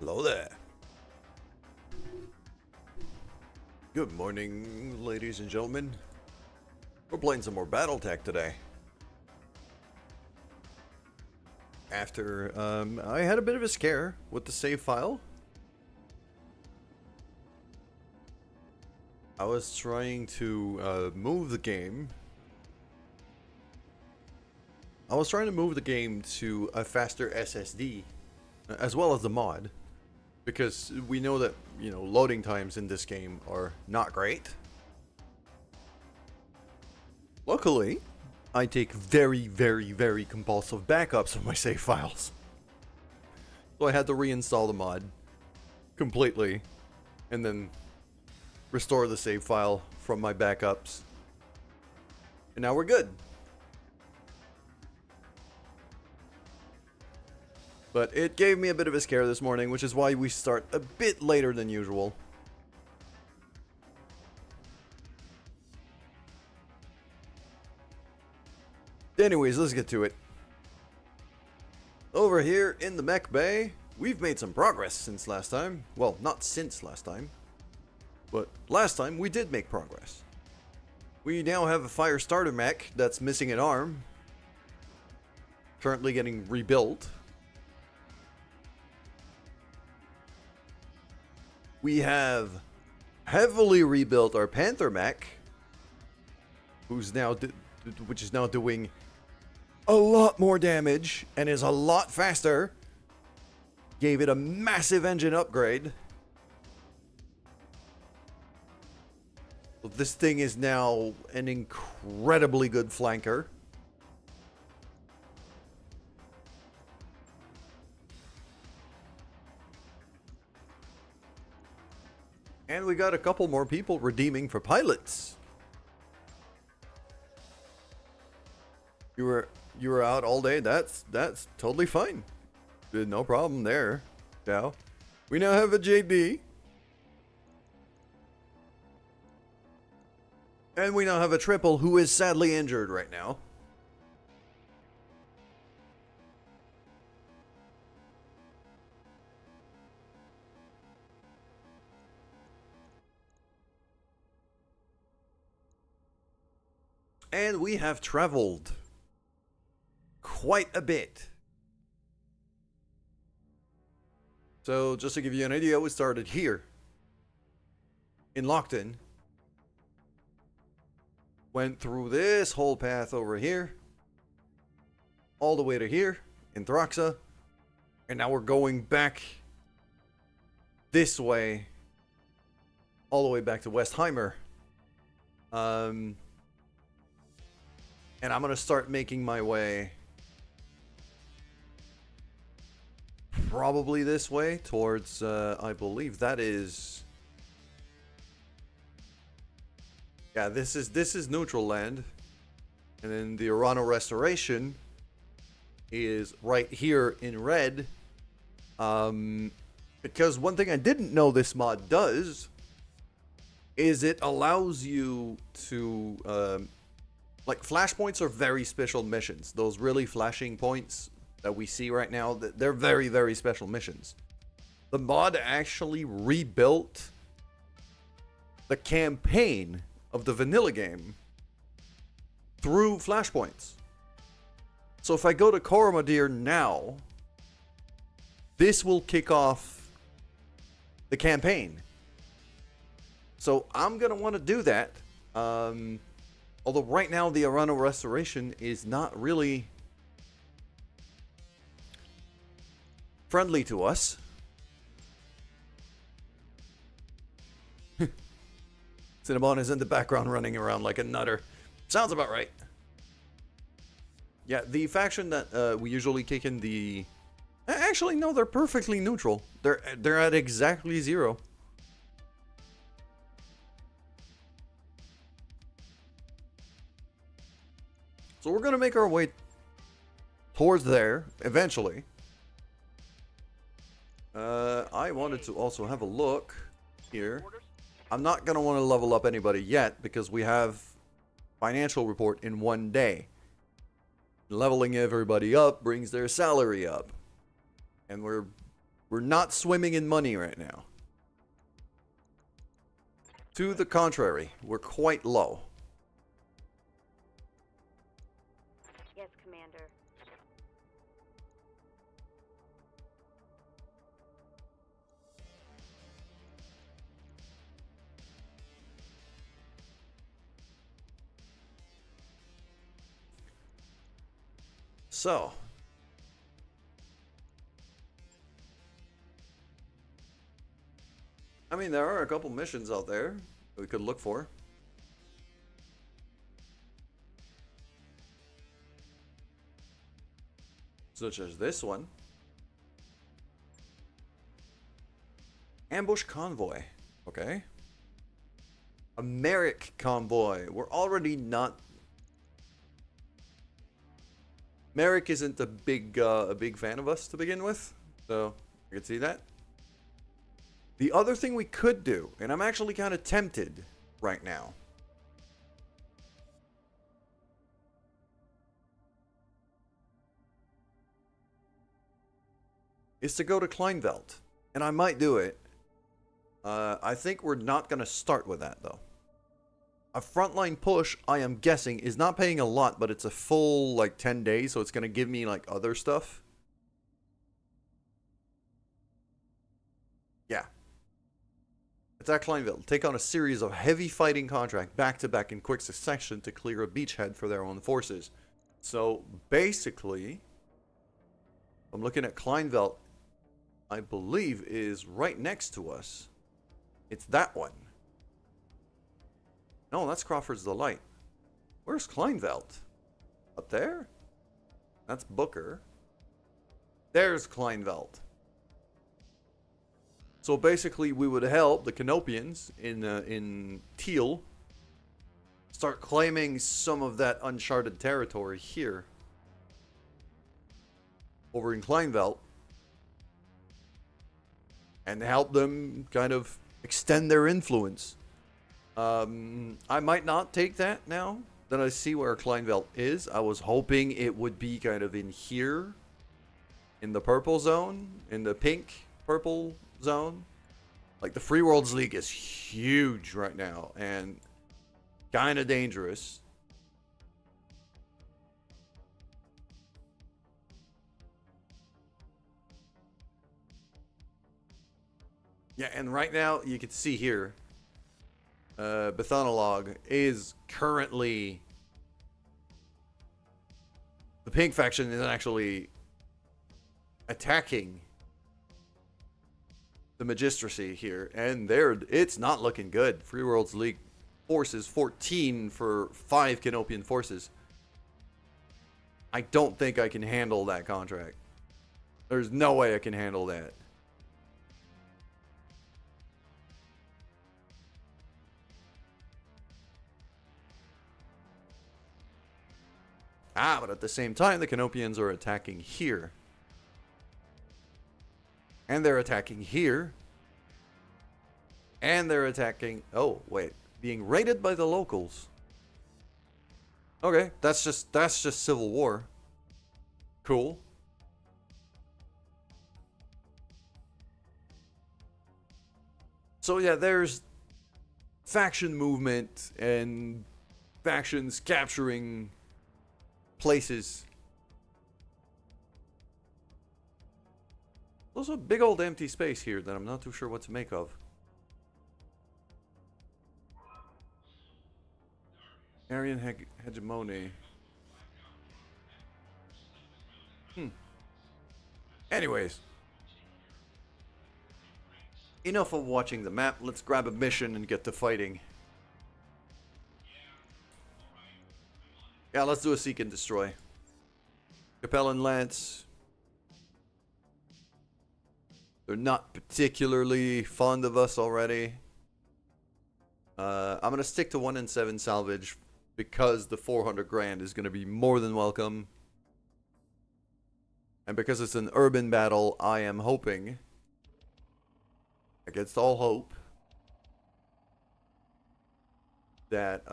Hello there. Good morning, ladies and gentlemen. We're playing some more Battletech today. After I had a bit of a scare with the save file. I was trying to move the game. I was trying to move the game to a faster SSD, as well as the mod. Because we know that, loading times in this game are not great. Luckily, I take very, very, very compulsive backups of my save files. So I had to reinstall the mod completely and then restore the save file from my backups. And now we're good. But it gave me a bit of a scare this morning, which is why we start a bit later than usual. Anyways, let's get to it. Over here in the mech bay, we've made some progress since last time. Well, not since last time, but last time we did make progress. We now have a fire starter mech that's missing an arm, currently getting rebuilt. We have heavily rebuilt our Panther mech, which is now doing a lot more damage and is a lot faster. Gave it a massive engine upgrade. So this thing is now an incredibly good flanker. And we got a couple more people redeeming for pilots. You were out all day. That's totally fine. No problem there. Now, we now have a JD. And we now have a triple who is sadly injured right now. And we have traveled quite a bit. So just to give you an idea, we started here in Lockton. Went through this whole path over here. All the way to here in Throxa. And now we're going back this way. All the way back to Westheimer. And I'm going to start making my way probably this way towards, I believe that is... Yeah, this is neutral land. And then the Urano Restoration is right here in red. Because one thing I didn't know this mod does is it allows you to... like, flashpoints are very special missions. Those really flashing points that we see right now, they're very, very special missions. The mod actually rebuilt the campaign of the vanilla game through flashpoints. So if I go to Coromadir now, this will kick off the campaign. So I'm going to want to do that. Although right now the Urano Restoration is not really friendly to us. Cinnabon is in the background running around like a nutter. Sounds about right. Yeah, the faction that we usually kick in the... Actually, no, they're perfectly neutral. They're at exactly 0. So we're going to make our way towards there, eventually. I wanted to also have a look here. I'm not going to want to level up anybody yet, because we have financial report in 1 day. Leveling everybody up brings their salary up. And we're We're not swimming in money right now. To the contrary, we're quite low. Yes, Commander. So, I mean, there are a couple missions out there we could look for. Such as this one. Ambush convoy. Okay. A Merrick convoy. We're already not... Merrick isn't a big fan of us to begin with. So, I can see that. The other thing we could do, and I'm actually kind of tempted right now, is to go to Kleinveld. And I might do it. I think we're not going to start with that, though. A frontline push, I am guessing, is not paying a lot, but it's a full, like, 10 days, so it's going to give me, like, other stuff. Yeah. Attack Kleinveld. Take on a series of heavy fighting contract back-to-back in quick succession to clear a beachhead for their own forces. So, basically, I'm looking at Kleinveld, I believe, is right next to us. It's that one. No, that's Crawford's Delight. Where's Kleinveld? Up there? That's Booker. There's Kleinveld. So basically, we would help the Canopians in Teal start claiming some of that uncharted territory here. Over in Kleinveld. And help them kind of extend their influence. I might not take that now that I see where Kleinveld is. I was hoping it would be kind of in here. In the purple zone. In the pink purple zone. Like the Free Worlds League is huge right now. And kind of dangerous. Yeah, and right now you can see here. Bethonolog is currently... The pink faction is actually attacking the Magistracy here. And it's not looking good. Free Worlds League forces 14 for 5 Canopian forces. I don't think I can handle that contract. There's no way I can handle that. But at the same time, the Canopians are attacking here. And they're attacking here. And they're attacking... Oh, wait. Being raided by the locals. Okay, that's just civil war. Cool. So yeah, there's faction movement and factions capturing places. There's a big old empty space here that I'm not too sure what to make of. Aryan hegemony. Anyways. Enough of watching the map. Let's grab a mission and get to fighting. Yeah, let's do a Seek and Destroy. Capellan Lance. They're not particularly fond of us already. I'm going to stick to 1 and 7 salvage because the 400 grand is going to be more than welcome. And because it's an urban battle, I am hoping, against all hope, that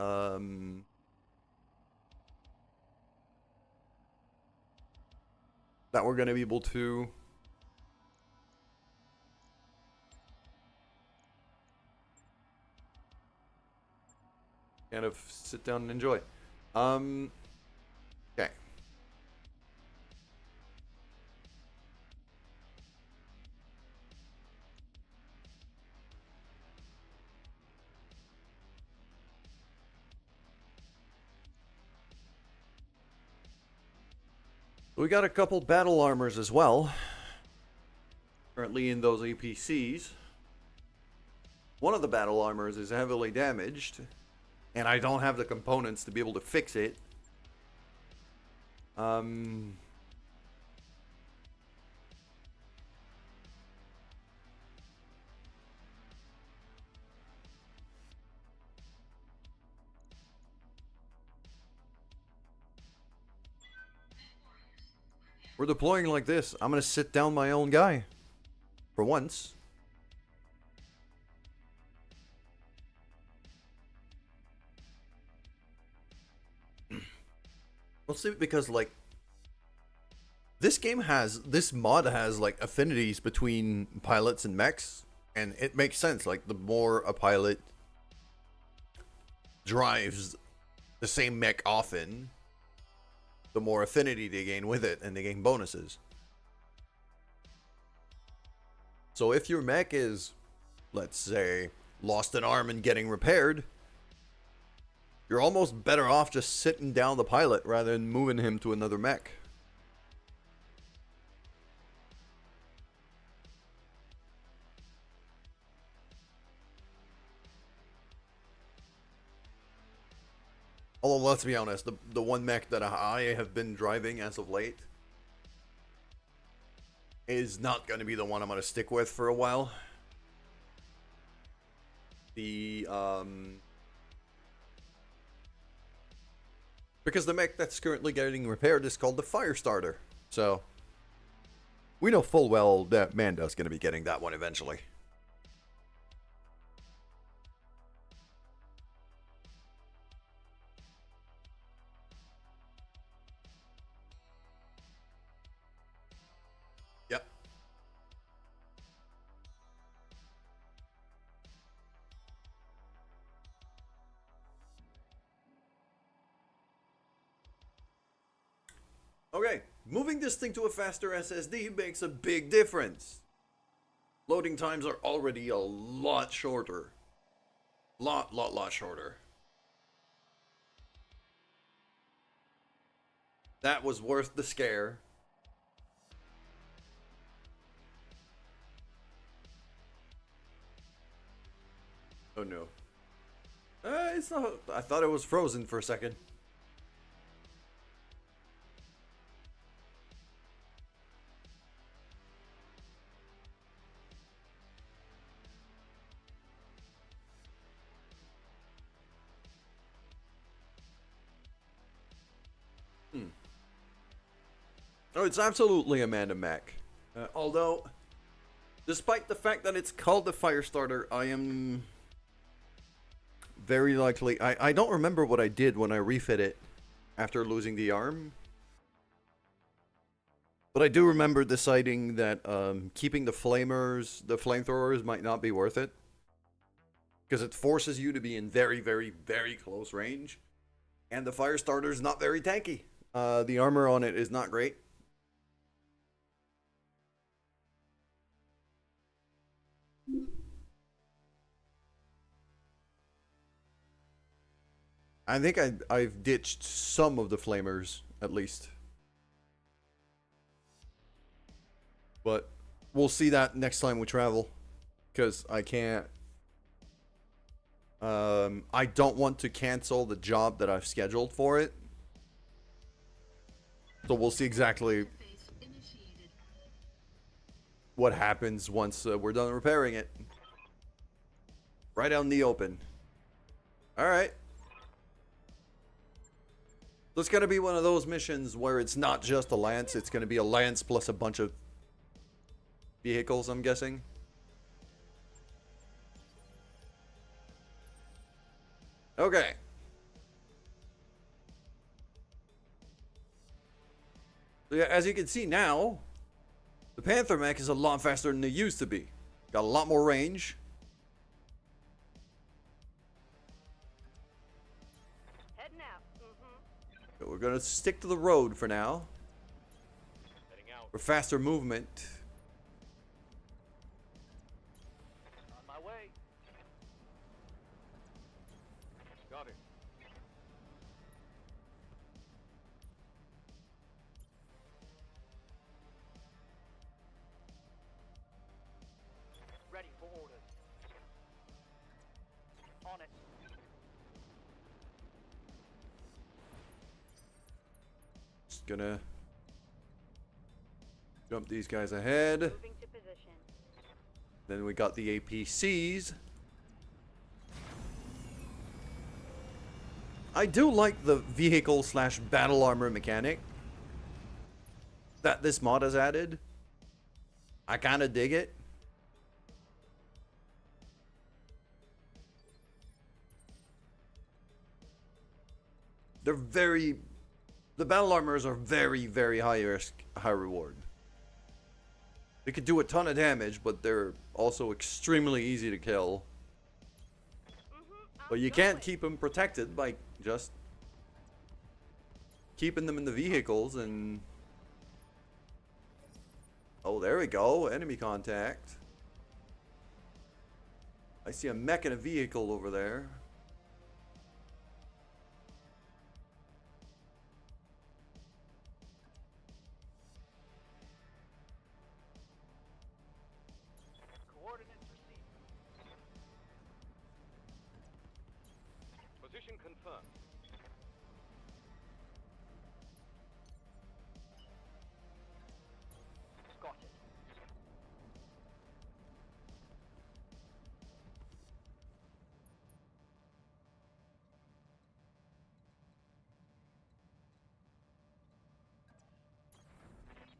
that we're going to be able to kind of sit down and enjoy. Okay. We got a couple battle armors as well. Currently in those APCs. One of the battle armors is heavily damaged, and I don't have the components to be able to fix it. We're deploying like this. I'm gonna sit down my own guy. For once. Mostly because, like, this mod has, like, affinities between pilots and mechs. And it makes sense. Like, the more a pilot drives the same mech often, the more affinity they gain with it, and they gain bonuses. So if your mech is, let's say, lost an arm and getting repaired, you're almost better off just sitting down the pilot rather than moving him to another mech. Although, let's be honest, the one mech that I have been driving as of late is not going to be the one I'm going to stick with for a while. Because the mech that's currently getting repaired is called the Firestarter. So, we know full well that Manda's going to be getting that one eventually. Yep. Okay, moving this thing to a faster SSD makes a big difference. Loading times are already a lot shorter. Lot shorter. That was worth the scare. Oh no. It's not. I thought it was frozen for a second. Oh, it's absolutely a Manda mech. Although, despite the fact that it's called the Firestarter, I am very likely... I don't remember what I did when I refit it after losing the arm. But I do remember deciding that keeping the flamethrowers might not be worth it. Because it forces you to be in very, very, very close range. And the Firestarter is not very tanky. The armor on it is not great. I think I've ditched some of the flamers, at least. But we'll see that next time we travel. Because I can't... I don't want to cancel the job that I've scheduled for it. So we'll see exactly what happens once we're done repairing it. Right out in the open. Alright. So it's going to be one of those missions where it's not just a Lance. It's going to be a Lance plus a bunch of vehicles, I'm guessing. Okay. So yeah, as you can see now, the Panther mech is a lot faster than they used to be. Got a lot more range. But we're gonna stick to the road for now. Heading out. For faster movement. On my way. Got it. Ready for orders. On it. Just gonna jump these guys ahead. Moving to position. Then we got the APCs. I do like the vehicle slash battle armor mechanic that this mod has added. I kind of dig it. They're very... The battle armors are very, very high risk, high reward. They could do a ton of damage, but they're also extremely easy to kill. But you can't keep them protected by just keeping them in the vehicles and... Oh, there we go. Enemy contact. I see a mech in a vehicle over there. Coordinates received. Position confirmed. Got it.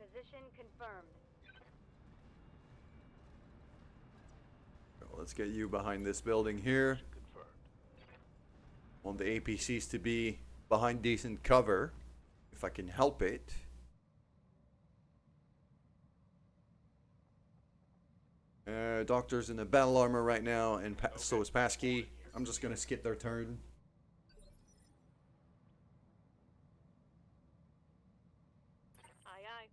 Position confirmed. Let's get you behind this building here. Confirmed. Want the APCs to be behind decent cover, if I can help it. Doctor's in the battle armor right now, and so is Passkey. I'm just gonna skip their turn. Aye, aye.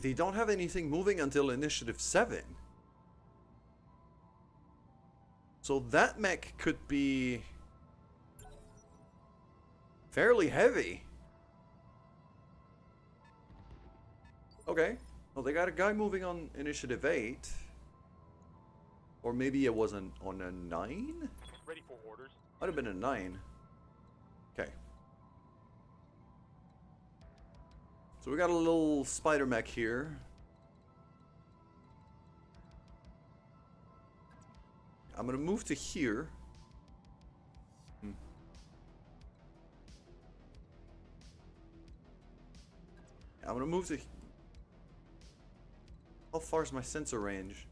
They don't have anything moving until Initiative 7. So that mech could be fairly heavy. Okay. Well, they got a guy moving on Initiative 8. Or maybe it wasn't on a 9? Ready for orders. Might have been a 9. Okay. So we got a little spider mech here. I'm gonna move to here. I'm gonna move to... How far is my sensor range?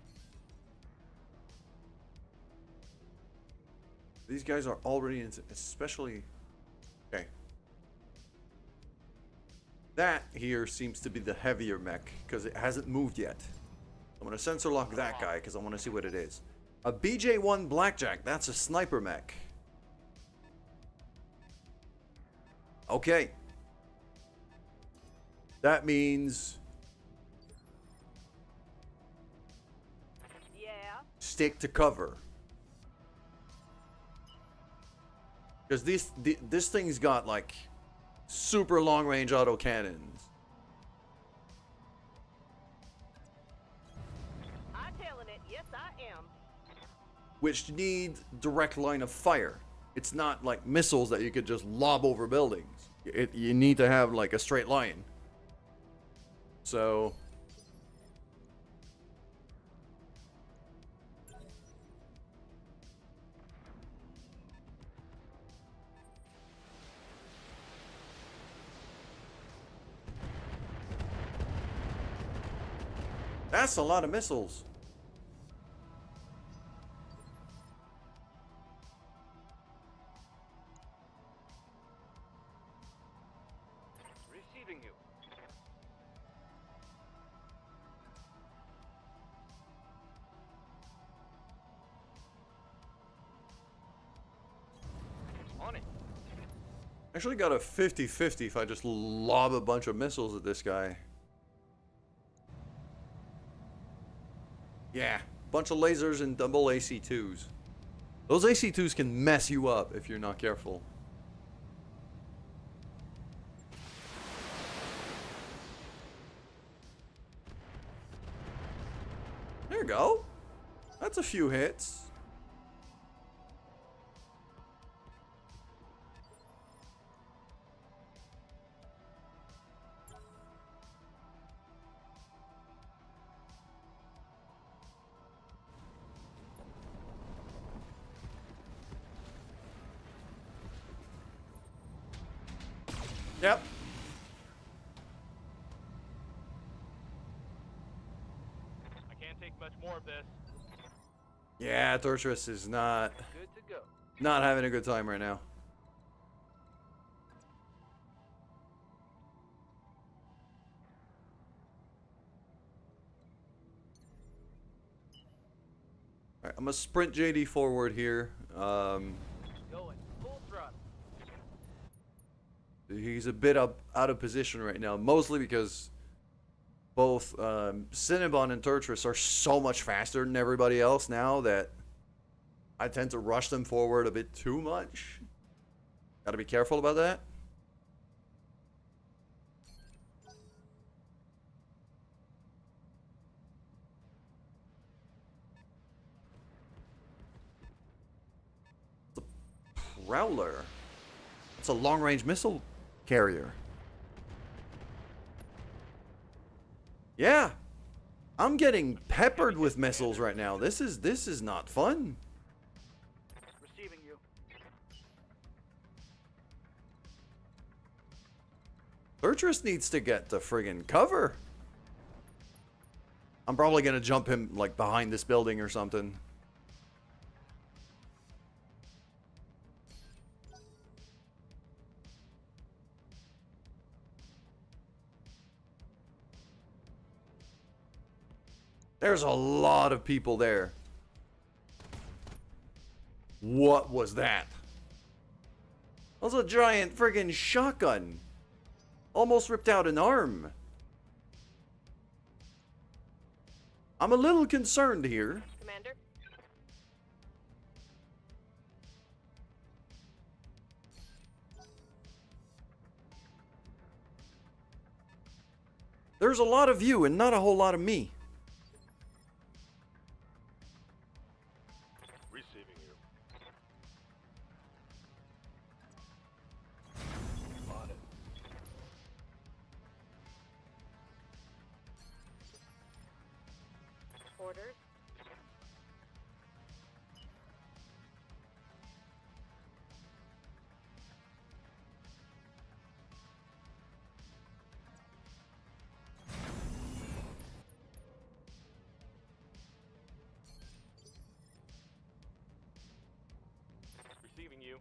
These guys are already in... Especially... Okay. That here seems to be the heavier mech, because it hasn't moved yet. I'm gonna sensor lock that guy, because I want to see what it is. A BJ-1 Blackjack, that's a sniper mech. Okay. That means... Yeah. stick to cover. Because this thing's got like super long range auto cannons. I'm telling it. Yes, I am. Which need direct line of fire. It's not like missiles that you could just lob over buildings. You need to have like a straight line. So... that's a lot of missiles. Receiving you. On it. Actually got a 50-50 if I just lob a bunch of missiles at this guy. Yeah, bunch of lasers and double AC-2s. Those AC-2s can mess you up if you're not careful. There you go. That's a few hits. Yep. I can't take much more of this. Yeah, Torturous is not Good to go. having a good time right now. Alright, I'm gonna sprint JD forward here. Going full throttle. He's a bit out of position right now, mostly because both Cinnabon and Turtrus are so much faster than everybody else now that I tend to rush them forward a bit too much. Gotta be careful about that. It's a Prowler. It's a long-range missile carrier. Yeah. I'm getting peppered with missiles right now. This is not fun. Receiving you. Turtrus needs to get the friggin' cover. I'm probably gonna jump him like behind this building or something. There's a lot of people there. What was that? That was a giant friggin' shotgun. Almost ripped out an arm. I'm a little concerned here. Commander. There's a lot of you and not a whole lot of me. Receiving you. On it. Orders. Receiving you.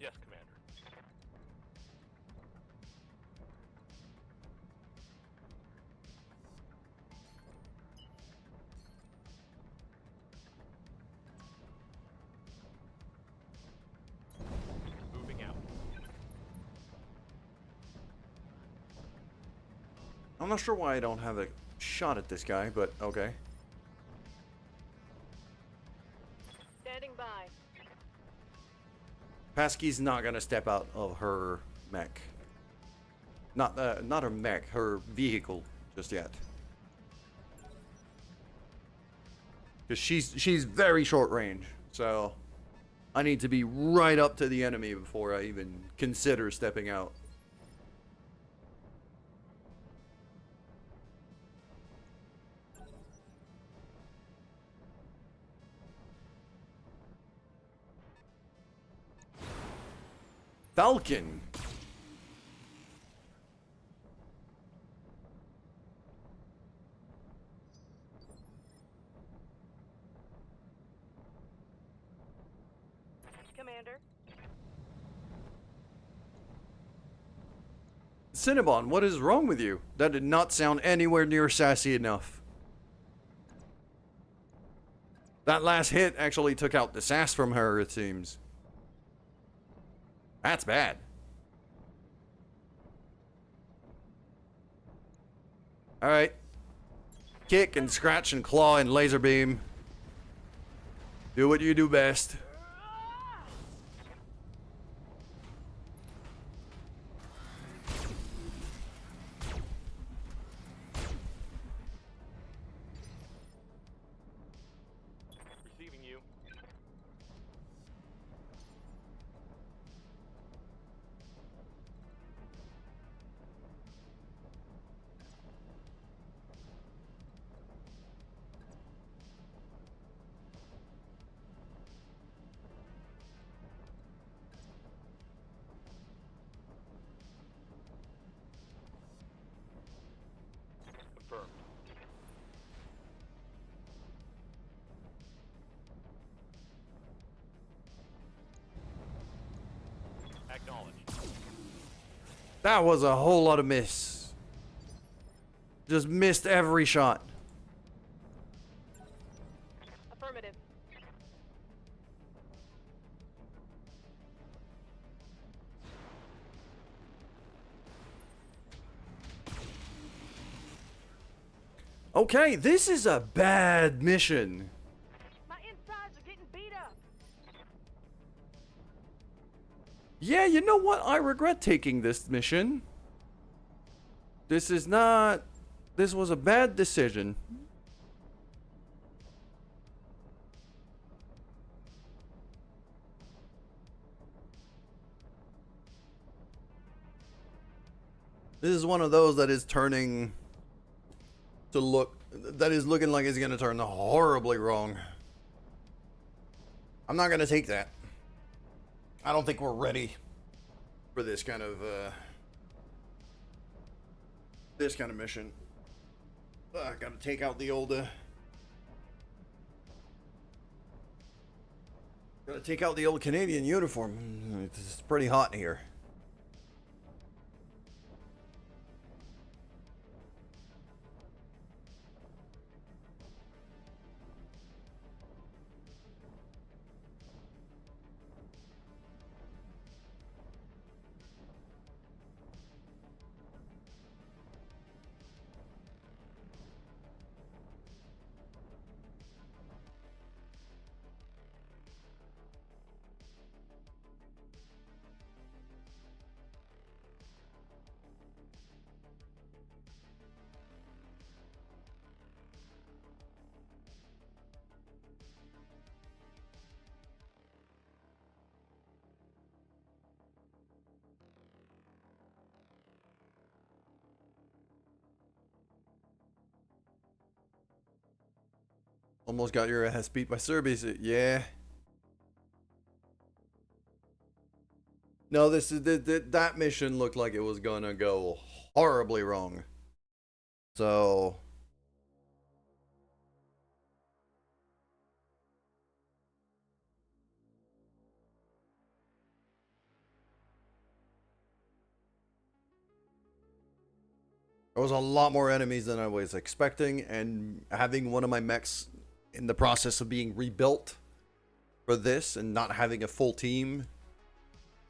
Yes, Commander. Moving out. I'm not sure why I don't have a shot at this guy, but okay. Standing by. Pasky's not gonna step out of her mech. Not her mech, her vehicle just yet. Because she's very short range, so I need to be right up to the enemy before I even consider stepping out. Falcon. Commander. Cinnabon, what is wrong with you? That did not sound anywhere near sassy enough. That last hit actually took out the sass from her, it seems. That's bad. Alright. Kick and scratch and claw and laser beam. Do what you do best. Receiving you. Confirmed. Acknowledged. That was a whole lot of miss. Just missed every shot. Affirmative. Okay, this is a bad mission. My insides are getting beat up. Yeah, you know what? I regret taking this mission. This is not... This was a bad decision. This is one of those that is turning to look... That is looking like it's going to turn horribly wrong. I'm not going to take that. I don't think we're ready for this kind of mission. I gotta take out the old gotta take out the old Canadian uniform. It's pretty hot here. Almost got your ass beat by Serbies. Yeah. No, this is that mission looked like it was gonna go horribly wrong. So there was a lot more enemies than I was expecting, and having one of my mechs in the process of being rebuilt for this and not having a full team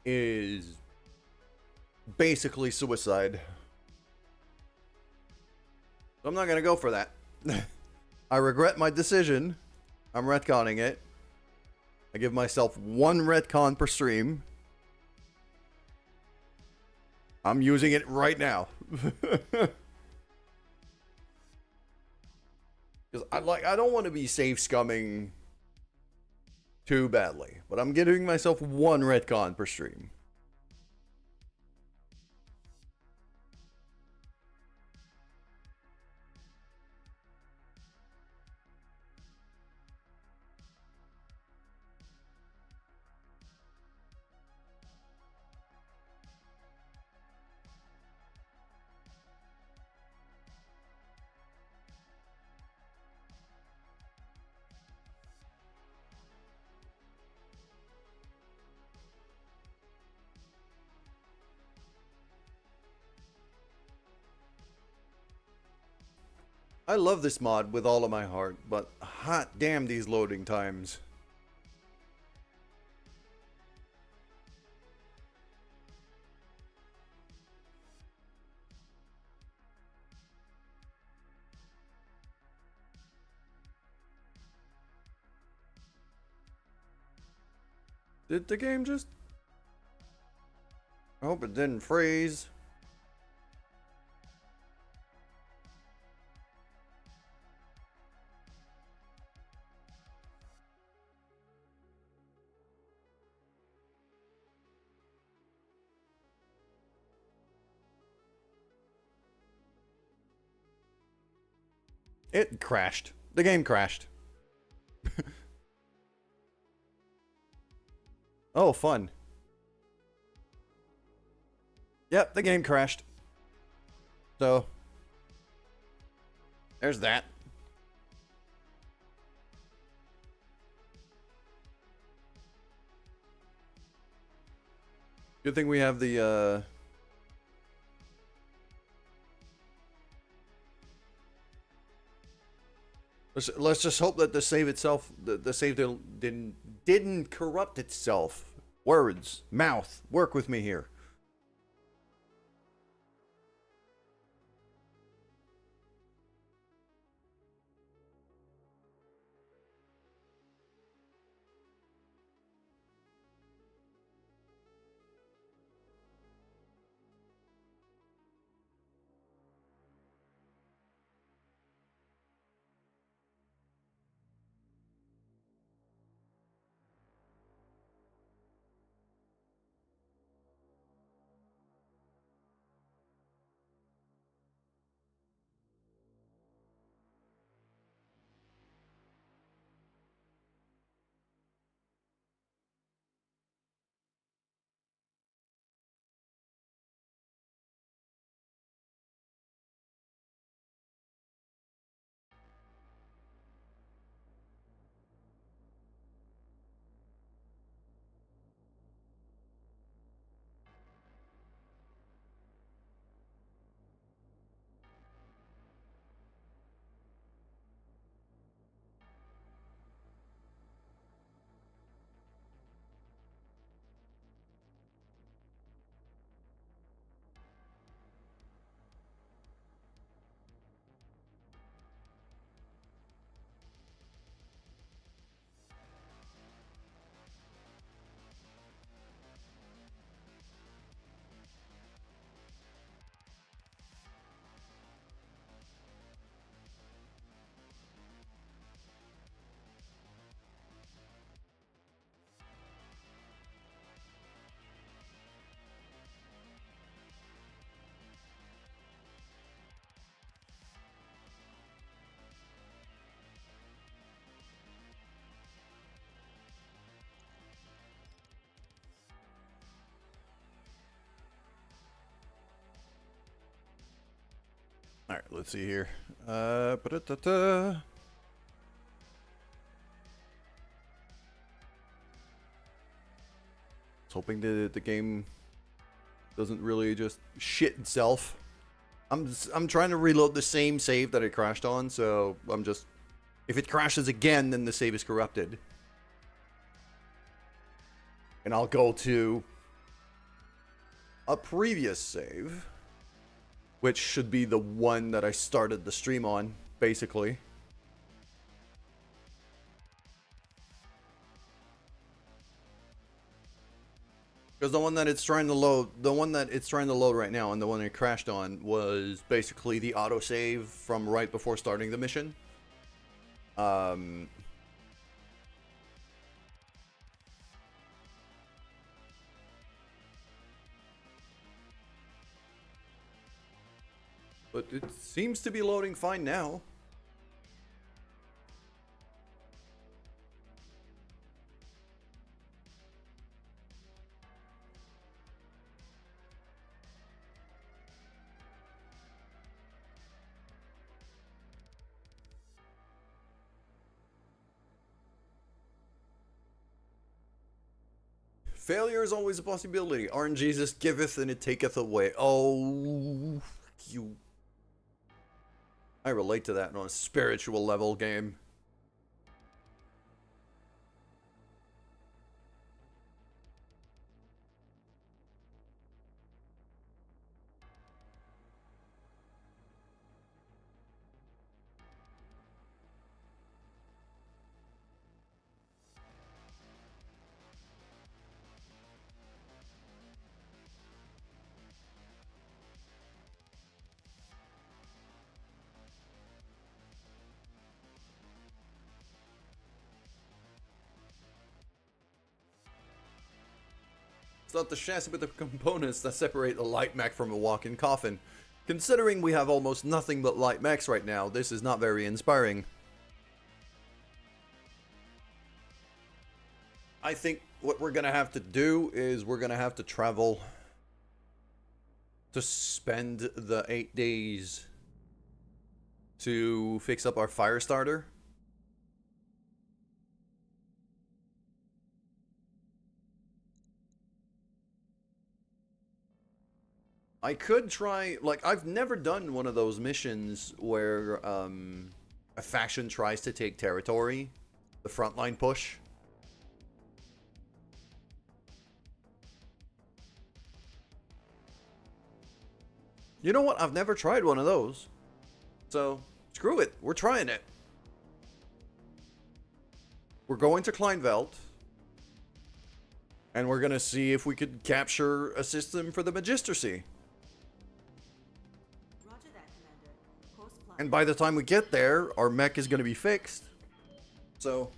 is basically suicide. So I'm not gonna go for that. I regret my decision. I'm retconning it. I give myself one retcon per stream. I'm using it right now. Because I don't want to be safe scumming too badly, but I'm giving myself one retcon per stream. I love this mod with all of my heart, but hot damn these loading times. Did the game just... I hope it didn't freeze. It crashed. The game crashed. Oh, fun. Yep, the game crashed. So, there's that. Good thing we have the, Let's just hope that the save itself, the save didn't corrupt itself. Words, mouth, work with me here. All right, let's see here. Ba-da-da-da. Just hoping that the game doesn't really just shit itself. I'm trying to reload the same save that it crashed on, so I'm just... If it crashes again, then the save is corrupted. And I'll go to a previous save, which should be the one that I started the stream on, basically. Because the one that it's trying to load, right now, and the one it crashed on was basically the autosave from right before starting the mission. But it seems to be loading fine now. Failure is always a possibility. RNG just giveth and it taketh away. Oh, you. I relate to that on a spiritual level, game. It's not the chassis but the components that separate a light mech from a walk-in coffin. Considering we have almost nothing but light mechs right now, this is not very inspiring. I think what we're gonna have to do is we're gonna have to travel to spend the 8 days to fix up our fire starter. I could try, like, I've never done one of those missions where a faction tries to take territory, the frontline push. You know what? I've never tried one of those. So, screw it. We're trying it. We're going to Kleinveld. And we're going to see if we could capture a system for the Magistracy. Roger that, Commander. Course plot. And by the time we get there, our mech is going to be fixed. So...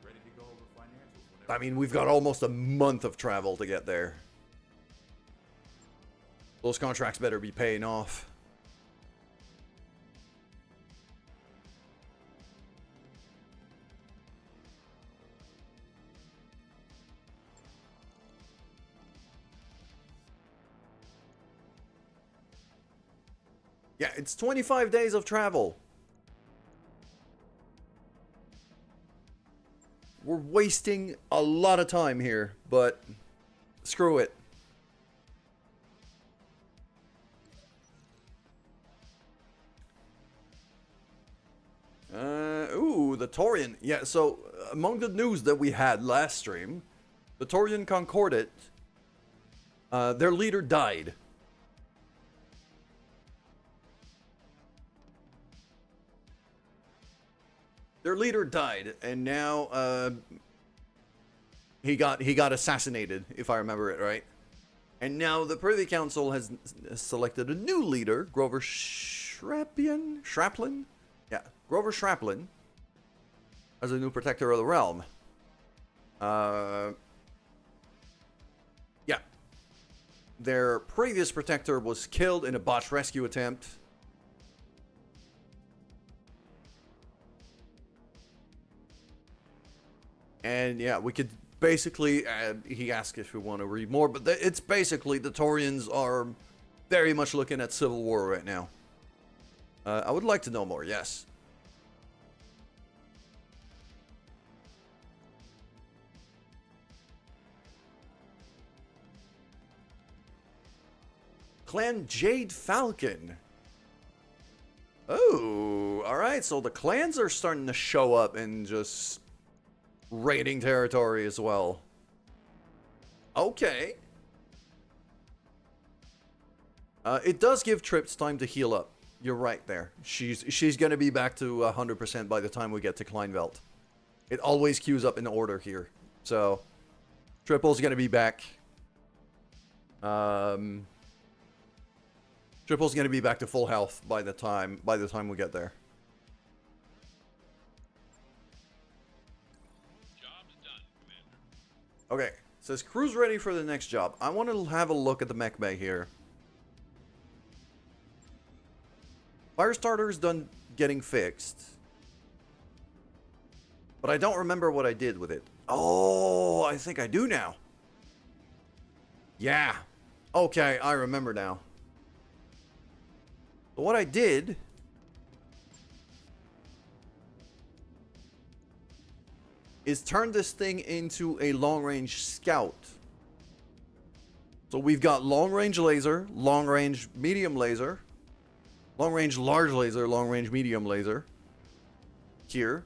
Ready to go over financials whenever. I mean, we've got almost a month of travel to get there. Those contracts better be paying off. Yeah, it's 25 days of travel. We're wasting a lot of time here, but screw it. Ooh, the Taurian. Yeah, so among the news that we had last stream, the Taurian Concordat, their leader died. Their leader died, and now he got assassinated, if I remember it right. And now the Privy Council has selected a new leader, Grover Schraplin? Yeah, Grover Schraplin, as a new protector of the realm. Yeah. Their previous protector was killed in a botched rescue attempt. And yeah, we could basically, he asked if we want to read more, but it's basically the Taurians are very much looking at civil war right now. I would like to know more, yes. Clan Jade Falcon. Oh, alright, so the clans are starting to show up and just raiding territory as well. Okay. It does give Trips time to heal up. You're right there. She's gonna be back to 100% by the time we get to Kleinveld. It always queues up in order here. So, triple's gonna be back. Triple's gonna be back to full health by the time we get there. Job's done, Commander. Okay, says crew's ready for the next job. I want to have a look at the mech bay here. Firestarter's done getting fixed. But I don't remember what I did with it. Oh, I think I do now. Yeah. Okay, I remember now. But what I did is turn this thing into a long-range scout. So we've got long-range laser, long-range medium laser, long-range large laser, long-range medium laser here,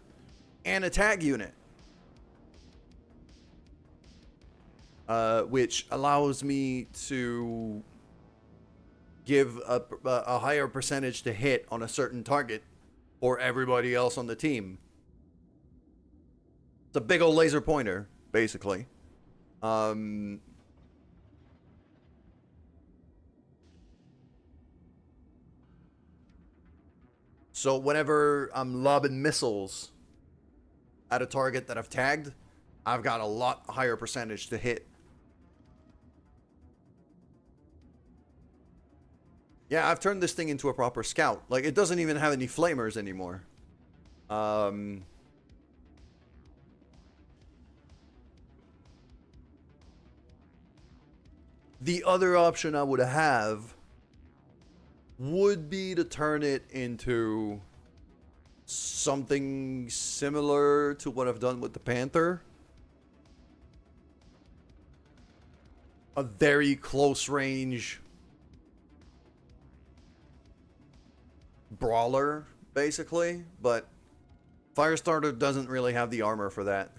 and a tag unit. Which allows me to give a higher percentage to hit on a certain target for everybody else on the team. It's a big old laser pointer, basically. So whenever I'm lobbing missiles at a target that I've tagged, I've got a lot higher percentage to hit. Yeah, I've turned this thing into a proper scout. Like, it doesn't even have any flamers anymore. The other option I would have would be to turn it into something similar to what I've done with the Panther. A very close range brawler, basically, but Firestarter doesn't really have the armor for that.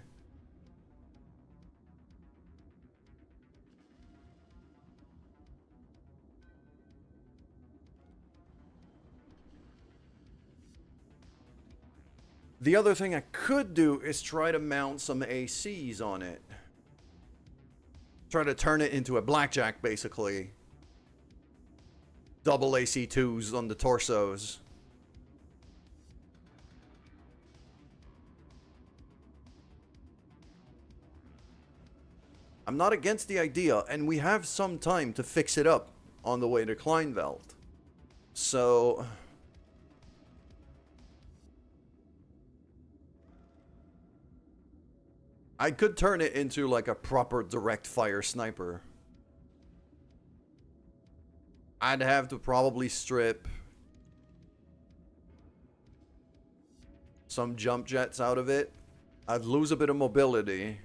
The other thing I could do is try to mount some ACs on it. Try to turn it into a blackjack, basically. Double AC2s on the torsos. I'm not against the idea, and we have some time to fix it up on the way to Kleinveld. So I could turn it into like a proper direct fire sniper. I'd have to probably strip some jump jets out of it. I'd lose a bit of mobility.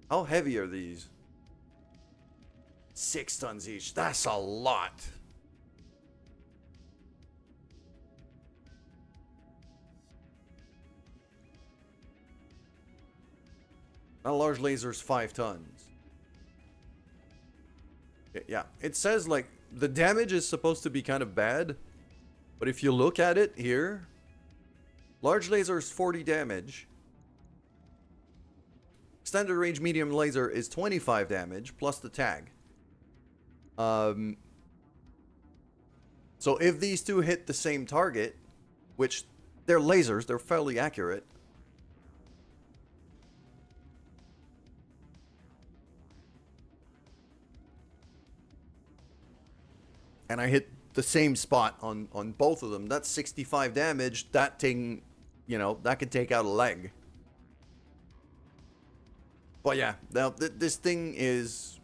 How heavy are these? 6 tons each. That's a lot. A large laser's 5 tons. Yeah, it says like the damage is supposed to be kind of bad, but if you look at it here, large laser is 40 damage. Extended range medium laser is 25 damage plus the tag. So if these two hit the same target, which they're lasers, they're fairly accurate. And I hit the same spot on both of them. That's 65 damage. That thing, you know, that could take out a leg. But yeah, now this thing is...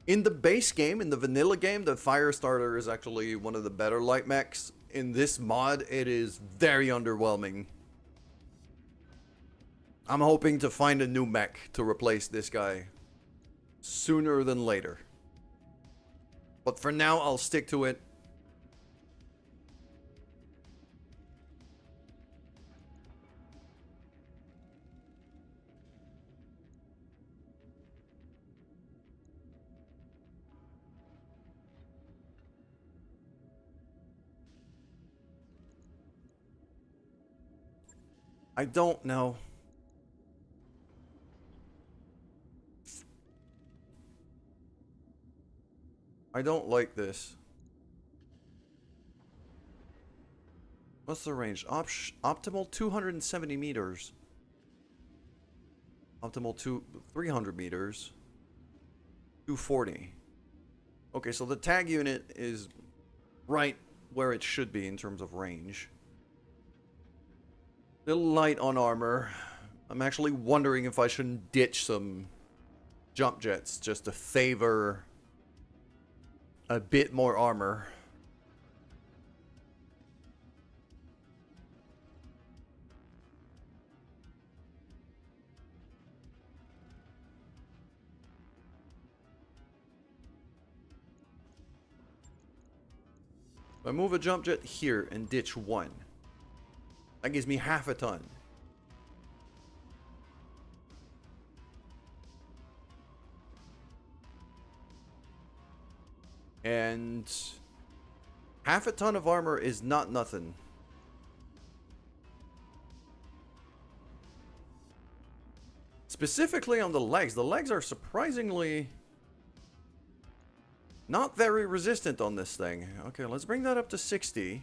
In the base game, in the vanilla game, the Firestarter is actually one of the better light mechs. In this mod, it is very underwhelming. I'm hoping to find a new mech to replace this guy sooner than later. But for now, I'll stick to it. I don't know. I don't like this. What's the range? Optimal 270 meters. Optimal 300 meters. 240. Okay, so the tag unit is right where it should be in terms of range. Little light on armor. I'm actually wondering if I shouldn't ditch some jump jets just to favor a bit more armor. If I move a jump jet here and ditch one, that gives me half a ton. And half a ton of armor is not nothing. Specifically on the legs are surprisingly not very resistant on this thing. Okay, let's bring that up to 60.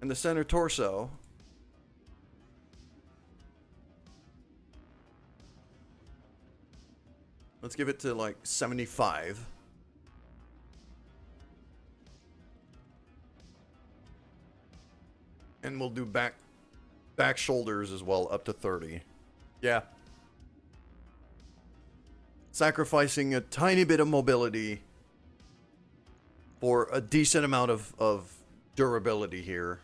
And the center torso. Let's give it to like 75. And we'll do back shoulders as well, up to 30. Yeah. Sacrificing a tiny bit of mobility for a decent amount of durability here.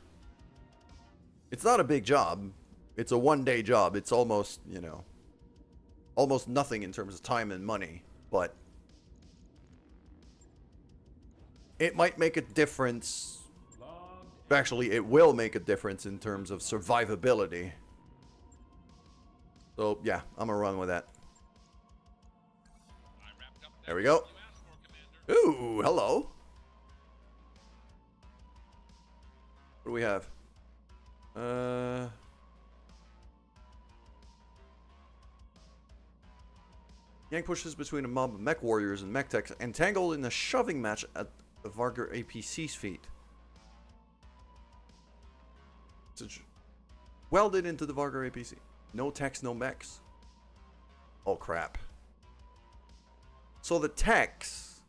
It's not a big job. It's a one-day job. It's almost, you know, almost nothing in terms of time and money. But it might make a difference. Actually, it will make a difference in terms of survivability. So, yeah, I'm gonna run with that. There we go. Ooh, hello. What do we have? Yank pushes between a mob of mech warriors and mech techs, entangled in a shoving match at the Vargar APC's feet. Welded into the Vargar APC. No techs, no mechs. Oh, crap. So the techs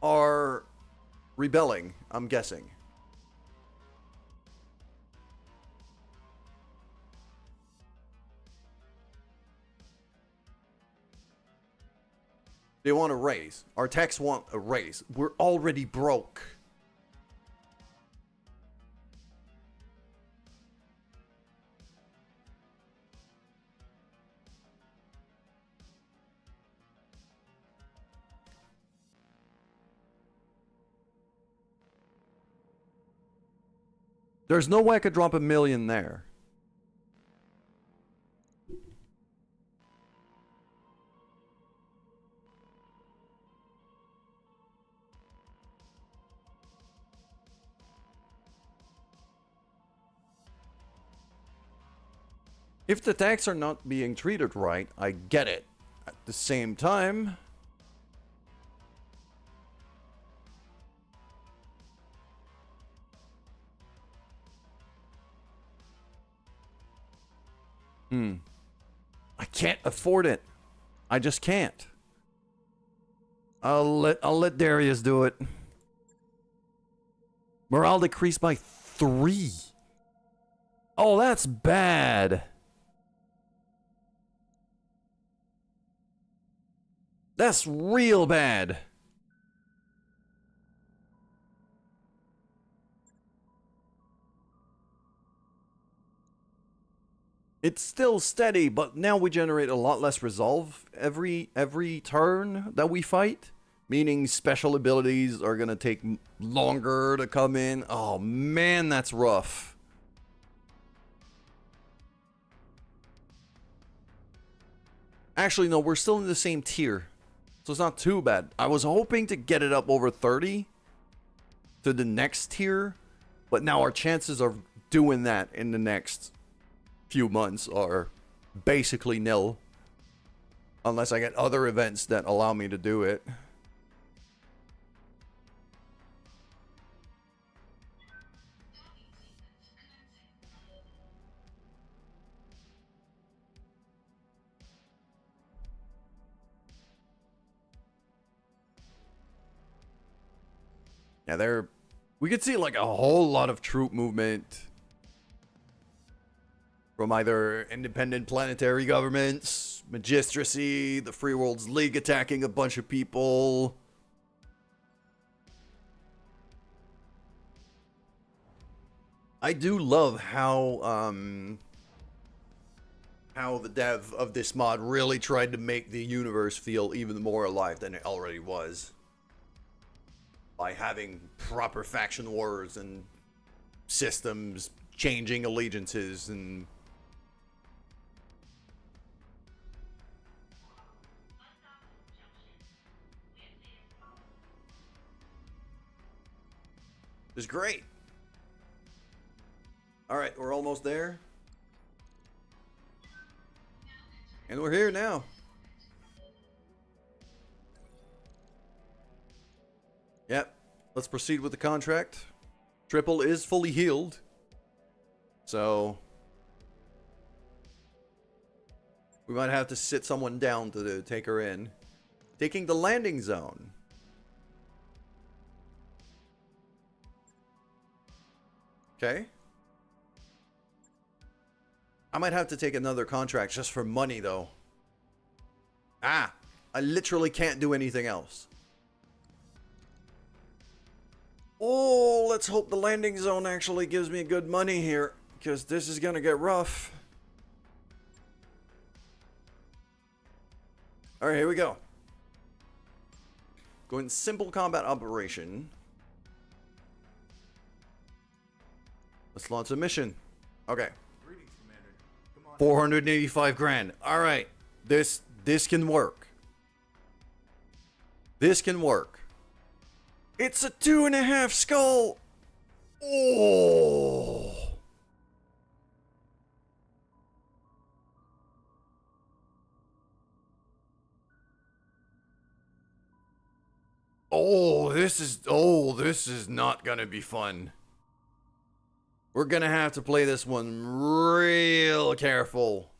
are rebelling, I'm guessing. They want a raise. Our techs want a raise. We're already broke. There's no way I could drop $1 million there. If the tax are not being treated right, I get it. At the same time, I can't afford it. I just can't. I'll let Darius do it. Morale decreased by 3. Oh, that's bad. That's real bad. It's still steady, but now we generate a lot less resolve every turn that we fight. Meaning special abilities are going to take longer to come in. Oh man, that's rough. Actually, no, we're still in the same tier. So it's not too bad. I was hoping to get it up over 30 to the next tier. But now our chances are doing that in the next few months are basically nil. Unless I get other events that allow me to do it. Yeah, we could see like a whole lot of troop movement from either independent planetary governments, Magistracy, the Free Worlds League attacking a bunch of people. I do love how the dev of this mod really tried to make the universe feel even more alive than it already was. By having proper faction wars and systems, changing allegiances, and it's great. All right, we're almost there. And we're here now. Yep. Let's proceed with the contract. Triple is fully healed. So we might have to sit someone down to take her in. Taking the landing zone. Okay. I might have to take another contract just for money, though. Ah, I literally can't do anything else. Oh, let's hope the landing zone actually gives me good money here, because this is going to get rough. All right, here we go. Going simple combat operation. Let's launch a mission. Okay. Greetings, Commander. Come on. 485 grand. All right. This can work. This can work. It's a 2.5 skull. Oh. This is not gonna be fun. We're gonna have to play this one real careful.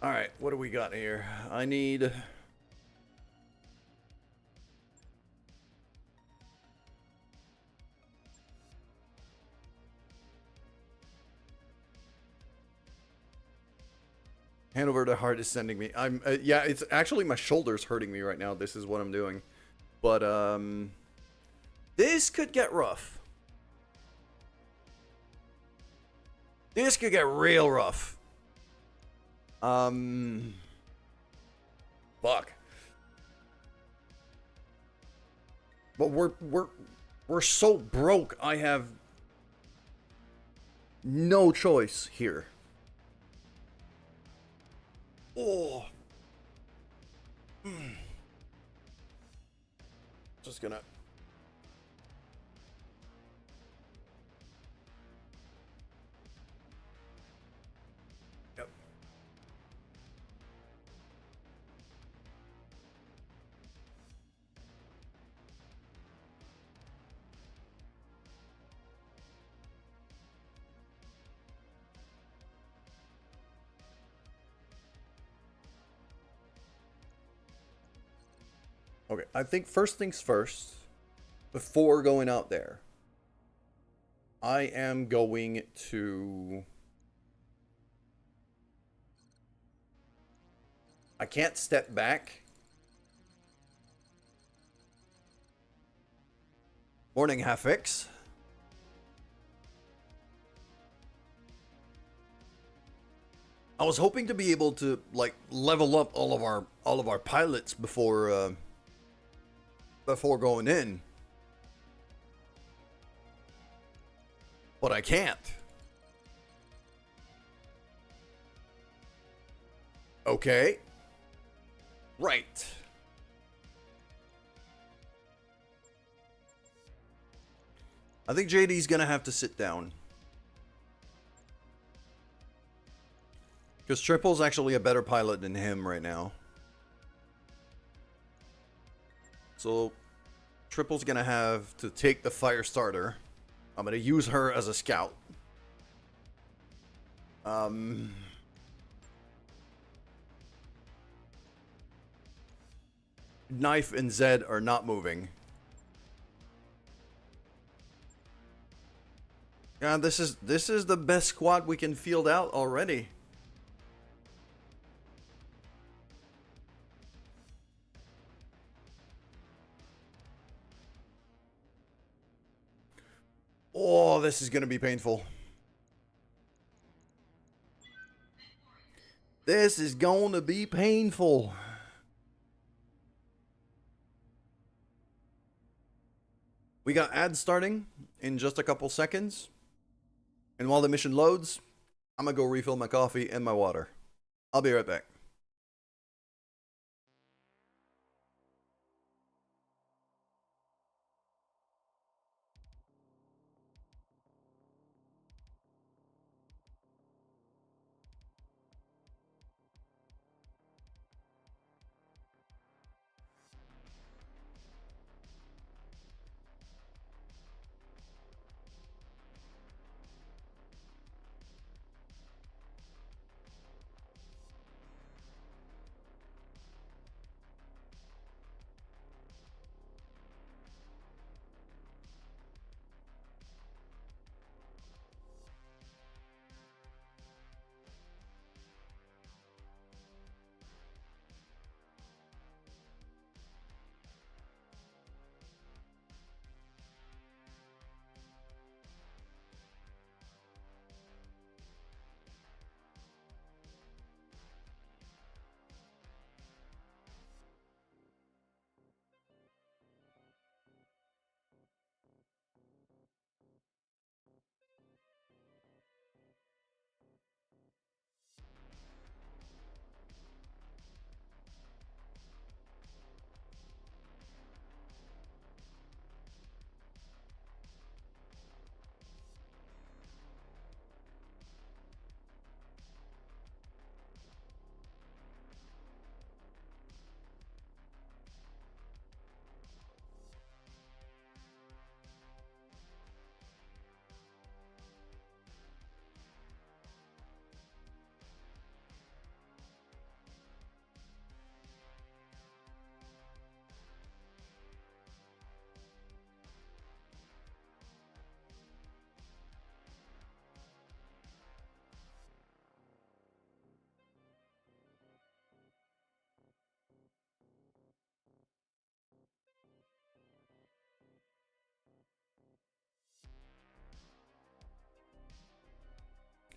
All right, what do we got here? I need... Hand over the heart is sending me. Yeah, it's actually my shoulder's hurting me right now. This is what I'm doing. But, this could get rough. This could get real rough. Fuck. But we're so broke. I have no choice here. Oh. Just gonna. Yep. Okay, I think first things first, before going out there, I am going to... I can't step back. Morning, Hafix. I was hoping to be able to like level up all of our pilots before going in. But I can't. Okay. Right. I think JD's gonna have to sit down. Because Triple's actually a better pilot than him right now. So Triple's gonna have to take the fire starter. I'm gonna use her as a scout. Knife and Zed are not moving. Yeah, this is the best squad we can field out already. Oh, this is gonna be painful. This is gonna be painful. We got ads starting in just a couple seconds. And while the mission loads, I'm gonna go refill my coffee and my water. I'll be right back.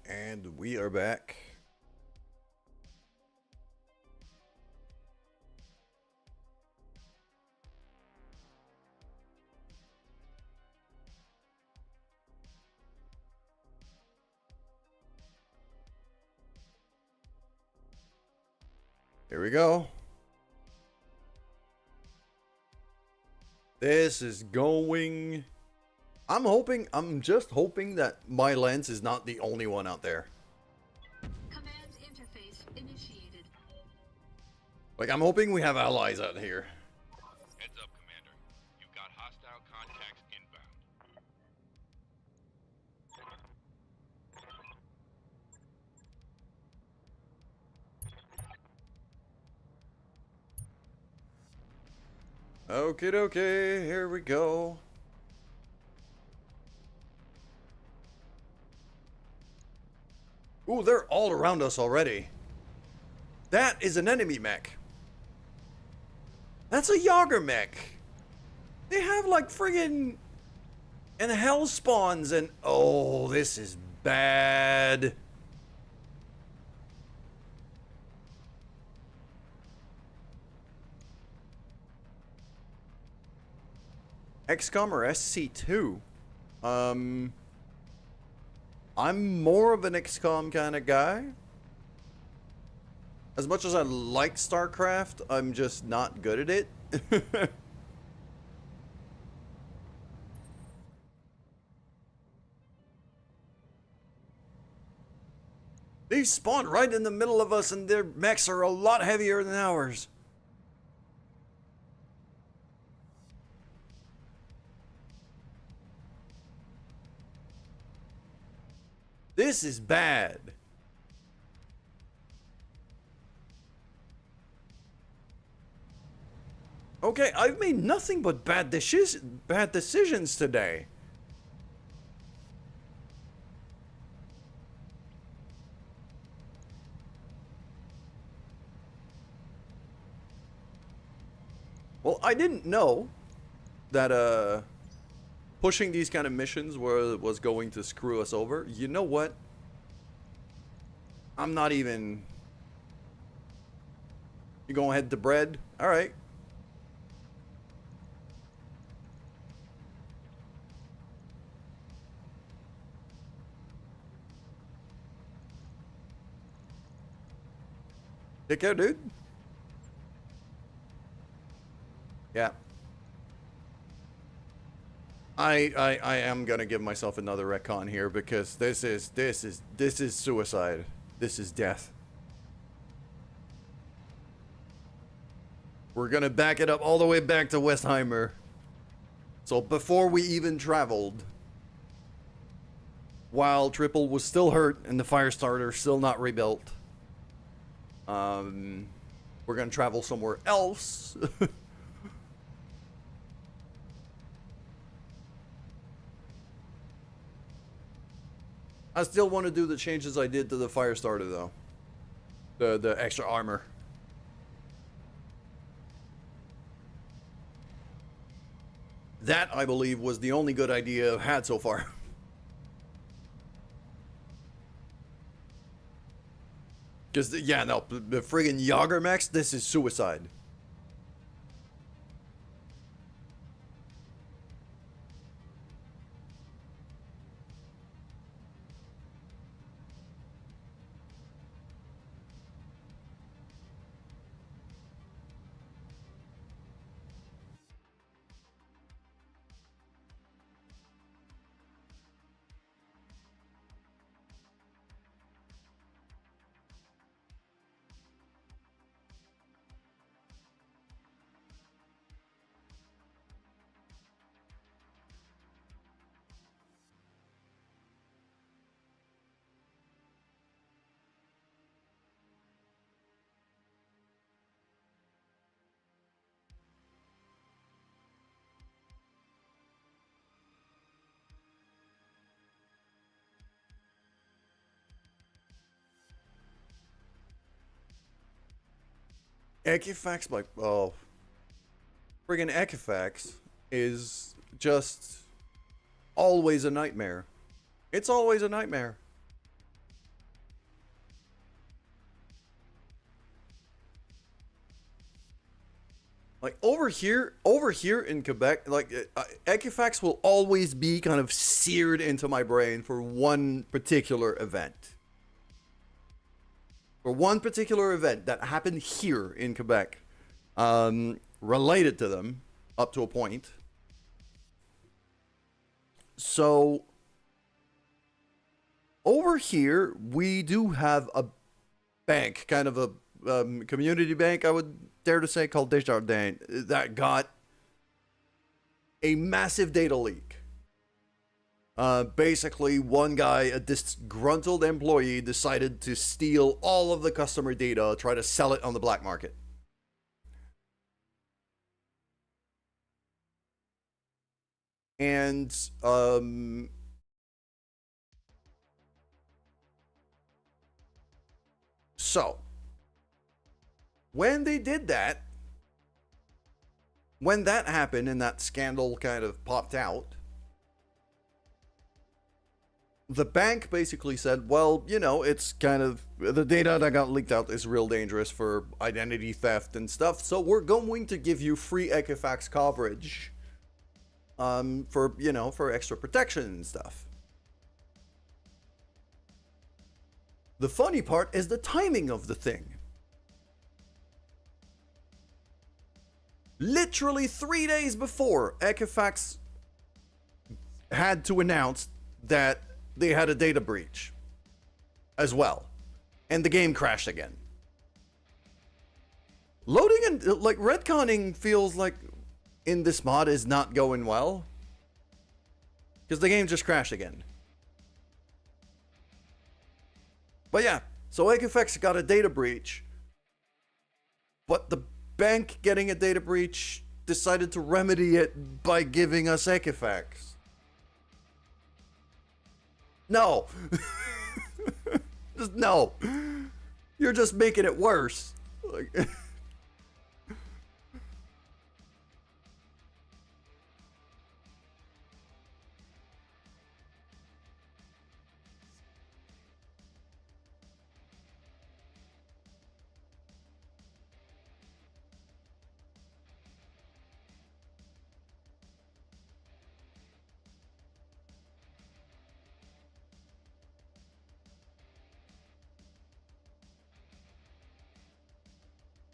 And we are back. Here we go. This is going... I'm just hoping that my lens is not the only one out there. Command interface initiated. Like, I'm hoping we have allies out here. Heads up, Commander. You've got hostile contacts inbound. Okie dokie, here we go. Ooh, they're all around us already. That is an enemy mech. That's a Yager mech. They have like friggin' and hell spawns and oh, this is bad. XCOM or SC2? I'm more of an XCOM kind of guy. As much as I like StarCraft, I'm just not good at it. They spawned right in the middle of us and their mechs are a lot heavier than ours. This is bad. Okay, I've made nothing but bad decisions today. Well, I didn't know that pushing these kind of missions was going to screw us over. You know what? I'm not even... You gonna head to bread? Alright. Take care, dude. Yeah. I am gonna give myself another retcon here because this is suicide. This is death. We're gonna back it up all the way back to Westheimer. So before we even traveled, while Triple was still hurt and the fire starter still not rebuilt, we're gonna travel somewhere else. I still want to do the changes I did to the fire starter though. The extra armor. That, I believe, was the only good idea I've had so far. Because, yeah, no, the friggin' Yager mechs, this is suicide. Equifax, like, oh. Friggin' Equifax is just always a nightmare. It's always a nightmare. Like over here in Quebec, like Equifax will always be kind of seared into my brain for one particular event. For one particular event that happened here in Quebec, related to them up to a point. So over here, we do have a bank, kind of a community bank, I would dare to say, called Desjardins, that got a massive data leak. Basically, one guy, a disgruntled employee, decided to steal all of the customer data, try to sell it on the black market. And, so, when they did that, when that happened and that scandal kind of popped out, the bank basically said, well, you know, it's kind of, the data that got leaked out is real dangerous for identity theft and stuff, so we're going to give you free Equifax coverage for, you know, for extra protection and stuff. The funny part is the timing of the thing. Literally 3 days before, Equifax had to announce that they had a data breach as well. And the game crashed again. Loading and, like, retconning feels like in this mod is not going well. Because the game just crashed again. But yeah, so Equifax got a data breach. But the bank getting a data breach decided to remedy it by giving us Equifax. No. Just no. You're just making it worse. Like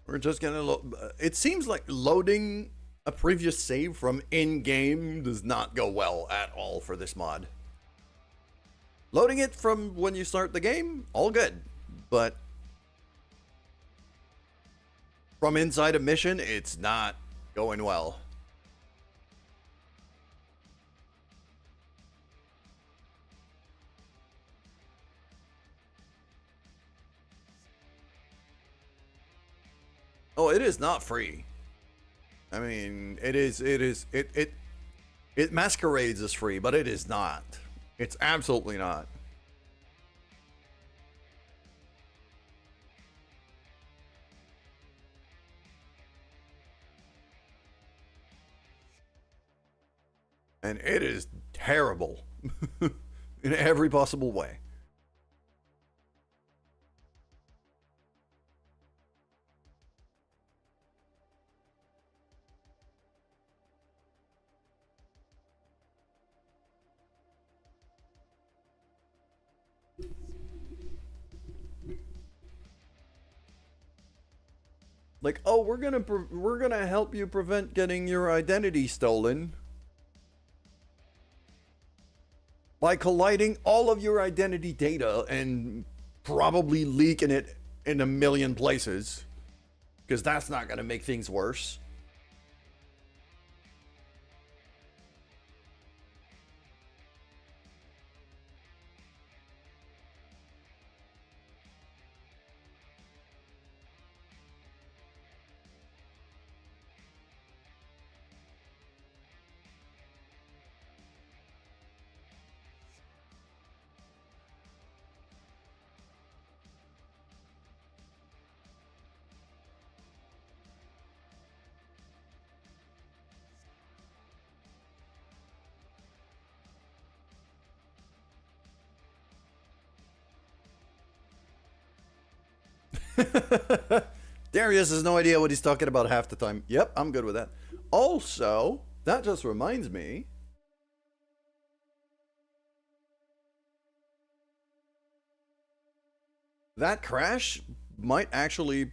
we're just gonna it seems like loading a previous save from in-game does not go well at all for this mod. Loading it from when you start the game, all good. But from inside a mission, it's not going well. Oh, it is not free. I mean, it masquerades as free, but it is not. It's absolutely not. And it is terrible in every possible way. Like, oh, we're gonna help you prevent getting your identity stolen by colliding all of your identity data and probably leaking it in a million places, because that's not gonna make things worse. Darius has no idea what he's talking about half the time. Yep, I'm good with that. Also, that just reminds me. That crash might actually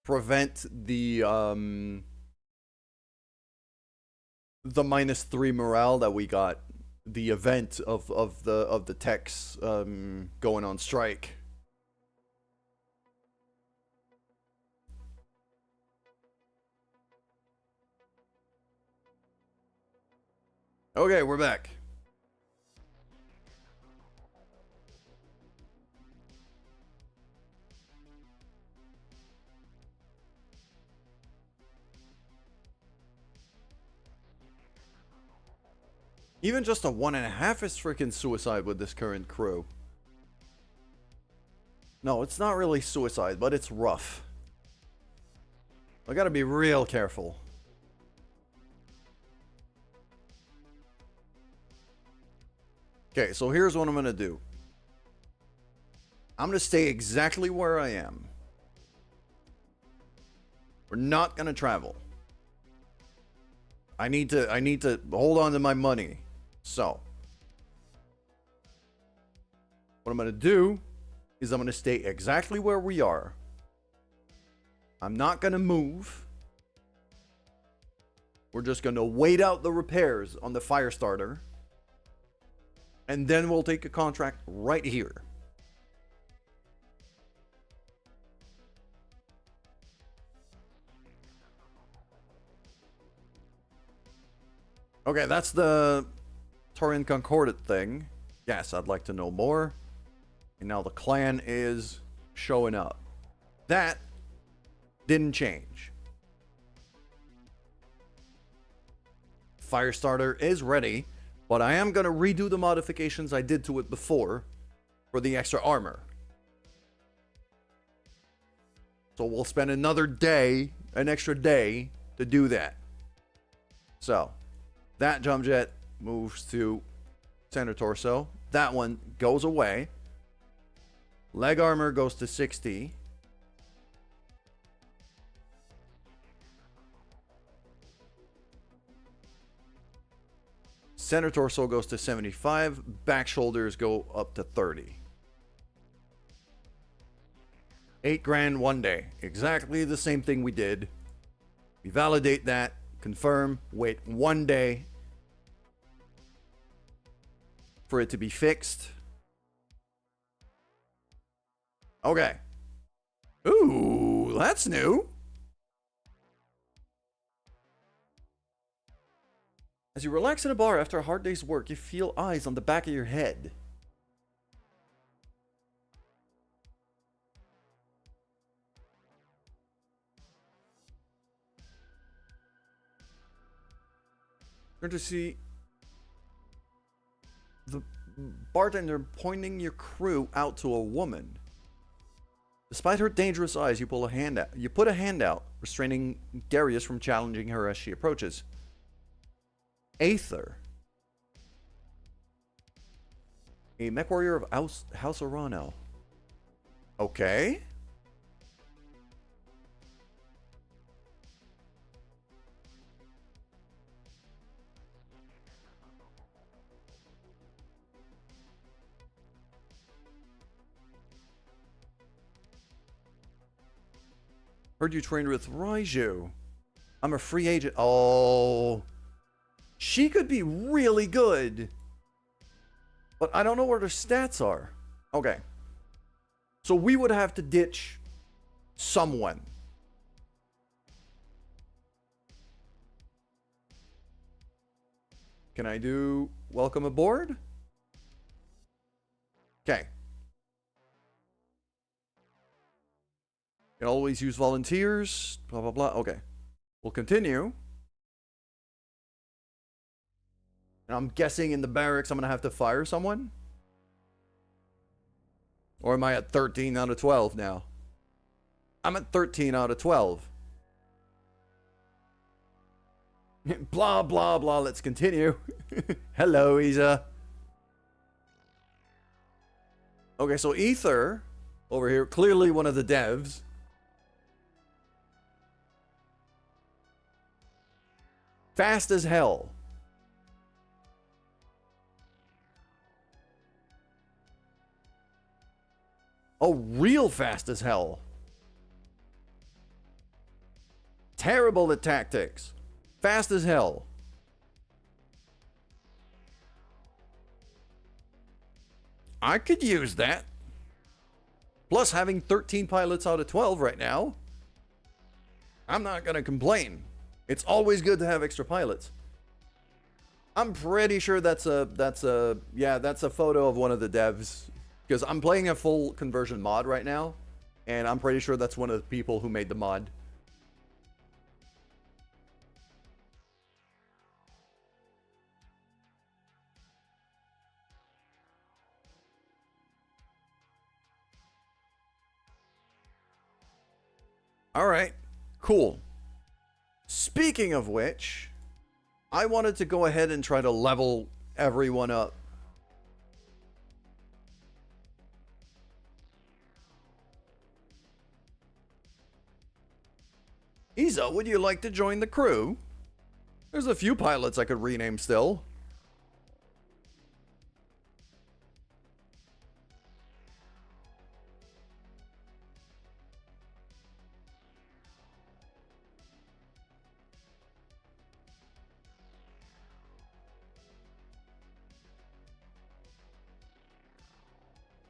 prevent the -3 morale that we got. The event of the techs going on strike. Okay, we're back. Even just a 1.5 is freaking suicide with this current crew. No, it's not really suicide, but it's rough. I gotta be real careful. Okay, so here's what I'm gonna do. I'm gonna stay exactly where I am. We're not gonna travel. I need to hold on to my money. So, what I'm going to do is I'm going to stay exactly where we are. I'm not going to move. We're just going to wait out the repairs on the fire starter. And then we'll take a contract right here. Okay, that's the Taurian Concordat thing. Yes, I'd like to know more. And now the clan is showing up. That didn't change. Firestarter is ready, but I am going to redo the modifications I did to it before for the extra armor. So we'll spend another day, an extra day, to do that. So, that jump jet moves to center torso. That one goes away. Leg armor goes to 60. Center torso goes to 75. Back shoulders go up to 30. 8 grand one day. Exactly the same thing we did. We validate that. Confirm. Wait 1 day for it to be fixed. Okay. Ooh, that's new. As you relax in a bar after a hard day's work, you feel eyes on the back of your head. Turn to see the bartender pointing your crew out to a woman. Despite her dangerous eyes, you put a hand out, restraining Darius from challenging her as she approaches. Aether. A mech warrior of House Orano. Okay. Heard you trained with Raiju. I'm a free agent. Oh. She could be really good. But I don't know what her stats are. Okay. So we would have to ditch someone. Can I do welcome aboard? Okay. Can always use volunteers. Blah, blah, blah. Okay. We'll continue. And I'm guessing in the barracks I'm going to have to fire someone? Or am I at 13 out of 12 now? I'm at 13 out of 12. Blah, blah, blah. Let's continue. Hello, Isa. Okay, so Aether over here, clearly one of the devs. Fast as hell. Oh, real fast as hell. Terrible at tactics. Fast as hell. I could use that. Plus, having 13 pilots out of 12 right now, I'm not going to complain. It's always good to have extra pilots. I'm pretty sure that's a photo of one of the devs. Because I'm playing a full conversion mod right now. And I'm pretty sure that's one of the people who made the mod. Alright, cool. Speaking of which, I wanted to go ahead and try to level everyone up. Isa, would you like to join the crew? There's a few pilots I could rename still.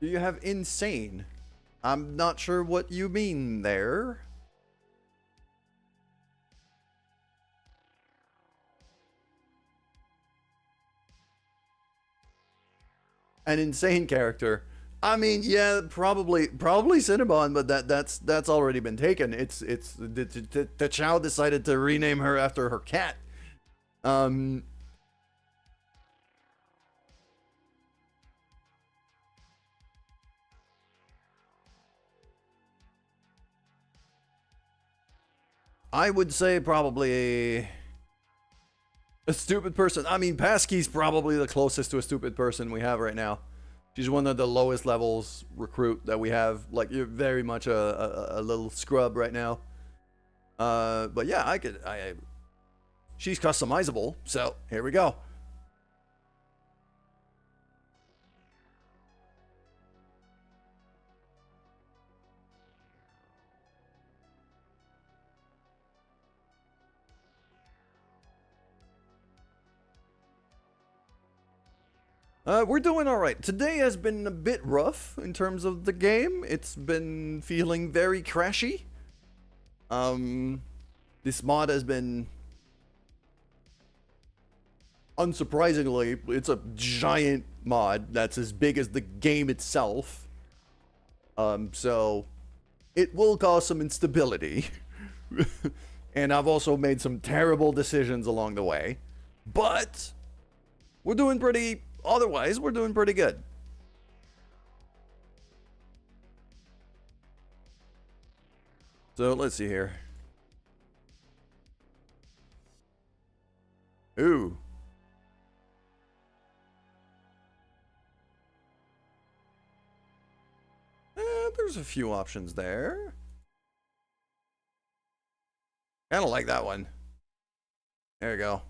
Do you have insane? I'm not sure what you mean there. An insane character. I mean, yeah, probably Cinnabon, but that's already been taken. The Chow decided to rename her after her cat. I would say probably a stupid person. I mean, Pasky's probably the closest to a stupid person we have right now. She's one of the lowest levels recruit that we have. Like, you're very much a little scrub right now. But yeah, she's customizable, so here we go. We're doing alright. Today has been a bit rough in terms of the game. It's been feeling very crashy. This mod has been... Unsurprisingly, it's a giant mod that's as big as the game itself. So... It will cause some instability. And I've also made some terrible decisions along the way. But... We're doing pretty... Otherwise, we're doing pretty good. So, let's see here. Ooh. There's a few options there. Kinda like that one. There you go.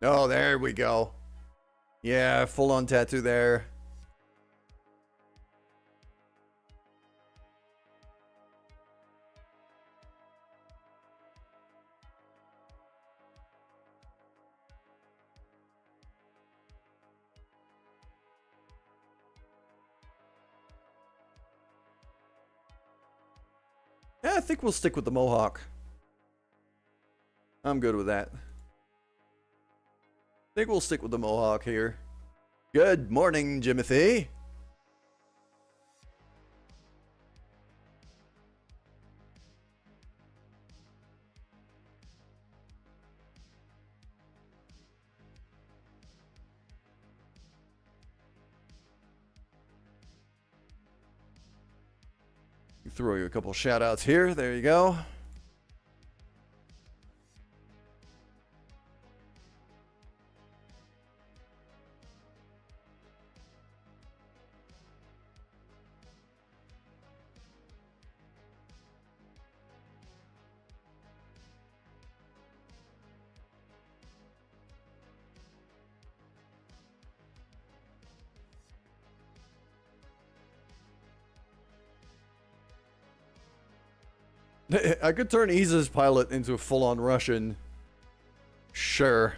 Oh, there we go. Yeah, full-on tattoo there. Yeah, I think we'll stick with the Mohawk. I'm good with that. I think we'll stick with the Mohawk here. Good morning, Jimothy. Throw you a couple shout outs here. There you go. I could turn Isa's pilot into a full-on Russian. Sure.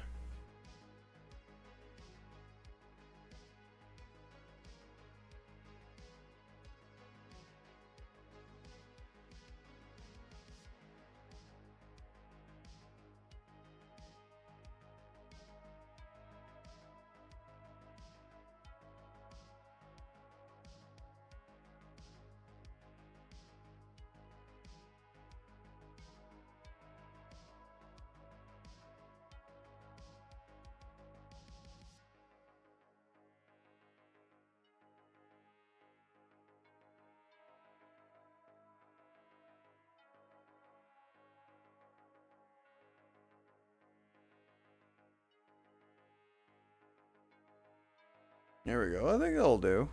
There we go. I think that'll do.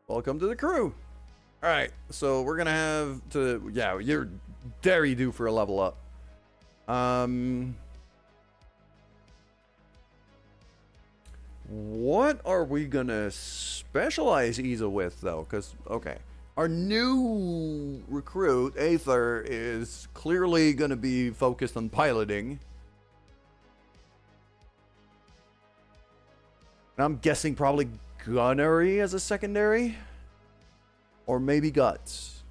Welcome to the crew. All right, so we're gonna have to. Yeah, you're very due for a level up. What are we gonna specialize Isa with though? Because okay, our new recruit Aether is clearly gonna be focused on piloting. And I'm guessing probably gunnery as a secondary, or maybe guts.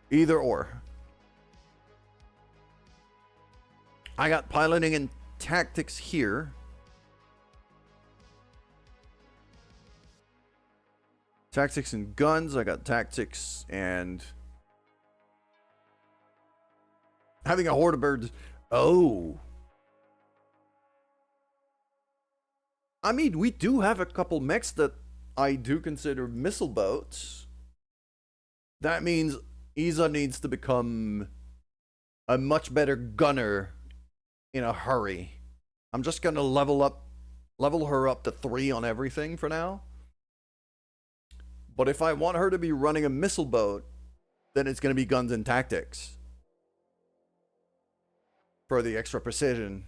Either or. I got piloting and tactics here. Tactics and guns. I got tactics and having a horde of birds. Oh. I mean, we do have a couple mechs that I do consider missile boats. That means Isa needs to become a much better gunner in a hurry. I'm just gonna level her up to 3 on everything for now. But if I want her to be running a missile boat, then it's gonna be guns and tactics for the extra precision.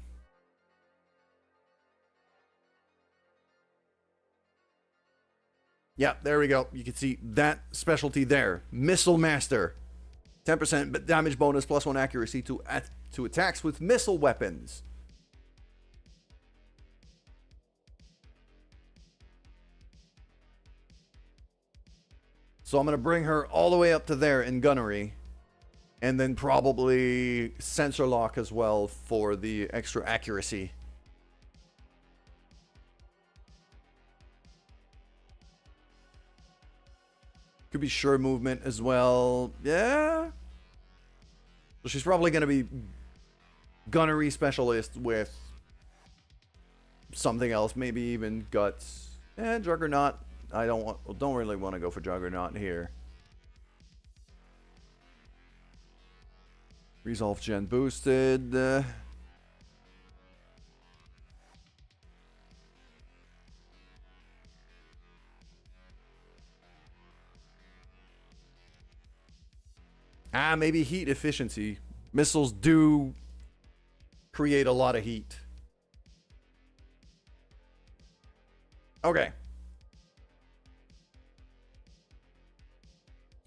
Yeah, there we go. You can see that specialty there. Missile Master. 10% damage bonus, +1 accuracy to attacks with missile weapons. So I'm going to bring her all the way up to there in gunnery. And then probably sensor lock as well for the extra accuracy. Could be sure movement as well. Yeah. So she's probably going to be gunnery specialist with something else. Maybe even guts. Juggernaut. I don't really want to go for Juggernaut here. Resolve gen boosted. Maybe heat efficiency. Missiles do create a lot of heat. Okay.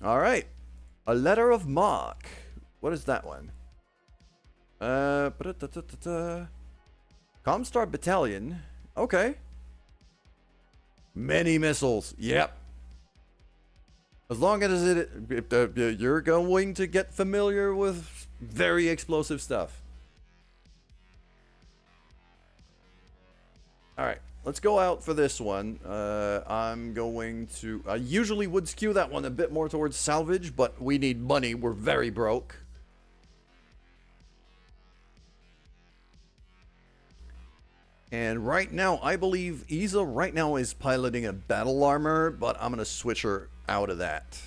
All right. A letter of marque. What is that one? Comstar Battalion. Okay. Many missiles. Yep. As long as you're going to get familiar with very explosive stuff. Alright, let's go out for this one. I'm going to... I usually would skew that one a bit more towards salvage, but we need money. We're very broke. And right now, I believe Isa right now is piloting a battle armor, but I'm going to switch her out of that.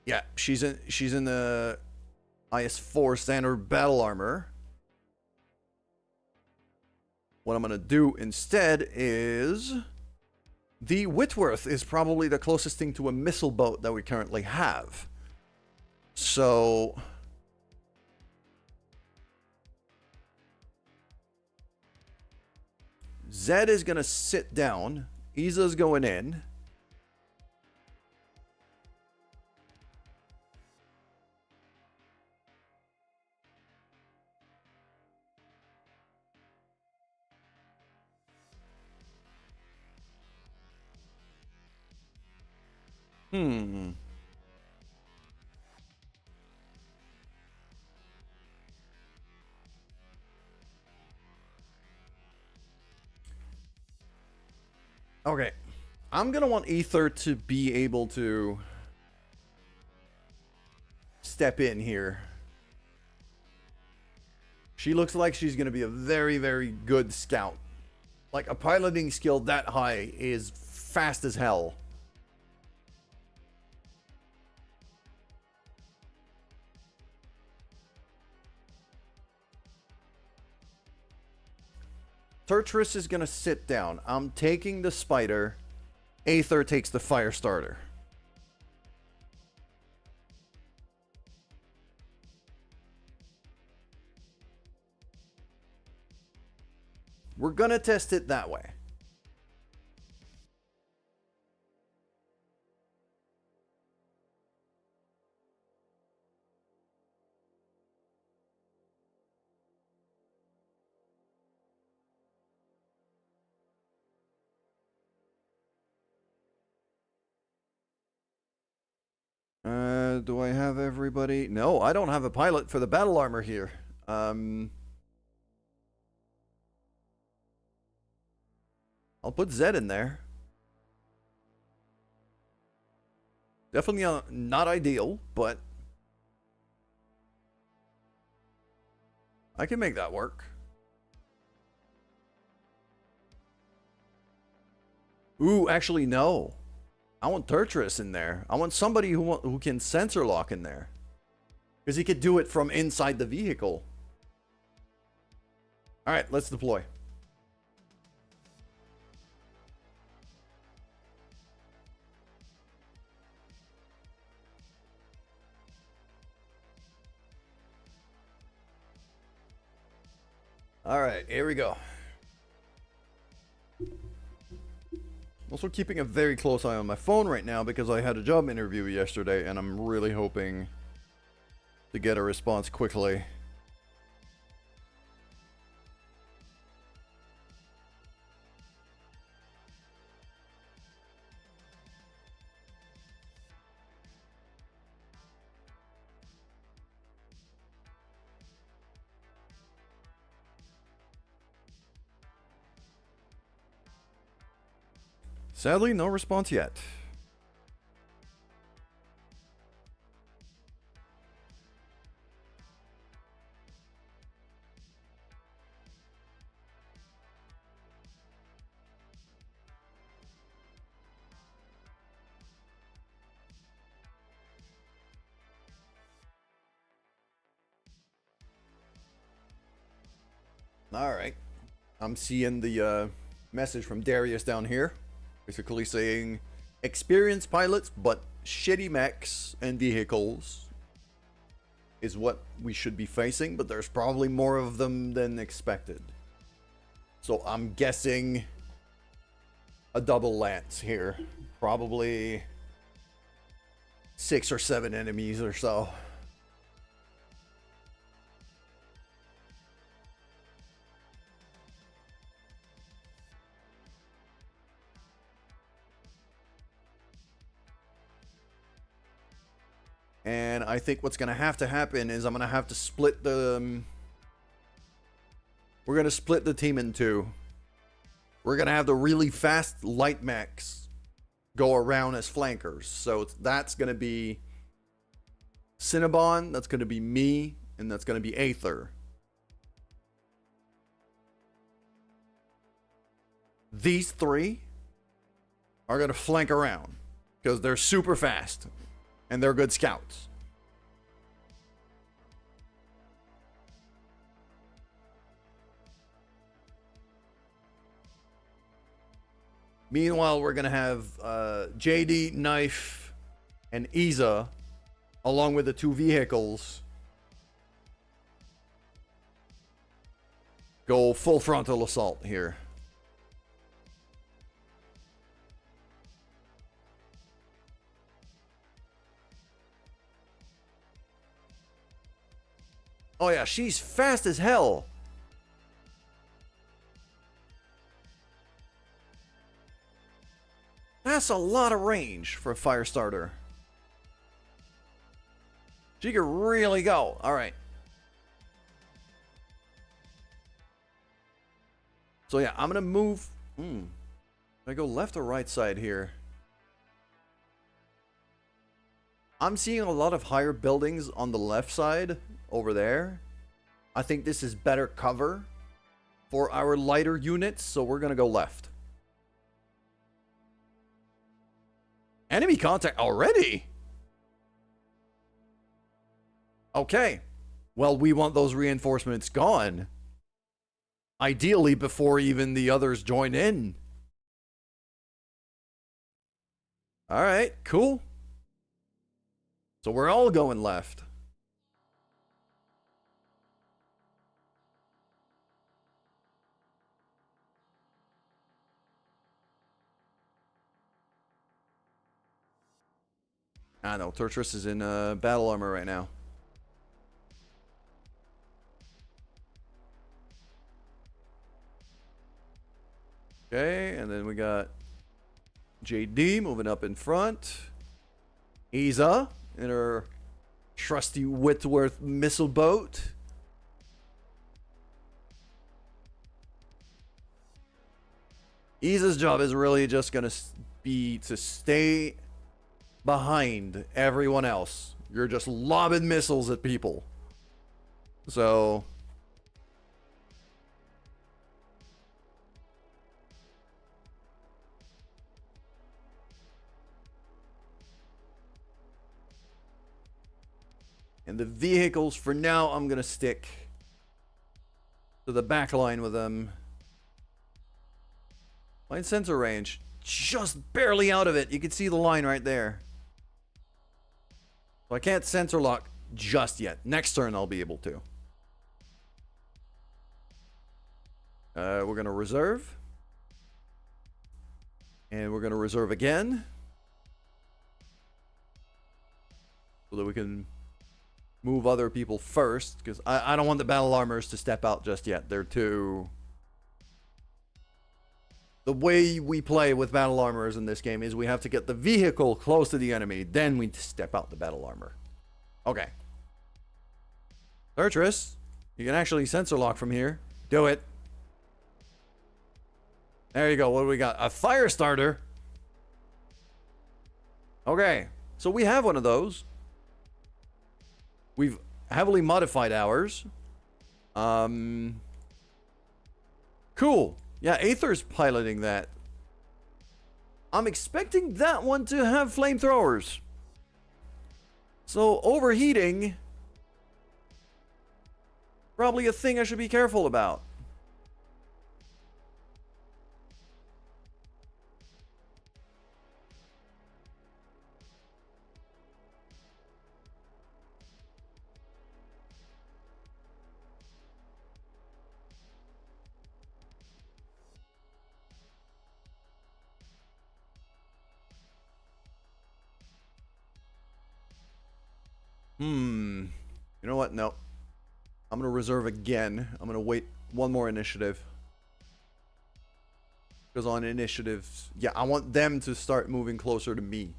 Yeah, she's in the IS-4 standard battle armor. What I'm going to do instead is... The Whitworth is probably the closest thing to a missile boat that we currently have. So... Zed is going to sit down. Isa's going in. Okay. I'm going to want Aether to be able to step in here. She looks like she's going to be a very, very good scout. Like, a piloting skill that high is fast as hell. Turtris is gonna sit down. I'm taking the spider. Aether takes the fire starter. We're gonna test it that way. Do I have everybody? No, I don't have a pilot for the battle armor here. I'll put Zed in there. Definitely not ideal, but I can make that work. Ooh, actually, no. I want Turtris in there. I want somebody who can sensor lock in there. Because he could do it from inside the vehicle. Alright, let's deploy. Alright, here we go. Also keeping a very close eye on my phone right now because I had a job interview yesterday and I'm really hoping to get a response quickly. Sadly, no response yet. All right. I'm seeing the message from Darius down here. Basically saying experienced pilots, but shitty mechs and vehicles is what we should be facing, but there's probably more of them than expected. So I'm guessing a double lance here. Probably 6 or 7 enemies or so. And I think what's going to happen is I'm going to have to split the... we're going to split the team in two. We're going to have the really fast light mechs go around as flankers. So that's going to be Cinnabon, that's going to be me, and that's going to be Aether. These three are going to flank around because they're super fast. And they're good scouts. Meanwhile, we're going to have JD, Knife, and Iza, along with the 2 vehicles, go full frontal assault here. Oh yeah, she's fast as hell. That's a lot of range for a fire starter. She could really go. All right. So yeah, I'm gonna move. I go left or right side here? I'm seeing a lot of higher buildings on the left side over there. I think this is better cover for our lighter units, so we're gonna go left. Enemy contact already? Okay. Well, we want those reinforcements gone. Ideally, before even the others join in. Alright, cool. So we're all going left. I know, Turtrus is in battle armor right now. Okay, and then we got JD moving up in front. Isa in her trusty Whitworth missile boat. Isa's job is really just going to be to stay behind everyone else. You're just lobbing missiles at people. So... And the vehicles, for now, I'm going to stick to the back line with them. Line sensor range, just barely out of it. You can see the line right there. So I can't sensor lock just yet. Next turn, I'll be able to. We're going to reserve. And we're going to reserve again. So that we can... move other people first, because I don't want the battle armors to step out just yet. They're too... The way we play with battle armors in this game is we have to get the vehicle close to the enemy, then we step out the battle armor. Okay. Turtrus, you can actually sensor lock from here. Do it. There you go. What do we got? A fire starter. Okay. So we have one of those. We've heavily modified ours. Cool. Yeah, Aether's piloting that. I'm expecting that one to have flamethrowers. So, overheating... probably a thing I should be careful about. You know what? No. I'm going to reserve again. I'm going to wait one more initiative. Because on initiatives... yeah, I want them to start moving closer to me.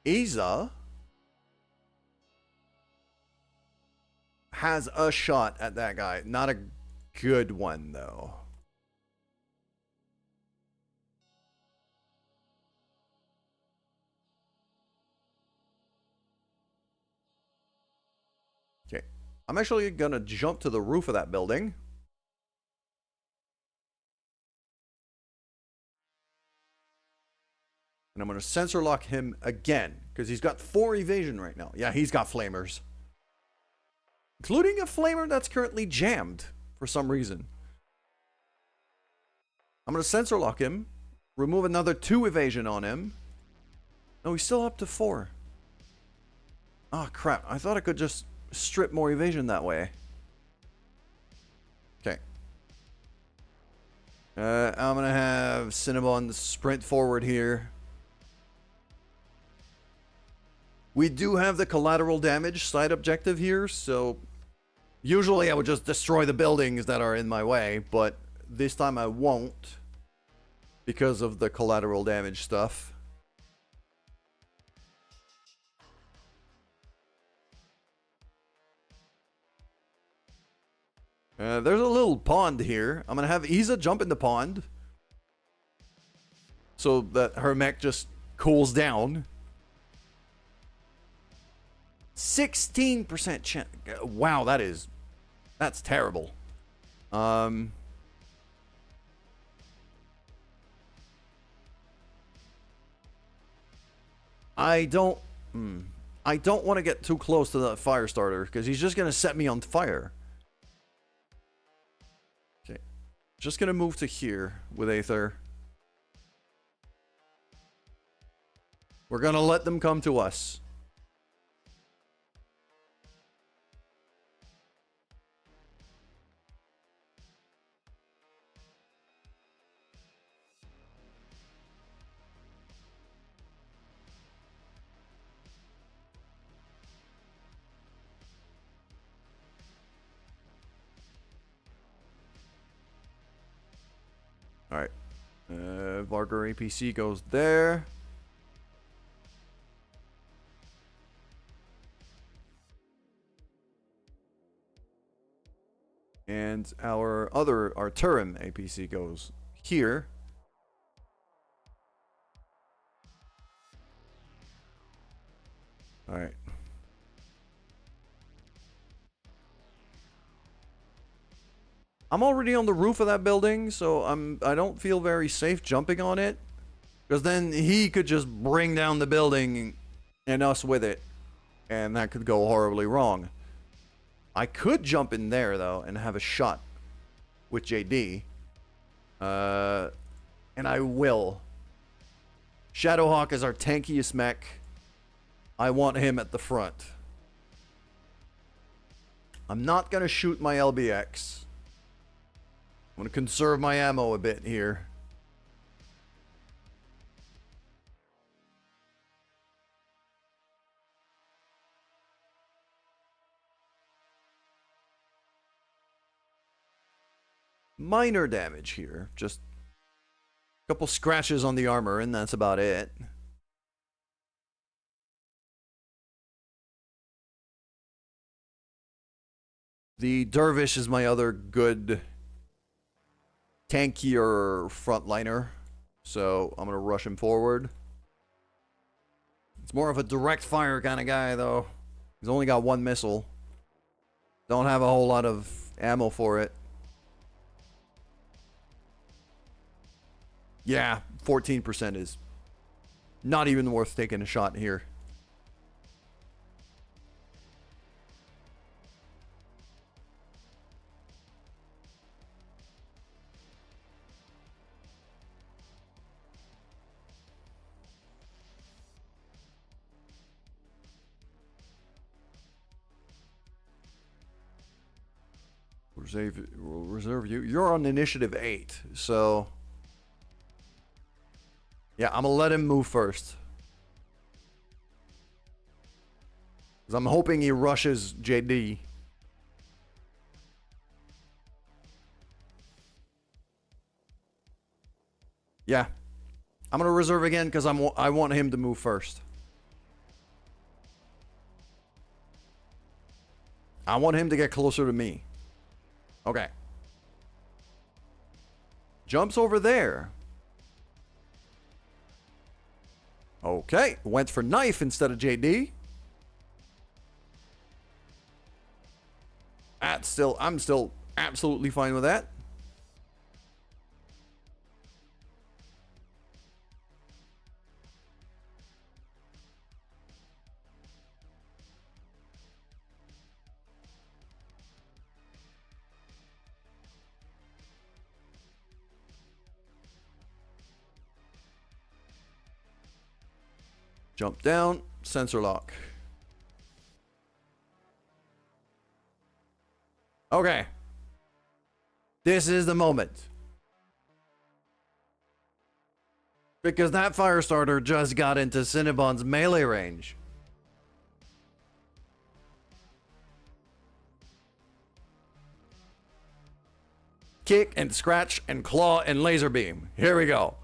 Isa... has a shot at that guy. Not a good one, though. Okay. I'm actually gonna jump to the roof of that building. And I'm gonna sensor lock him again. Because he's got 4 evasion right now. Yeah, he's got flamers. Including a flamer that's currently jammed for some reason. I'm gonna sensor lock him. Remove another 2 evasion on him. No, he's still up to 4. Oh crap, I thought I could just strip more evasion that way. Okay. I'm gonna have Cinnabon sprint forward here. We do have the collateral damage side objective here, so usually I would just destroy the buildings that are in my way, but this time I won't because of the collateral damage stuff. There's a little pond here. I'm going to have Isa jump in the pond so that her mech just cools down. 16% chance. Wow, that's terrible. I don't... I don't want to get too close to that fire starter because he's just going to set me on fire. Okay. Just going to move to here with Aether. We're going to let them come to us. Alright. Vargar APC goes there. And our Turim APC goes here. Alright. I'm already on the roof of that building, so I don't feel very safe jumping on it. Because then he could just bring down the building and us with it. And that could go horribly wrong. I could jump in there, though, and have a shot with JD. And I will. Shadowhawk is our tankiest mech. I want him at the front. I'm not going to shoot my LBX. I'm going to conserve my ammo a bit here. Minor damage here. Just a couple scratches on the armor, and that's about it. The Dervish is my other good tankier frontliner, so I'm going to rush him forward. It's more of a direct fire kind of guy, though. He's only got one missile. Don't have a whole lot of ammo for it. Yeah, 14% is not even worth taking a shot here. We'll reserve you. You're on initiative 8, so yeah, I'm gonna let him move first. Because I'm hoping he rushes JD. Yeah. I'm gonna reserve again because I want him to move first. I want him to get closer to me. Okay. Jumps over there. Okay. Went for knife instead of JD. I'm still absolutely fine with that. Jump down, sensor lock. Okay. This is the moment. Because that fire starter just got into Cinnabon's melee range. Kick and scratch and claw and laser beam. Here we go.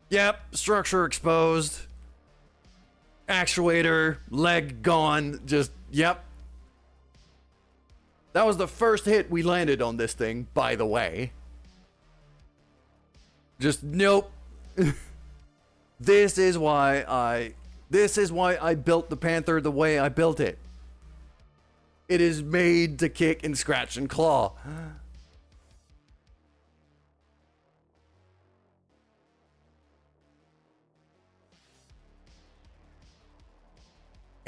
Yep, structure exposed. Actuator, leg gone. Just, yep. That was the first hit we landed on this thing, by the way. Just, nope. This is why I built the Panther the way I built it. It is made to kick and scratch and claw.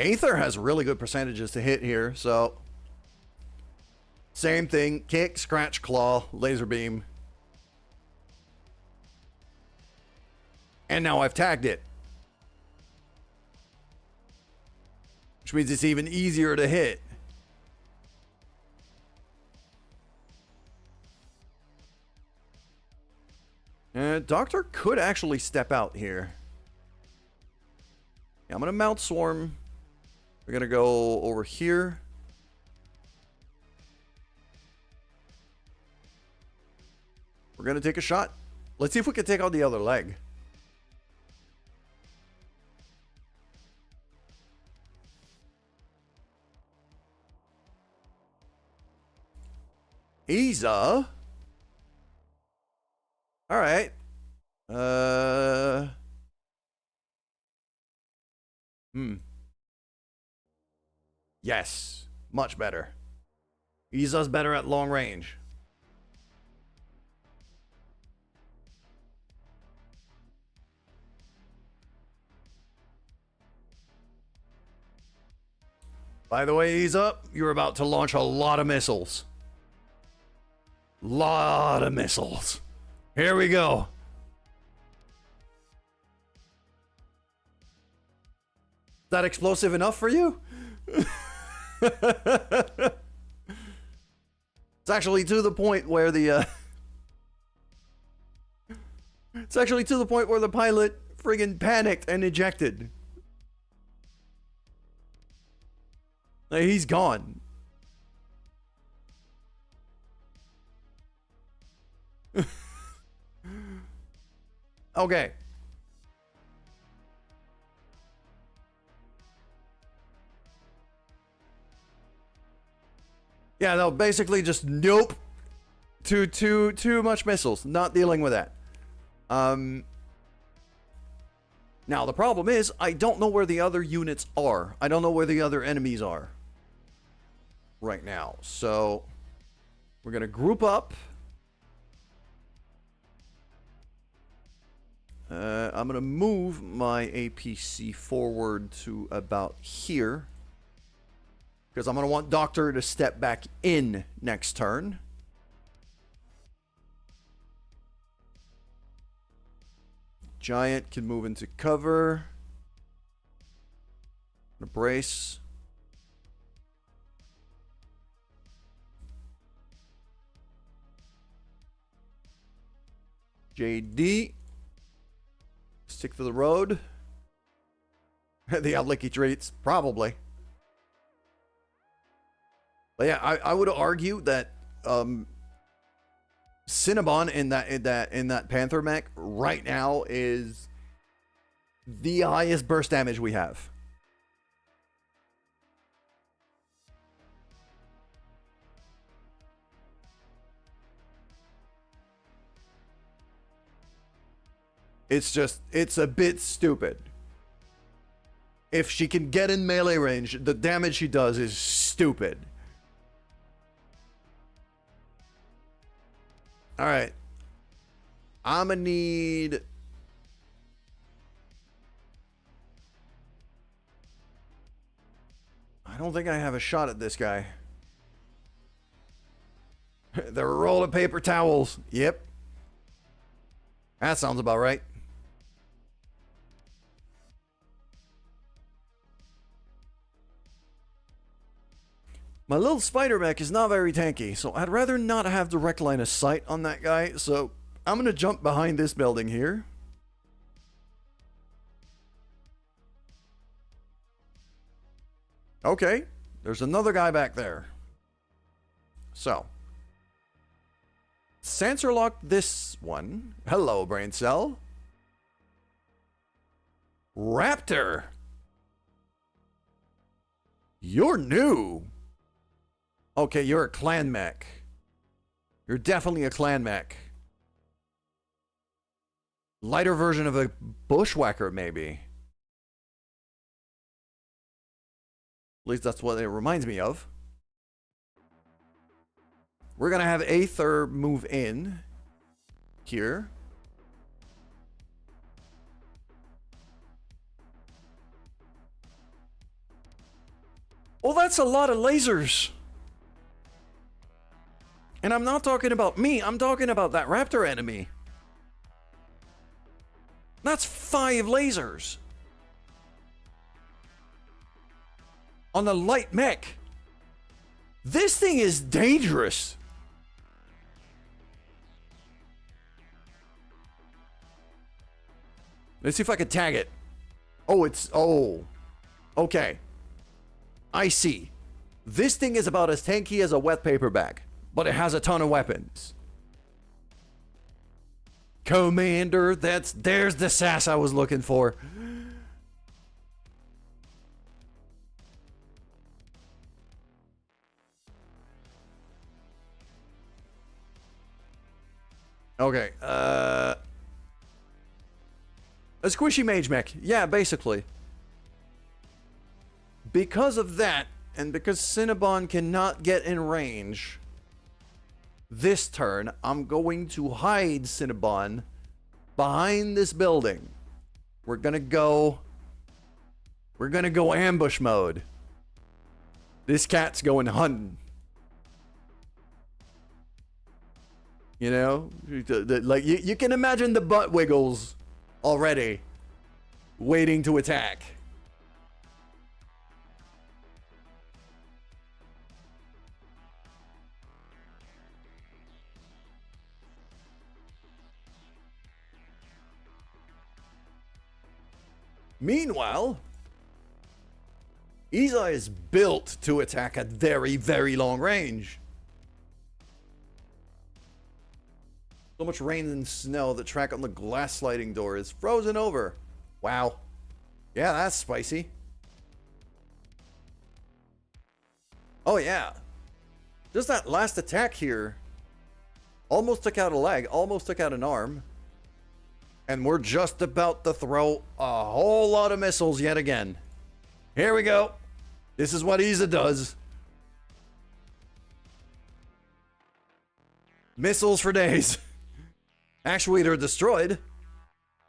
Aether has really good percentages to hit here, so same thing. Kick, scratch, claw, laser beam. And now I've tagged it. Which means it's even easier to hit. Doctor could actually step out here. Yeah, I'm going to mount Swarm. We're going to go over here. We're going to take a shot. Let's see if we can take out the other leg. Isa. All right. Yes. Much better. Isa's better at long range. By the way, Isa, you're about to launch a lot of missiles. Lot of missiles. Here we go. Is that explosive enough for you? It's actually to the point where the it's actually to the point where the pilot friggin' panicked and ejected. Like, he's gone. Okay. Yeah, no, basically just nope. Too much missiles. Not dealing with that. Now the problem is I don't know where the other units are. I don't know where the other enemies are right now. So we're gonna group up. I'm going to move my APC forward to about here. Because I'm going to want Doctor to step back in next turn. Giant can move into cover. A brace. JD. Stick to the road. The outlicky treats, probably. But yeah, I would argue that Cinnabon in that Panther mech right now is the highest burst damage we have. It's a bit stupid. If she can get in melee range, the damage she does is stupid. Alright. I'm gonna need... I don't think I have a shot at this guy. They're a roll of paper towels. Yep. That sounds about right. My little spider mech is not very tanky, so I'd rather not have direct line of sight on that guy, so I'm going to jump behind this building here. Okay, there's another guy back there. So, sensor lock this one. Hello, brain cell. Raptor. You're new. Okay, you're a clan mech. You're definitely a clan mech. Lighter version of a bushwhacker, maybe. At least that's what it reminds me of. We're gonna have Aether move in here. Oh, that's a lot of lasers. And I'm not talking about me. I'm talking about that raptor enemy. That's 5 lasers. On a light mech. This thing is dangerous. Let's see if I can tag it. Oh, okay. I see. This thing is about as tanky as a wet paper bag, but it has a ton of weapons. Commander, there's the sass I was looking for. Okay, a squishy mage mech. Yeah, basically. Because of that, and because Cinnabon cannot get in range this turn, I'm going to hide Cinnabon behind this building. We're gonna go ambush mode. This cat's going hunting. You know, like you can imagine the butt wiggles already, waiting to attack. Meanwhile, Isa is built to attack at very, very long range. So much rain and snow, the track on the glass sliding door is frozen over. Wow. Yeah, that's spicy. Oh yeah. Just that last attack here almost took out a leg, almost took out an arm. And we're just about to throw a whole lot of missiles yet again. Here we go. This is what Isa does. Missiles for days. Actuator destroyed.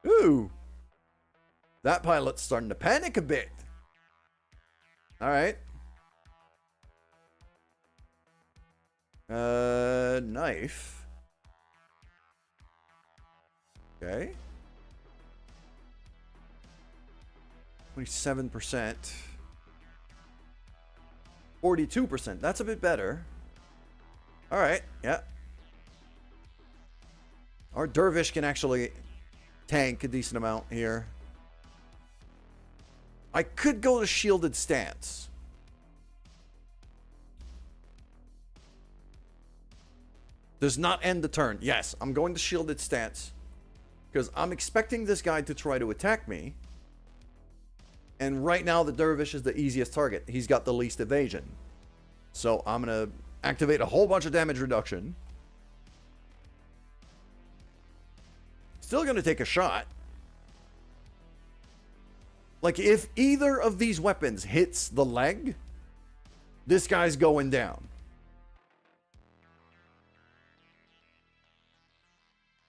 Ooh. That pilot's starting to panic a bit. Alright. Knife. Okay. 27%. 42%. That's a bit better. Alright, yeah. Our dervish can actually tank a decent amount here. I could go to shielded stance. Does not end the turn. Yes, I'm going to shielded stance. Because I'm expecting this guy to try to attack me. And right now the dervish is the easiest target. He's got the least evasion. So I'm going to activate a whole bunch of damage reduction. Still going to take a shot. Like, if either of these weapons hits the leg, this guy's going down.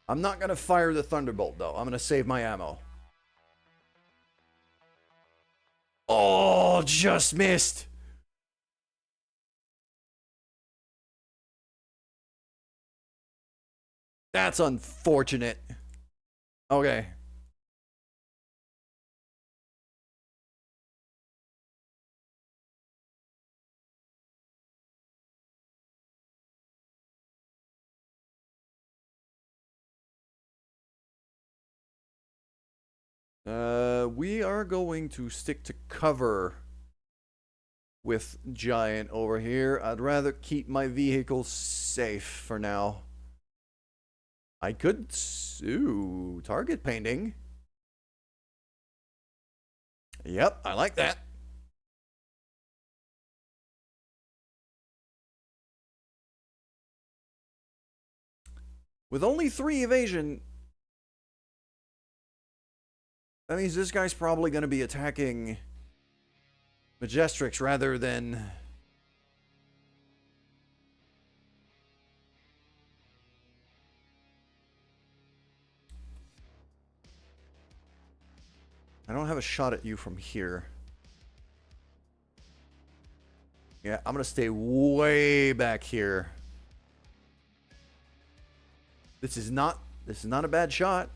I'm not going to fire the Thunderbolt, though. I'm going to save my ammo. Oh, just missed. That's unfortunate. Okay. We are going to stick to cover with Giant over here. I'd rather keep my vehicle safe for now. I could sue target painting. Yep, I like that. With only 3 evasion, that means this guy's probably going to be attacking Majestrix rather than... I don't have a shot at you from here. Yeah, I'm gonna stay way back here. This is not a bad shot.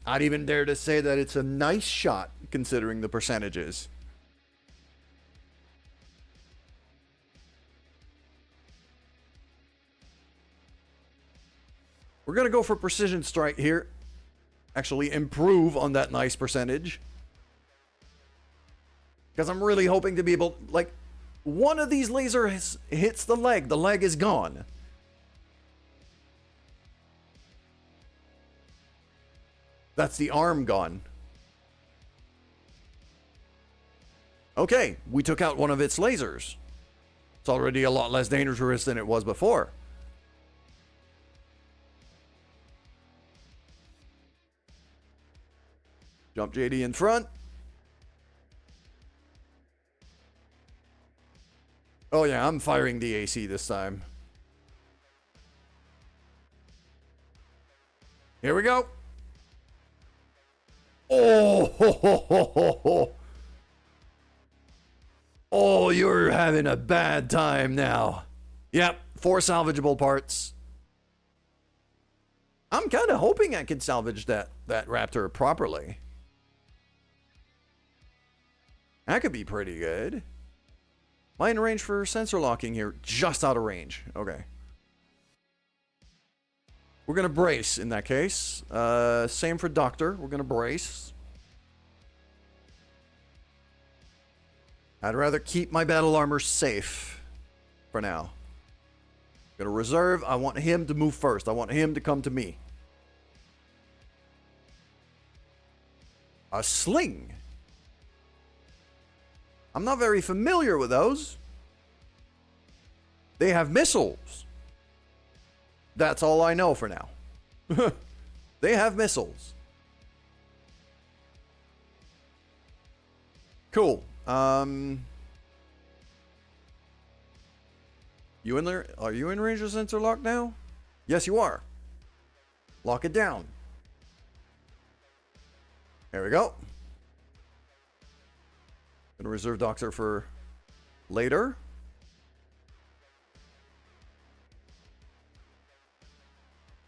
I'd even dare to say that it's a nice shot considering the percentages. We're gonna go for precision strike here. Actually improve on that nice percentage. Because I'm really hoping to be able, like, one of these lasers hits the leg is gone. That's the arm gone. Okay, we took out one of its lasers. It's already a lot less dangerous than it was before. Jump JD in front. Oh yeah, I'm firing the AC this time. Here we go. Oh, ho, ho, ho, ho, ho. Oh, you're having a bad time now. Yep, 4 salvageable parts. I'm kind of hoping I can salvage that Raptor properly. That could be pretty good. Am I in range for sensor locking here? Just out of range. Okay. We're going to brace in that case. Same for Doctor. We're going to brace. I'd rather keep my battle armor safe for now. I'm going to reserve. I want him to move first. I want him to come to me. A sling. I'm not very familiar with those. They have missiles. That's all I know for now. They have missiles. Cool. You in there? Are you in range of sensor lock now? Yes, you are. Lock it down. There we go. Gonna reserve Doctor for later.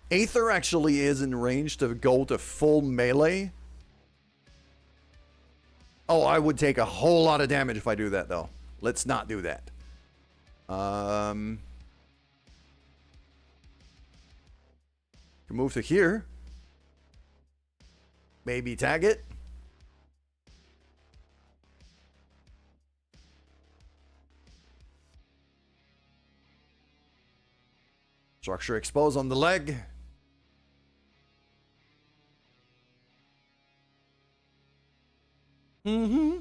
Aether actually is in range to go to full melee. Oh, I would take a whole lot of damage if I do that, though. Let's not do that. Can move to here. Maybe tag it. Structure exposed on the leg. Mm-hmm.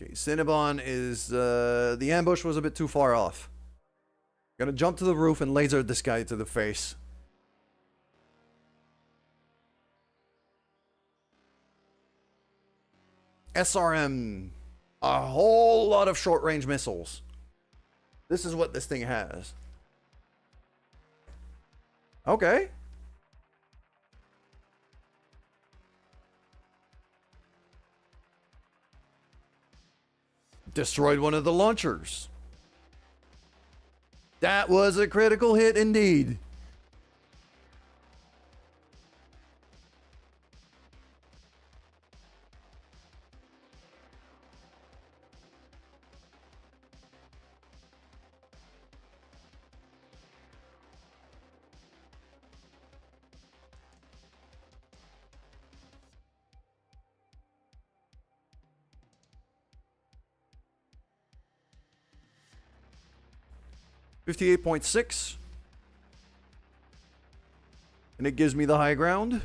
Okay, Cinnabon is, the ambush was a bit too far off. Gonna jump to the roof and laser this guy to the face. SRM. A whole lot of short-range missiles. This is what this thing has. Okay. Destroyed one of the launchers. That was a critical hit indeed. $58.6. And it gives me the high ground.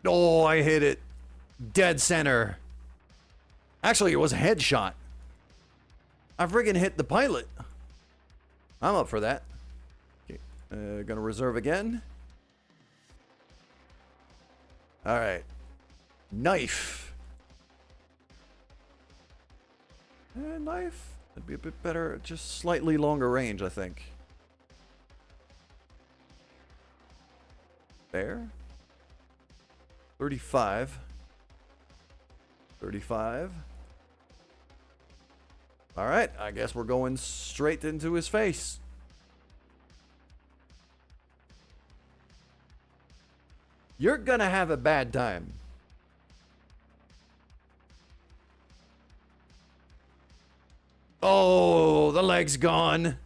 Oh, I hit it. Dead center. Actually, it was a headshot. I friggin' hit the pilot. I'm up for that. Okay. Gonna reserve again. Alright. Knife. Knife. That'd be a bit better. Just slightly longer range, I think. There. 35. 35. All right, I guess we're going straight into his face. You're gonna have a bad time. Oh, the leg's gone.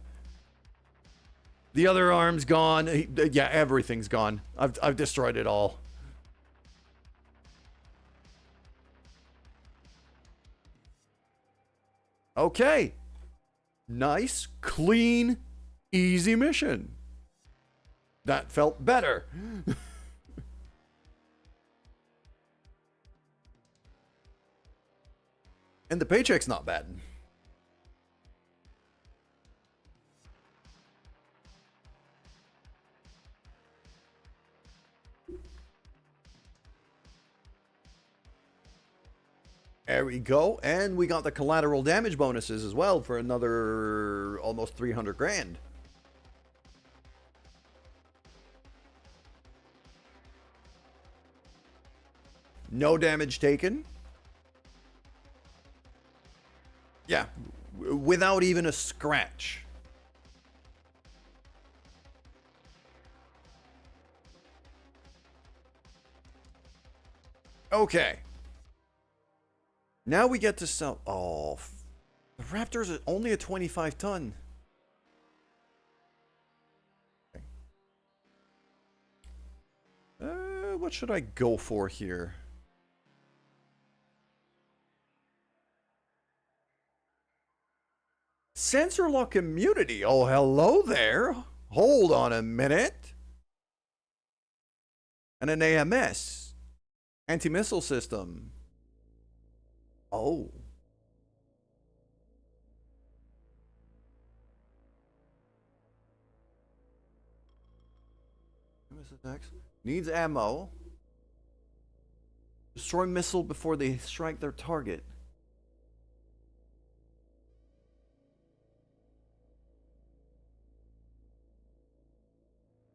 The other arm's gone. Yeah, everything's gone. I've destroyed it all. Okay. Nice, clean, easy mission. That felt better. And the paycheck's not bad. There we go. And we got the collateral damage bonuses as well for another almost 300 grand. No damage taken. Yeah, without even a scratch. Okay. Now we get to sell. Oh, the Raptor's only a 25 ton. What should I go for here? Sensor lock immunity. Oh, hello there. Hold on a minute. And an AMS. Anti-missile system. Oh. Attacks. Needs ammo. Destroy missile before they strike their target.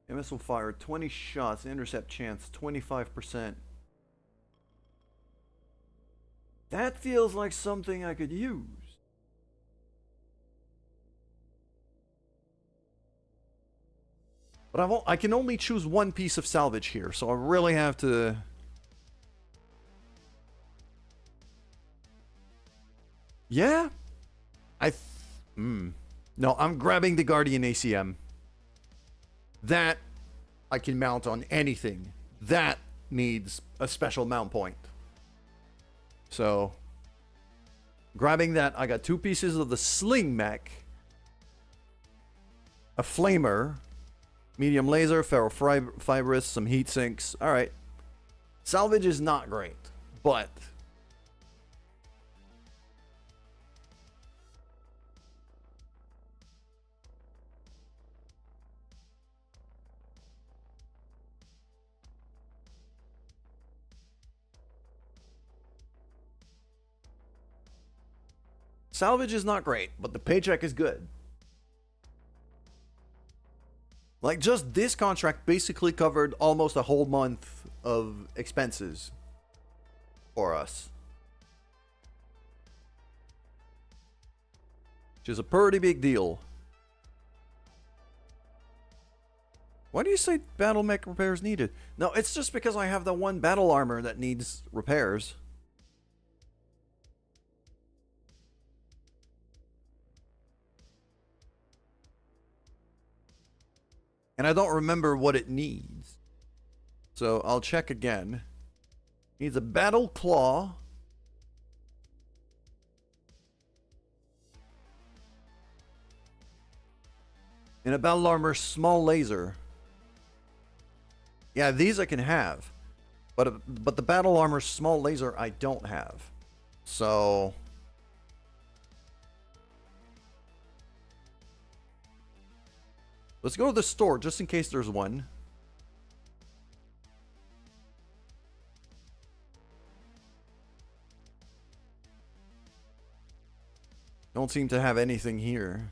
Missile fire, 20 shots, intercept chance, 25%. That feels like something I could use. But I can only choose one piece of salvage here, so I really have to... Yeah? No, I'm grabbing the Guardian ACM. That I can mount on anything. That needs a special mount point. So, grabbing that, I got 2 pieces of the sling mech, a flamer, medium laser, ferrofibrous, some heat sinks. All right. Salvage is not great, but salvage is not great, but the paycheck is good. Like, just this contract basically covered almost a whole month of expenses for us. Which is a pretty big deal. Why do you say battle mech repairs needed? No, it's just because I have the one battle armor that needs repairs. And I don't remember what it needs. So I'll check again. Needs a battle claw. And a battle armor small laser. Yeah, these I can have. But the battle armor small laser I don't have. So... let's go to the store, just in case there's one. Don't seem to have anything here.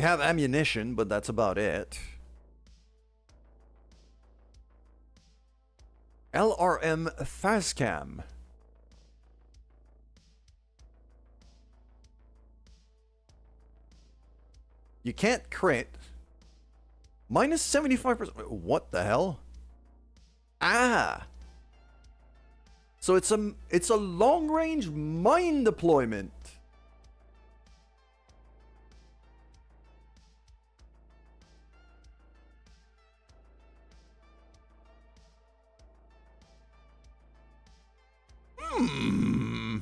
You have ammunition, but that's about it. LRM Fazcam. You can't crit. Minus 75%. What the hell? Ah. So it's a long-range mine deployment. Hmm.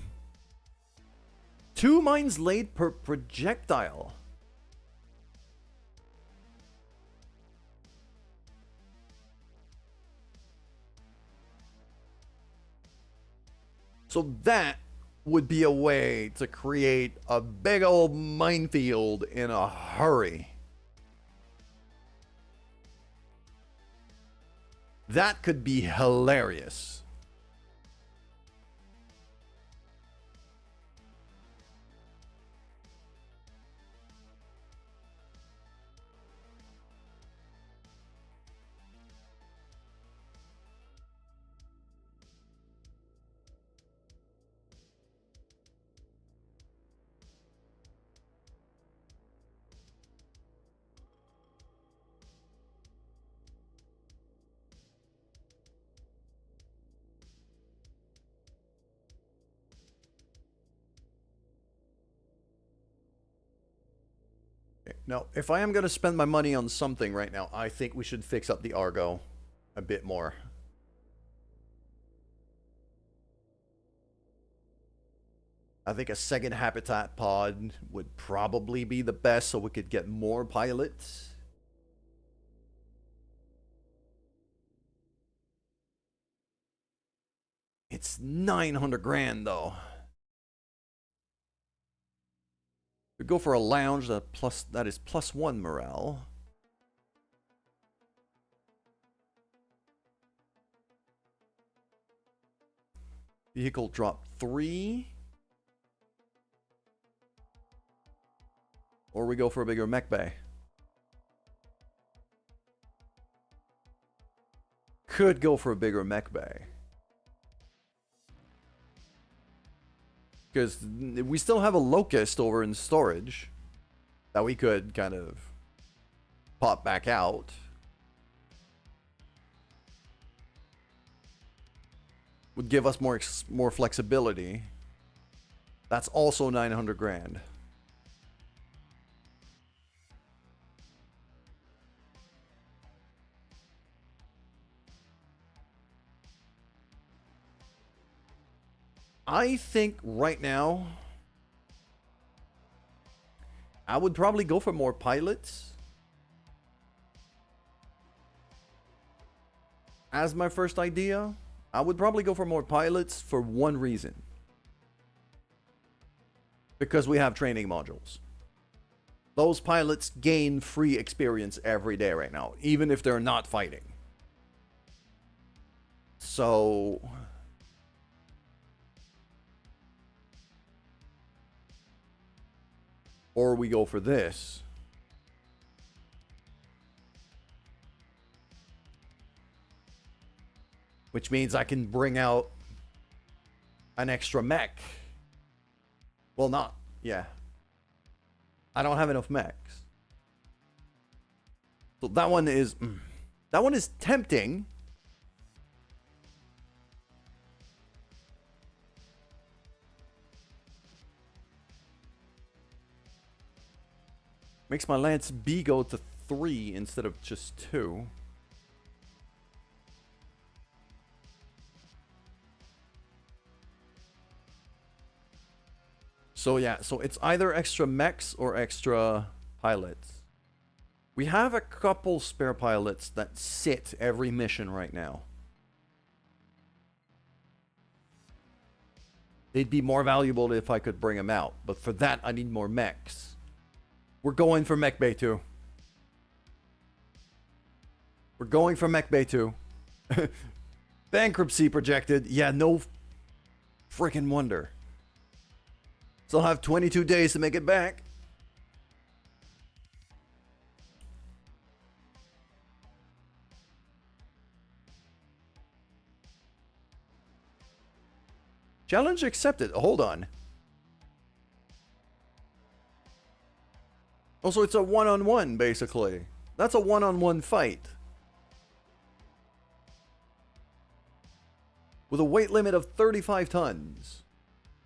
2 mines laid per projectile. So that would be a way to create a big old minefield in a hurry. That could be hilarious. Now, if I am going to spend my money on something right now, I think we should fix up the Argo a bit more. I think a second habitat pod would probably be the best so we could get more pilots. It's 900 grand though. We go for a lounge that is +1 morale. Vehicle drop 3. Or we go for a bigger mech bay. Could go for a bigger mech bay. Because we still have a locust over in storage that we could kind of pop back out. Would give us more flexibility. That's also 900 grand. I think right now I would probably go for more pilots as my first idea. I would probably go for more pilots for one reason. Because we have training modules. Those pilots gain free experience every day right now, even if they're not fighting. So or we go for this. Which means I can bring out an extra mech. Well, not. Yeah. I don't have enough mechs. So that one is... that one is tempting. Makes my Lance B go to 3 instead of just 2. So yeah, so it's either extra mechs or extra pilots. We have a couple spare pilots that sit every mission right now. They'd be more valuable if I could bring them out, but for that I need more mechs. We're going for Mech Bay 2. We're going for Mech Bay 2. Bankruptcy projected. Yeah, no freaking wonder. So I'll have 22 days to make it back. Challenge accepted. Hold on. Also, it's a one-on-one, basically. That's a one-on-one fight. With a weight limit of 35 tons.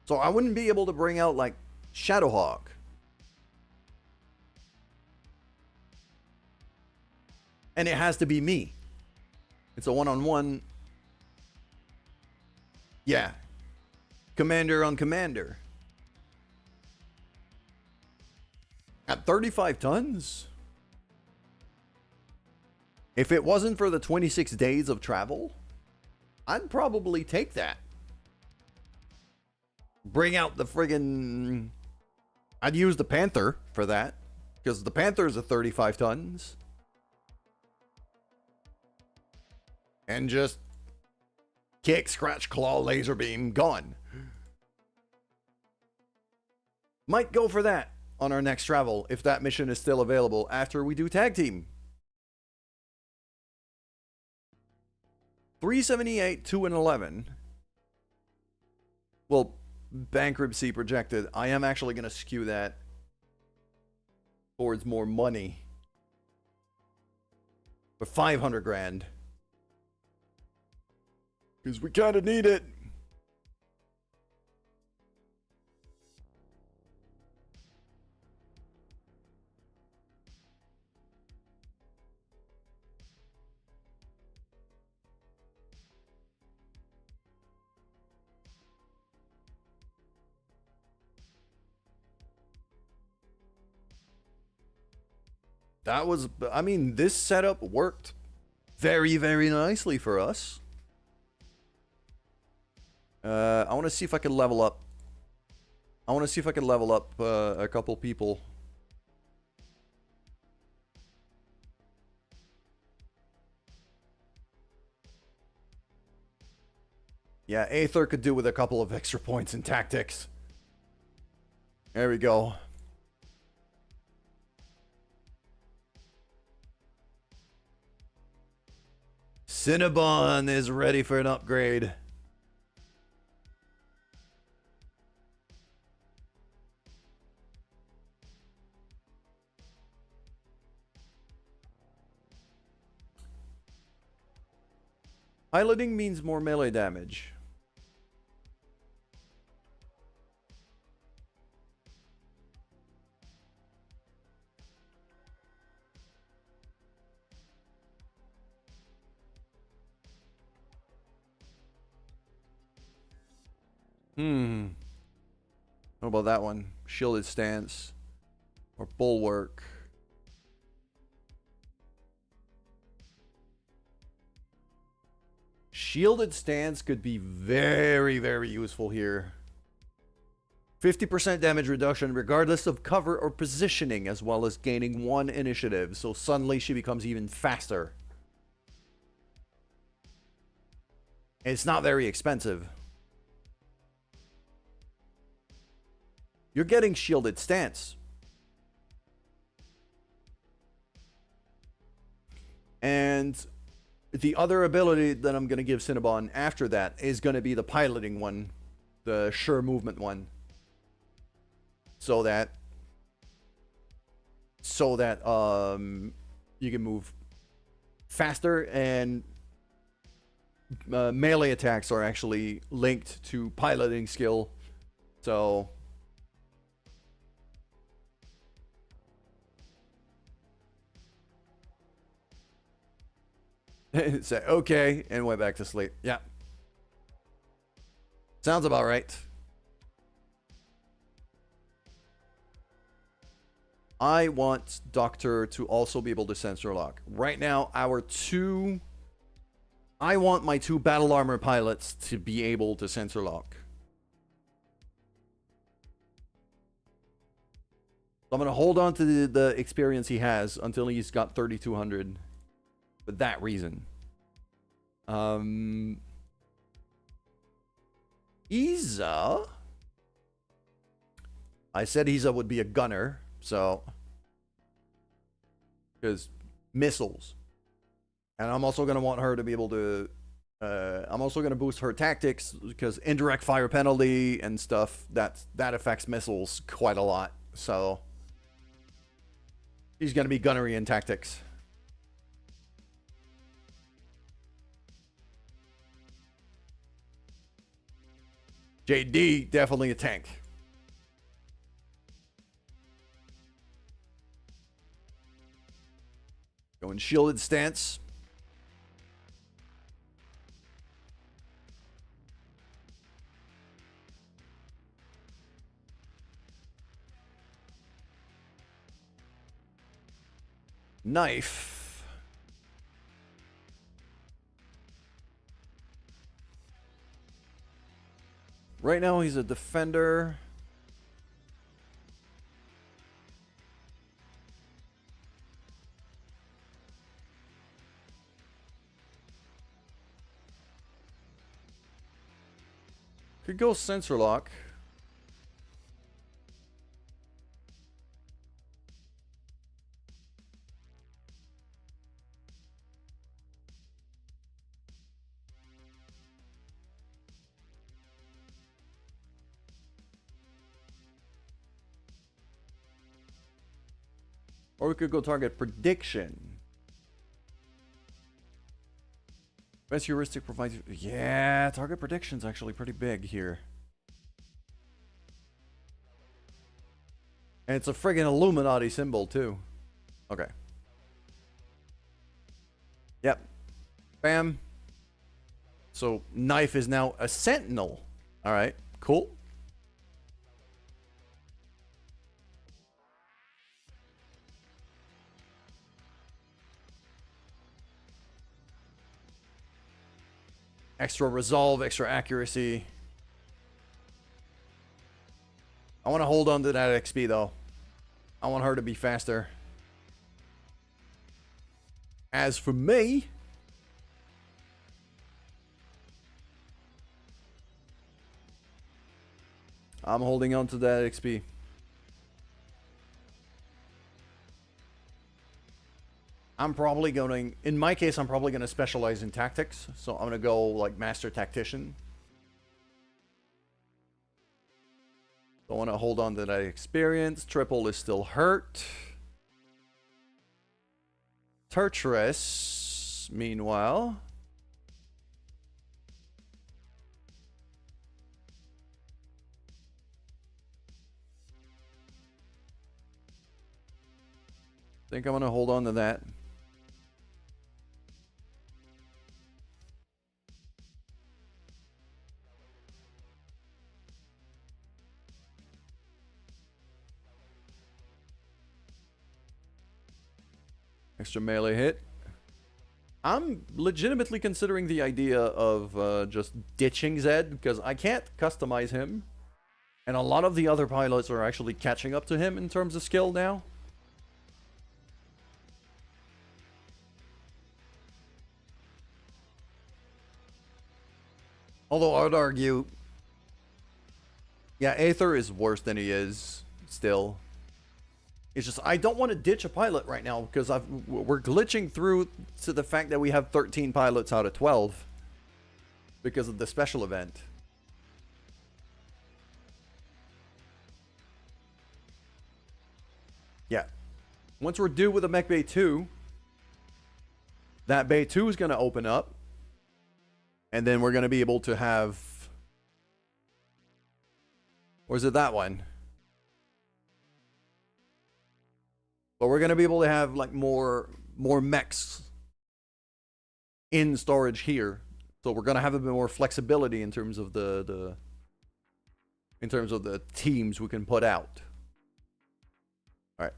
So I wouldn't be able to bring out, like, Shadowhawk. And it has to be me. It's a one-on-one. Yeah. Commander on commander. At 35 tons? If it wasn't for the 26 days of travel, I'd probably take that. Bring out the friggin'... I'd use the Panther for that. Because the Panther's a 35 tons. And just... kick, scratch, claw, laser beam, gone. Might go for that on our next travel, if that mission is still available after we do tag team. 378, 2 and 11. Well, bankruptcy projected. I am actually going to skew that towards more money. For 500 grand. Because we kind of need it. That was, I mean, this setup worked very, very nicely for us. I want to see if I can level up. I want to see if I can level up a couple people. Yeah, Aether could do with a couple of extra points in tactics. There we go. Cinnabon is ready for an upgrade. Piloting means more melee damage. What about that one? Shielded stance or bulwark? Shielded stance could be very, very useful here. 50% damage reduction regardless of cover or positioning, as well as gaining 1 initiative. So suddenly she becomes even faster. It's not very expensive. You're getting shielded stance. And the other ability that I'm going to give Cinnabon after that is going to be the piloting one. The sure movement one. So that you can move faster, and melee attacks are actually linked to piloting skill. So say okay and went back to sleep. Yeah. Sounds about right. I want Doctor to also be able to sensor lock. Right now, I want my 2 battle armor pilots to be able to sensor lock. So I'm going to hold on to the experience he has until he's got 3,200. For that reason. Iza. I said Iza would be a gunner, so. Because missiles. And I'm also going to want her to be able to I'm also going to boost her tactics because indirect fire penalty and stuff, that affects missiles quite a lot. So she's going to be gunnery and tactics. JD, definitely a tank. Going shielded stance. Knife. Right now he's a defender. Could go sensor lock. Or we could go target prediction. Best heuristic provides... Yeah, target prediction's actually pretty big here. And it's a friggin' Illuminati symbol, too. Okay. Yep. Bam. So, knife is now a sentinel. Alright, cool. Extra resolve, extra accuracy. I want to hold on to that XP though. I want her to be faster. As for me, I'm holding on to that XP. I'm probably going, in my case, I'm probably going to specialize in tactics. So I'm going to go like Master Tactician. I want to hold on to that experience. Triple is still hurt. Tertius, meanwhile. I think I'm going to hold on to that. Extra melee hit. I'm legitimately considering the idea of just ditching Zed because I can't customize him. And a lot of the other pilots are actually catching up to him in terms of skill now. Although I would argue, yeah, Aether is worse than he is still. It's just, I don't want to ditch a pilot right now because we're glitching through to the fact that we have 13 pilots out of 12 because of the special event. Yeah. Once we're due with a Mech Bay 2, that Bay 2 is going to open up. And then we're going to be able to have... Or is it that one? But we're going to be able to have like more mechs in storage here. So we're going to have a bit more flexibility in terms of the teams we can put out. All right.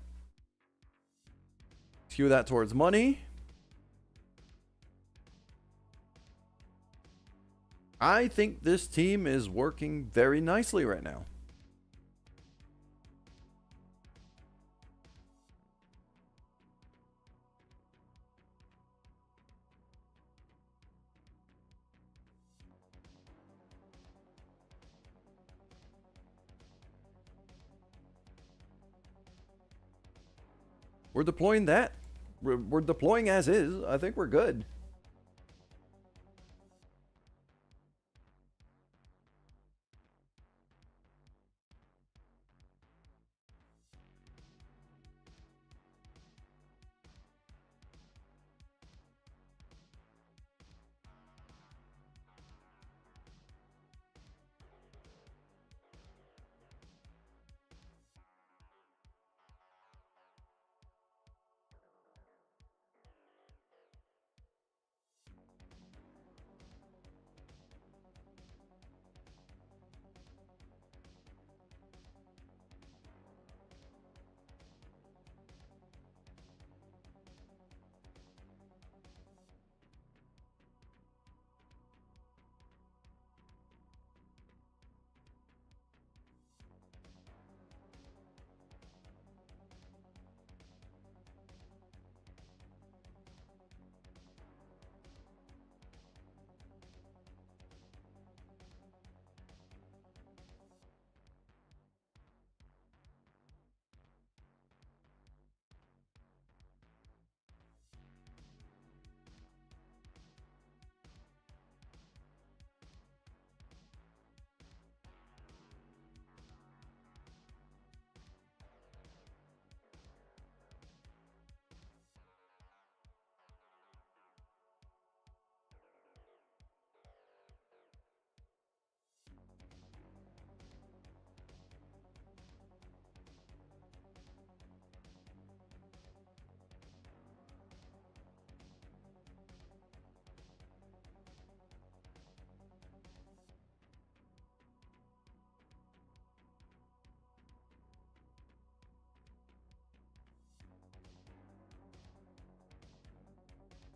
Skew that towards money. I think this team is working very nicely right now. We're deploying that. We're deploying as is. I think we're good.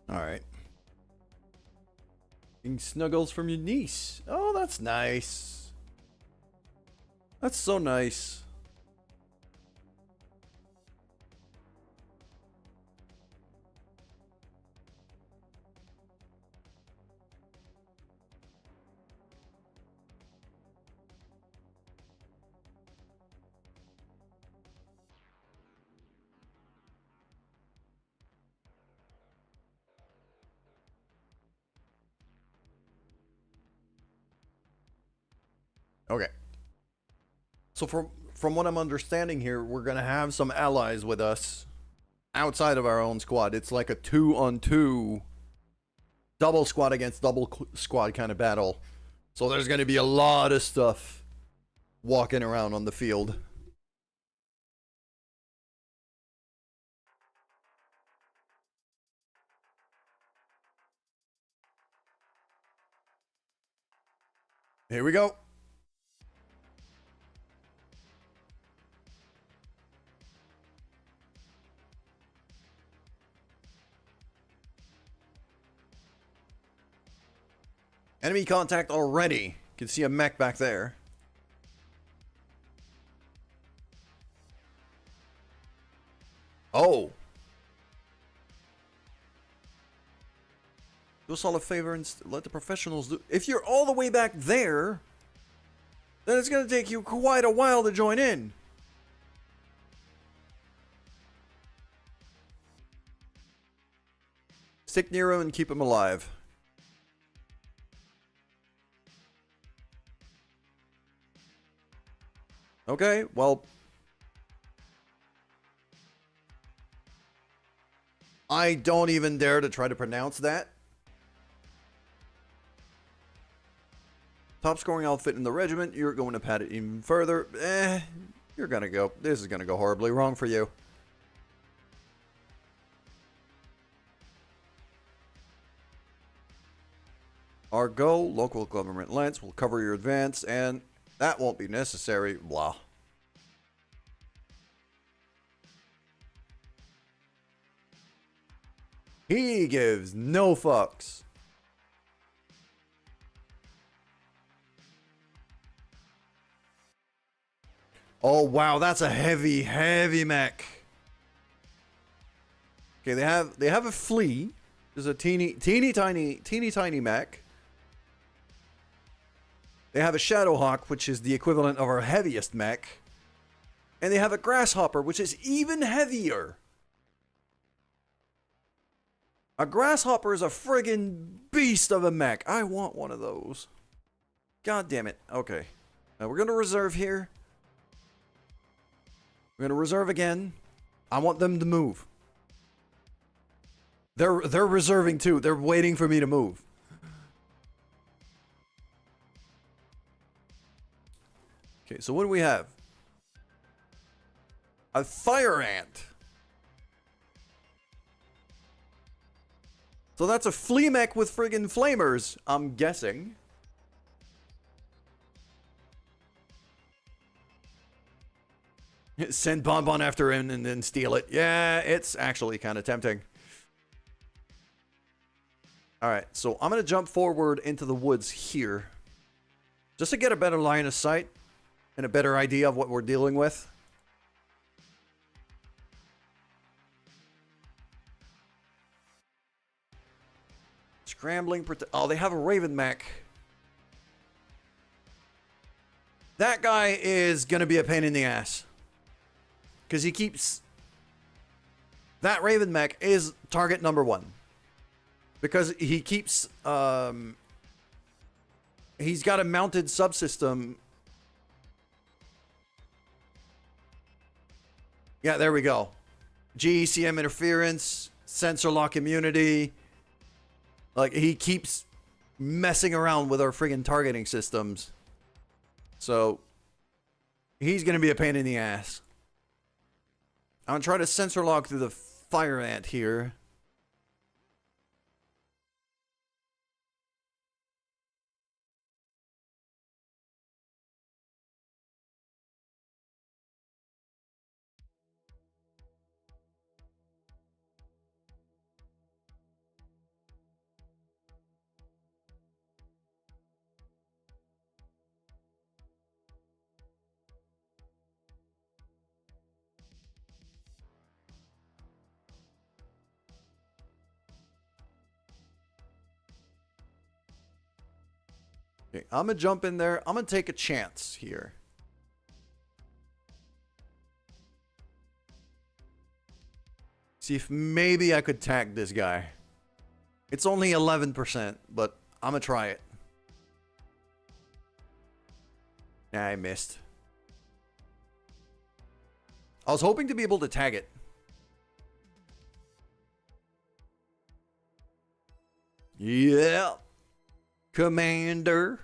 Alright. Getting snuggles from your niece. Oh, that's nice. That's so nice. Okay. So from what I'm understanding here, we're gonna have some allies with us outside of our own squad. It's like a 2-on-2 double squad against double squad kind of battle. So there's gonna be a lot of stuff walking around on the field. Here we go. Enemy contact already. You can see a mech back there. Oh. Do us all a favor and let the professionals do. If you're all the way back there, then it's going to take you quite a while to join in. Stick near him and keep him alive. Okay, well, I don't even dare to try to pronounce that. Top scoring outfit in the regiment. You're going to pad it even further. You're gonna go. This is gonna go horribly wrong for you. Our goal, local government lance, will cover your advance, and that won't be necessary. Blah. He gives no fucks. Oh wow, that's a heavy, heavy mech. Okay, they have a flea. There's a teeny tiny mech. They have a Shadowhawk, which is the equivalent of our heaviest mech. And they have a Grasshopper, which is even heavier. A Grasshopper is a friggin' beast of a mech. I want one of those. God damn it. Okay. Now we're gonna reserve here. We're gonna reserve again. I want them to move. They're reserving too. They're waiting for me to move. Okay, so what do we have? A fire ant. So that's a flea mech with friggin' flamers, I'm guessing. Send Bonbon after him and then steal it. Yeah, it's actually kind of tempting. Alright, so I'm going to jump forward into the woods here. Just to get a better line of sight and a better idea of what we're dealing with. Scrambling. Oh, they have a Raven mech. That guy is going to be a pain in the ass. Because he keeps... That Raven mech is target number 1. Because he keeps... He's got a mounted subsystem. Yeah, there we go. GECM interference, sensor lock immunity. Like, he keeps messing around with our friggin' targeting systems. So, he's gonna be a pain in the ass. I'm gonna try to sensor lock through the fire ant here. Okay, I'm gonna jump in there. I'm gonna take a chance here. See if maybe I could tag this guy. It's only 11%, but I'm gonna try it. Nah, I missed. I was hoping to be able to tag it. Yeah. Commander.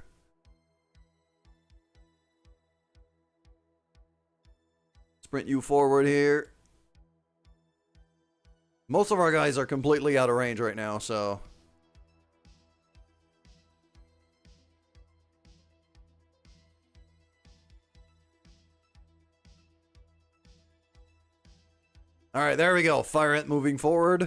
Sprint you forward here. Most of our guys are completely out of range right now, so... Alright, there we go. Fire Ant moving forward.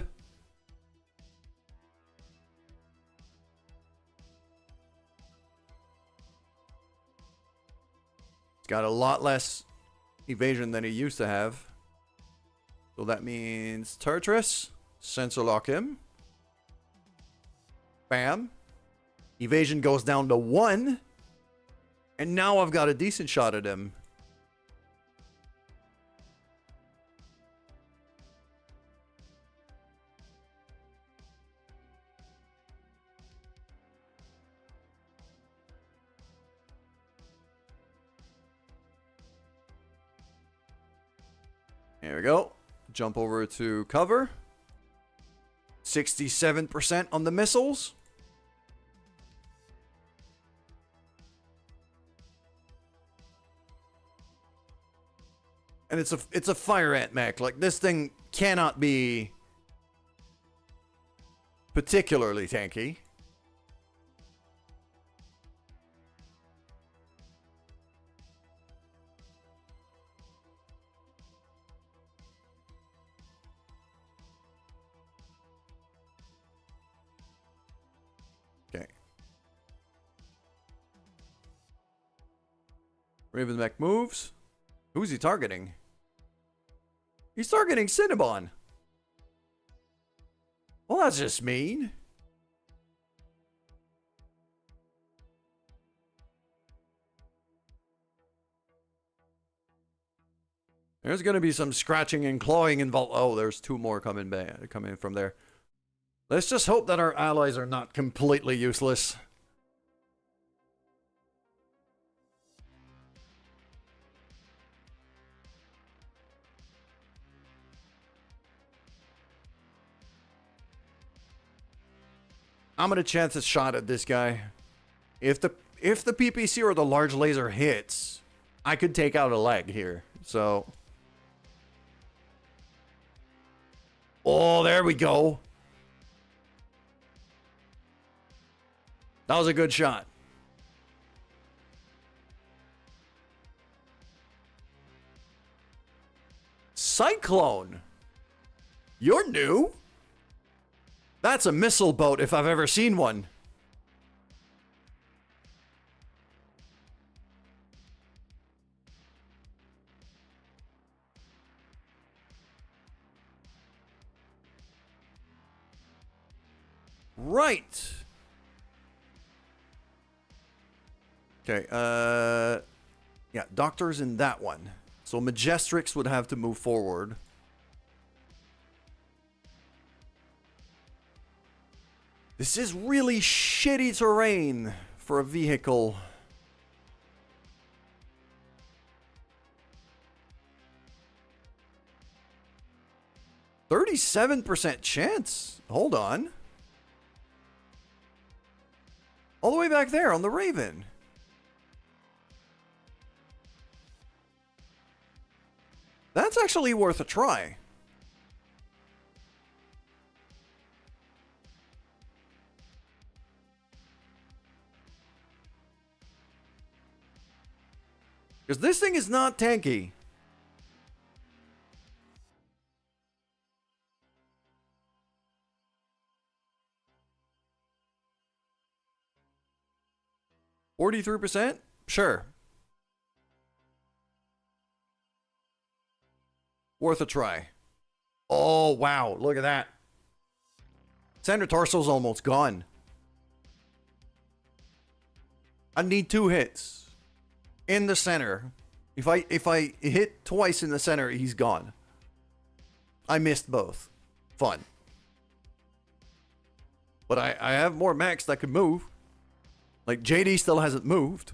It's got a lot less evasion than he used to have. So that means Turtris, sensor lock him. Bam. Evasion goes down to 1. And now I've got a decent shot at him. There we go. Jump over to cover. 67% on the missiles. And it's a fire ant mech. Like, this thing cannot be particularly tanky. Okay. Raven mech moves. Who's he targeting? He's targeting Cinnabon. Well, that's just mean. There's going to be some scratching and clawing involved. Oh, there's 2 more coming from there. Let's just hope that our allies are not completely useless. I'm gonna chance a shot at this guy. If the PPC or the large laser hits, I could take out a leg here. So, oh, there we go. That was a good shot. Cyclone. You're new? That's a missile boat if I've ever seen one. Right. Okay, yeah, Doctor's in that one. So Majestrix would have to move forward. This is really shitty terrain for a vehicle. %37 chance. Hold on. All the way back there on the Raven. That's actually worth a try. Because this thing is not tanky. %43%? Sure. Worth a try. Oh, wow. Look at that. Center torso's almost gone. I need 2 hits in the center. If I hit twice in the center, he's gone. I missed both. Fun. But I have more mechs that could move. Like, JD still hasn't moved.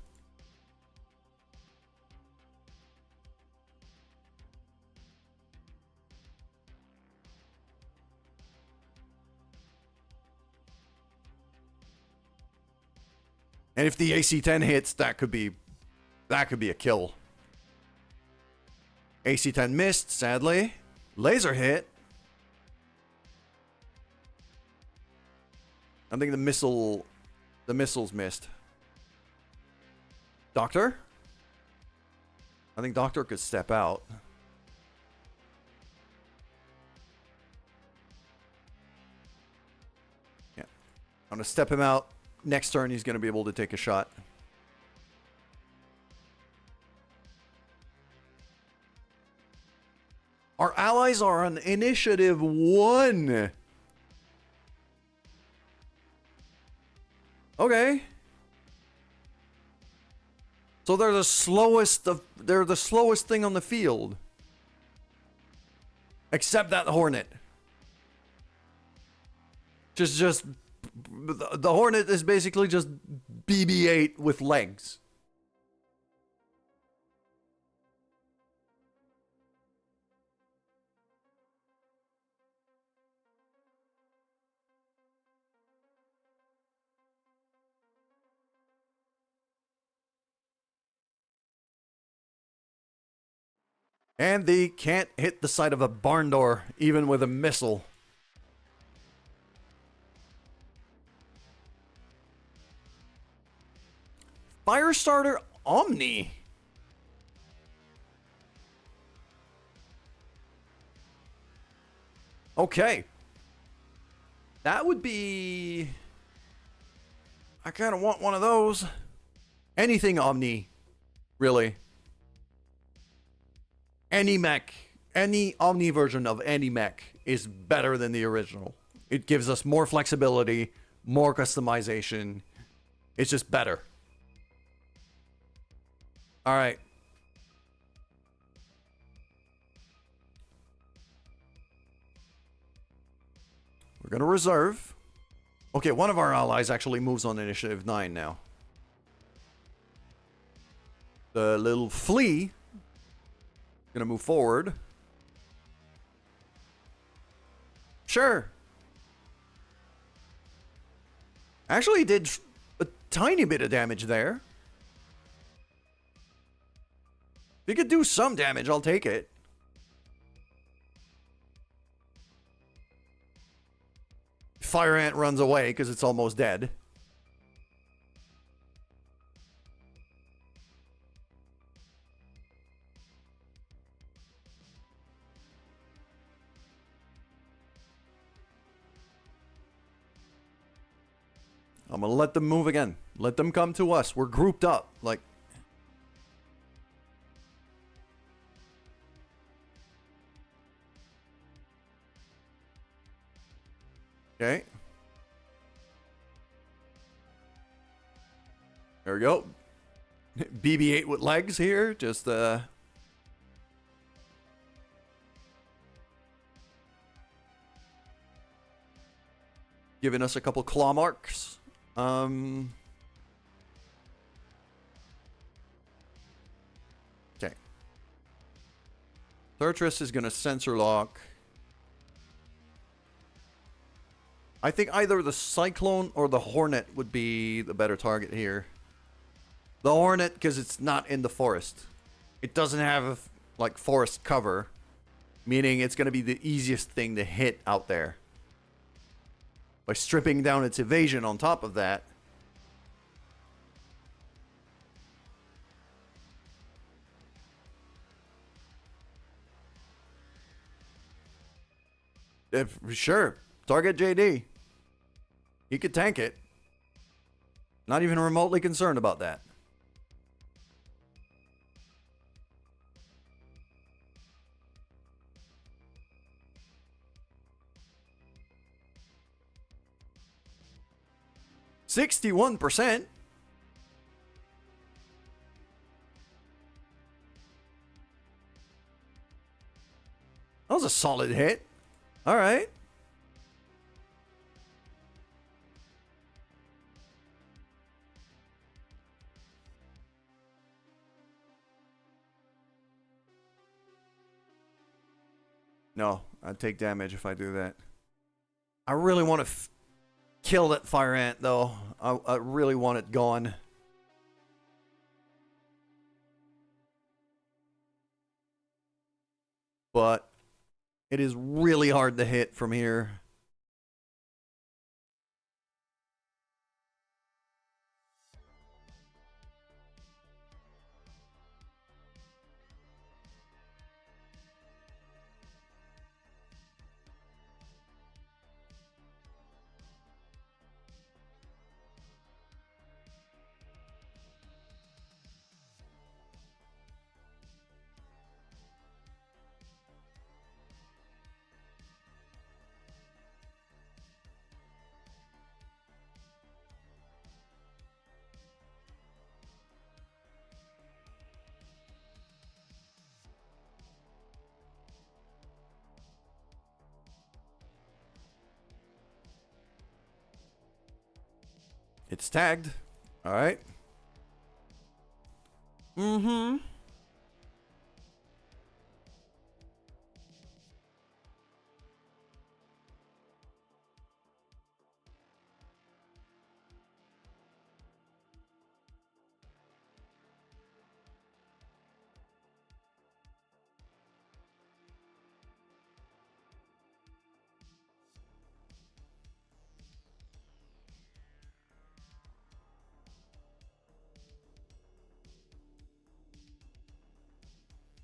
And if the AC-10 hits, that could be a kill. AC-10 missed, sadly. Laser hit. I think the missiles missed. Doctor? I think Doctor could step out. Yeah. I'm gonna step him out. Next turn, he's gonna be able to take a shot. Our allies are on initiative 1. Okay. So they're the slowest thing on the field. Except that Hornet. Just the Hornet is basically just BB-8 with legs. And they can't hit the side of a barn door, even with a missile. Firestarter Omni. Okay. That would be... I kind of want one of those. Anything Omni, really. Any mech, any Omni version of any mech is better than the original. It gives us more flexibility, more customization. It's just better. All right. We're going to reserve. Okay, one of our allies actually moves on initiative 9 now. The little flea gonna move forward. Sure. Actually did a tiny bit of damage there. If you could do some damage, I'll take it. Fire Ant runs away because it's almost dead. I'm gonna let them move again. Let them come to us. We're grouped up. Like... Okay. There we go. BB-8 with legs here. Just, giving us a couple claw marks. Okay. Thurtress is gonna sensor lock. I think either the Cyclone or the Hornet would be the better target here. The Hornet, because it's not in the forest. It doesn't have, like, forest cover. Meaning it's gonna be the easiest thing to hit out there. By stripping down its evasion on top of that. Sure, target JD. He could tank it. Not even remotely concerned about that. %61%. a solid hit. All right. No, I'd take damage if I do that. I really want to kill that fire ant, though. I really want it gone. But it is really hard to hit from here. It's tagged. All right. Mm-hmm.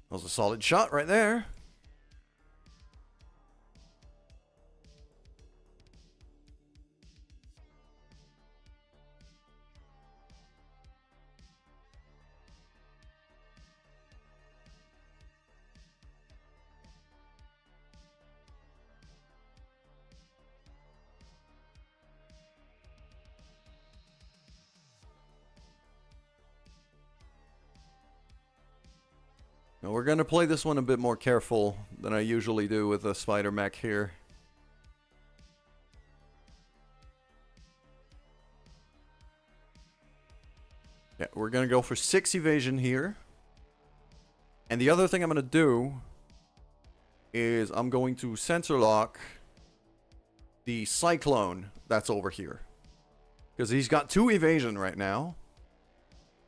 That was a solid shot right there. Now we're going to play this one a bit more careful than I usually do with a spider mech here. Yeah, we're going to go for 6 evasion here. And the other thing I'm going to do is I'm going to sensor lock the cyclone that's over here. Because he's got 2 evasion right now.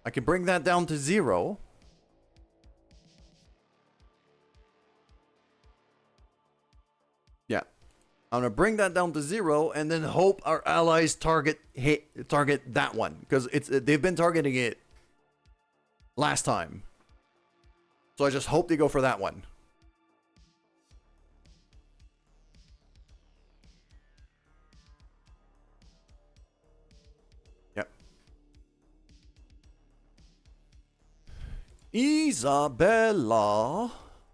I can bring that down to 0. Yeah. I'm going to bring that down to 0 and then hope our allies target that one. Because they've been targeting it last time. So I just hope they go for that one. Yep. Isabella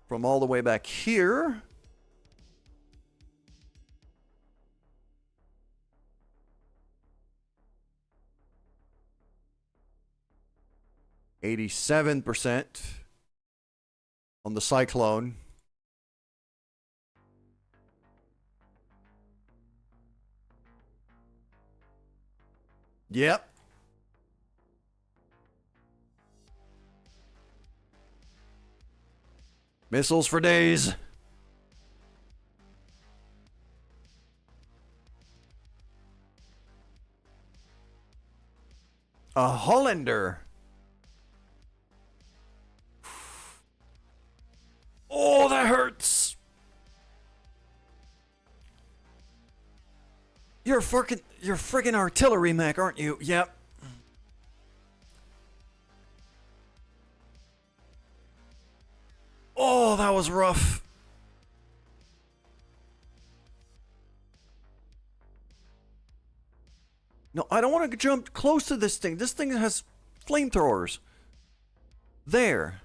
from all the way back here. %87 on the cyclone. Yep. Missiles for days. A Hollander. Oh, that hurts. You're freaking artillery mech, aren't you? Yep. Oh, that was rough. No, I don't want to jump close to this thing. This thing has flamethrowers. There.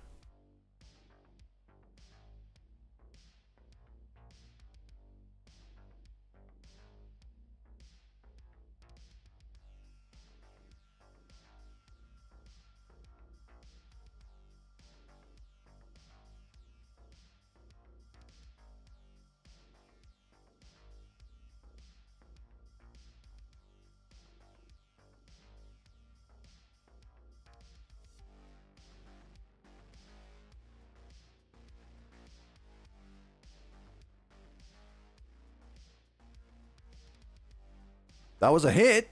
That was a hit.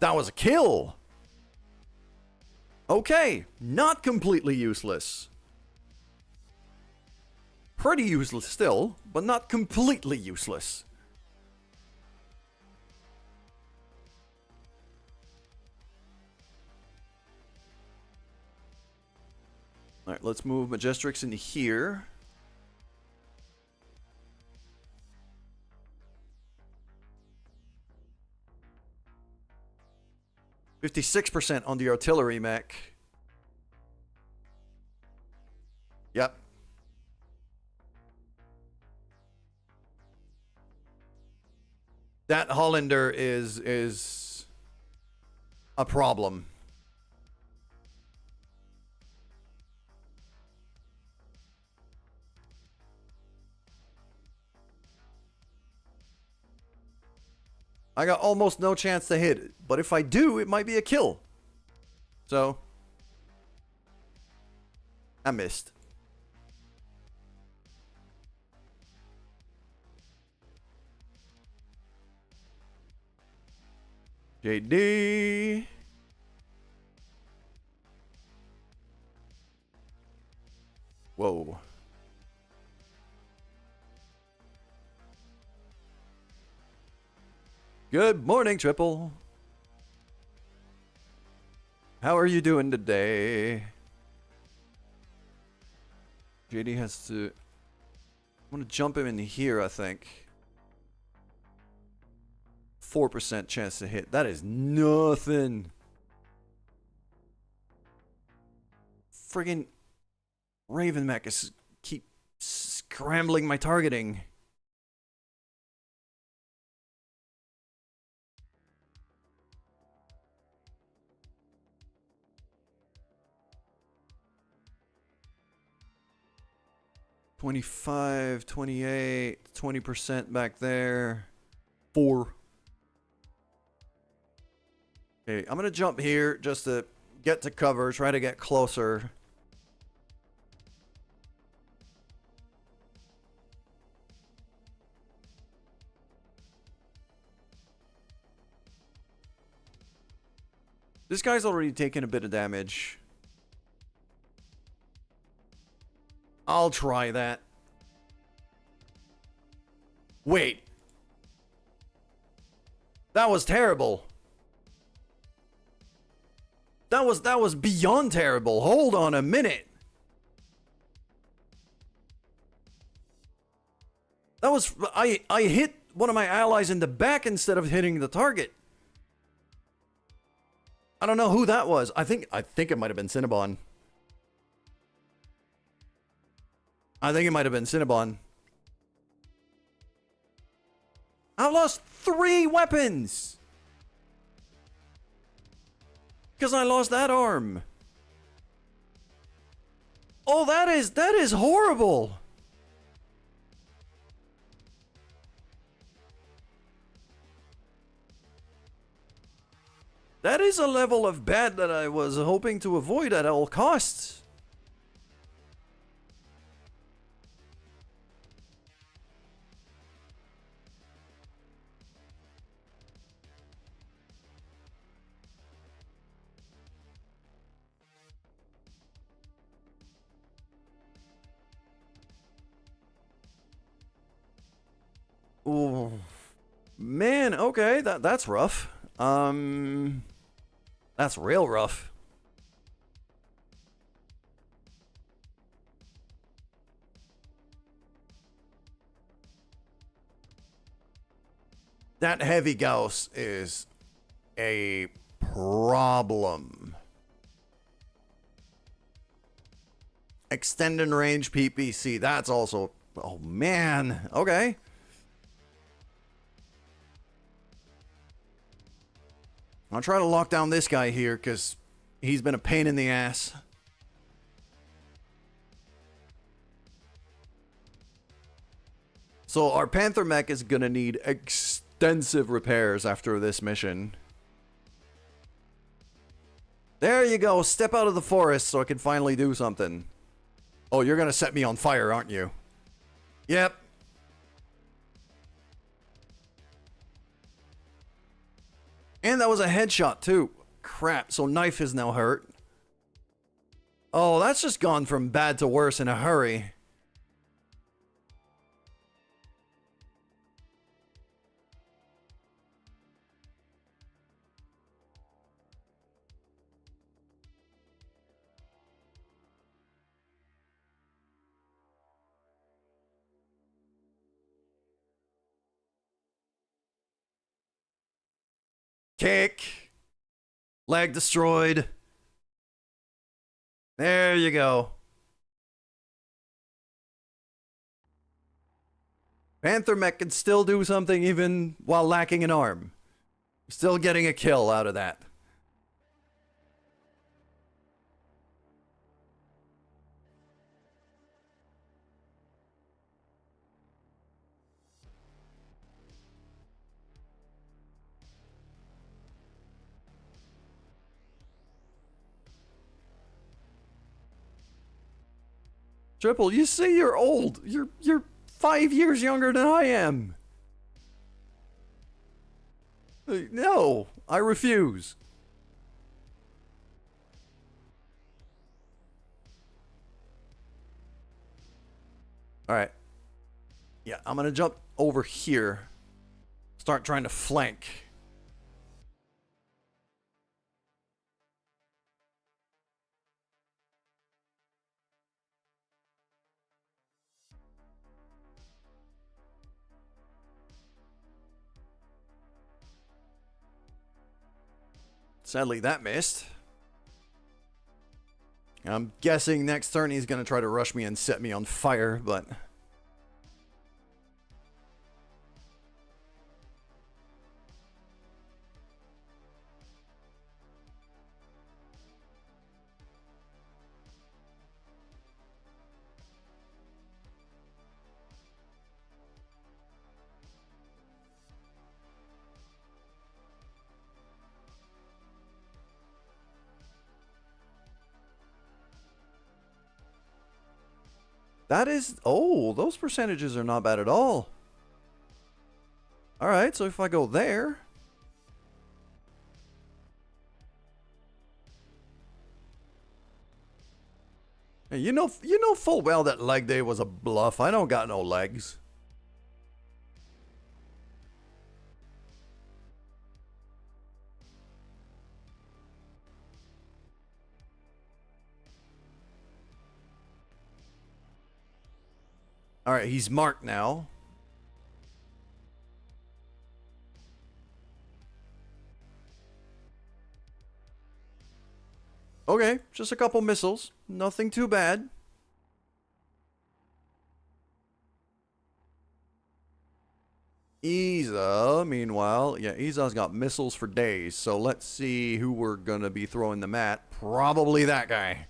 That was a kill. Okay, not completely useless. Pretty useless still, but not completely useless. Alright, let's move Majestrix in here. %56 on the artillery mech. Yep. That Hollander is a problem. I got almost no chance to hit it, but if I do, it might be a kill. So, I missed. JD. Whoa. Good morning, Triple. How are you doing today? JD has to... I'm gonna jump him in here, I think. 4% chance to hit. That is nothing. Friggin' Raven Mech is keep scrambling my targeting. $25, $28, 20% back there. 4. Okay, I'm gonna jump here just to get to cover, try to get closer. This guy's already taken a bit of damage. I'll try that. Wait. That was terrible. That was beyond terrible. Hold on a minute. That was I hit one of my allies in the back instead of hitting the target. I don't know who that was. I think it might have been Cinnabon. I think it might have been Cinnabon. I lost 3 weapons. Because I lost that arm. Oh, that is horrible. That is a level of bad that I was hoping to avoid at all costs. Ooh. Man, okay, that's rough. That's real rough. That heavy Gauss is a problem. Extended range PPC, that's also... Oh, man. Okay. I'll try to lock down this guy here, because he's been a pain in the ass. So our Panther mech is going to need extensive repairs after this mission. There you go. Step out of the forest so I can finally do something. Oh, you're going to set me on fire, aren't you? Yep. And that was a headshot too. Crap, so knife is now hurt. Oh, that's just gone from bad to worse in a hurry. Kick. Leg destroyed. There you go. Panther Mech can still do something even while lacking an arm. Still getting a kill out of that. Triple, you say you're old. You're 5 years younger than I am. No, I refuse. All right. Yeah, I'm gonna jump over here. Start trying to flank. Sadly, that missed. I'm guessing next turn he's going to try to rush me and set me on fire, but... That is... Oh, those percentages are not bad at all. Alright, so if I go there... Hey, you know full well that leg day was a bluff. I don't got no legs. Alright, he's marked now. Okay, just a couple missiles. Nothing too bad. Isa, meanwhile, yeah, Isa's got missiles for days. So let's see who we're gonna be throwing them at. Probably that guy.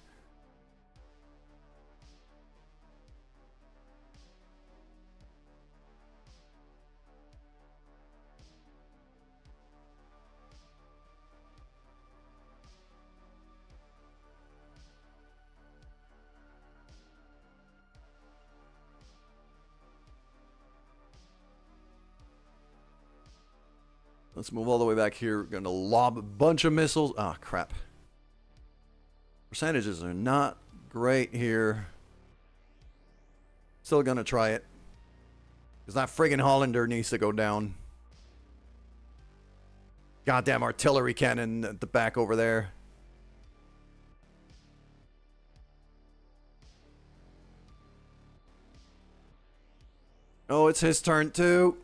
Let's move all the way back here. We're gonna lob a bunch of missiles. Ah, crap. Percentages are not great here. Still gonna try it. Because that friggin' Hollander needs to go down. Goddamn artillery cannon at the back over there. Oh, it's his turn too.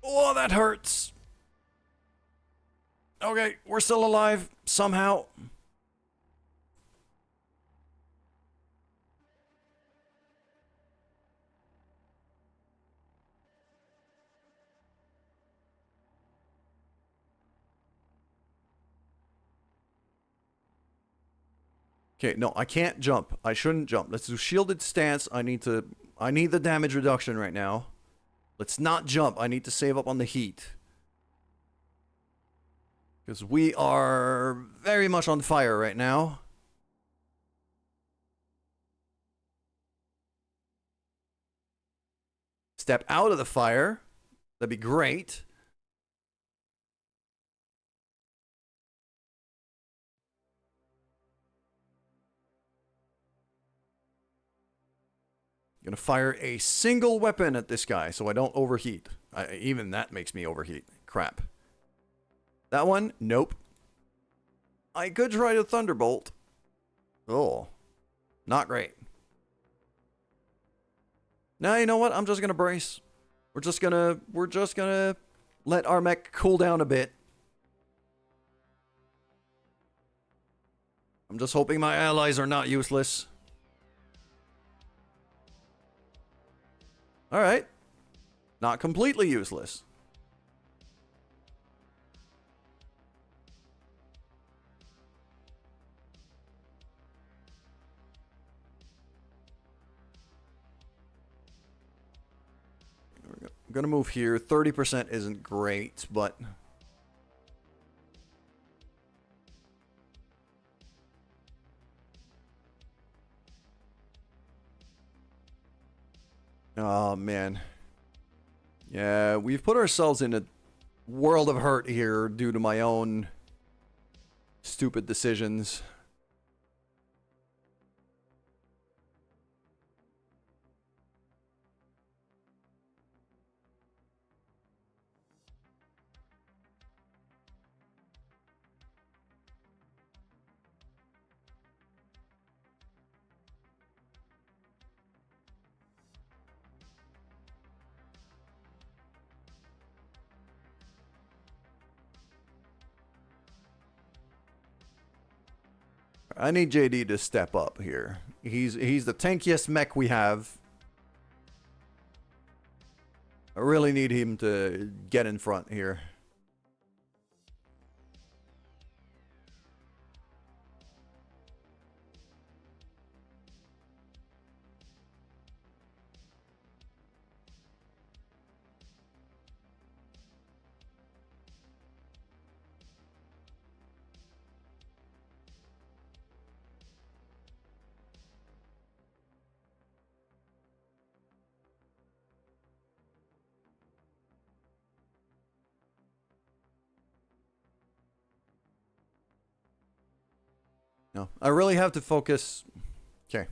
Oh, that hurts. Okay, we're still alive somehow. Okay, no, I can't jump. I shouldn't jump. Let's do shielded stance. I need the damage reduction right now. Let's not jump. I need to save up on the heat. Because we are very much on fire right now. step out of the fire. That'd be great. Gonna fire a single weapon at this guy so I don't overheat. Even that makes me overheat. Crap. That one? Nope. I could try to Thunderbolt. Oh. Not great. Now, you know what? I'm just gonna brace. We're just gonna let our mech cool down a bit. I'm just hoping my allies are not useless. Alright. Not completely useless. I'm gonna move here. 30% isn't great, but... oh, man. Yeah, we've put ourselves in a world of hurt here due to my own stupid decisions. I need JD to step up here. He's the tankiest mech we have. I really need him to get in front here. No, I really have to focus. Okay.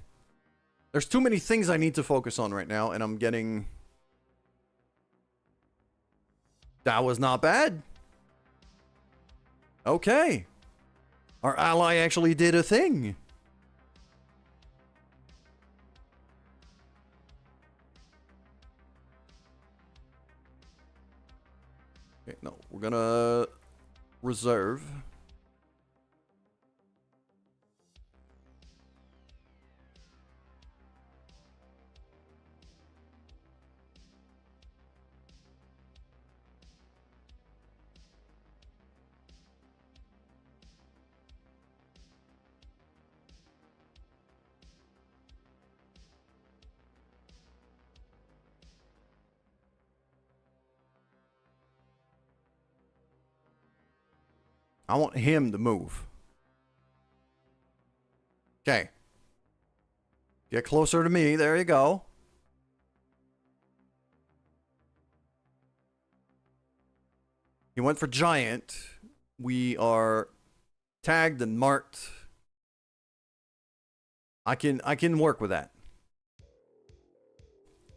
There's too many things I need to focus on right now, and I'm getting... That was not bad. Okay. Our ally actually did a thing. Okay, no, we're gonna reserve. I want him to move. Okay. Get closer to me. There you go. He went for giant. We are tagged and marked. I can work with that.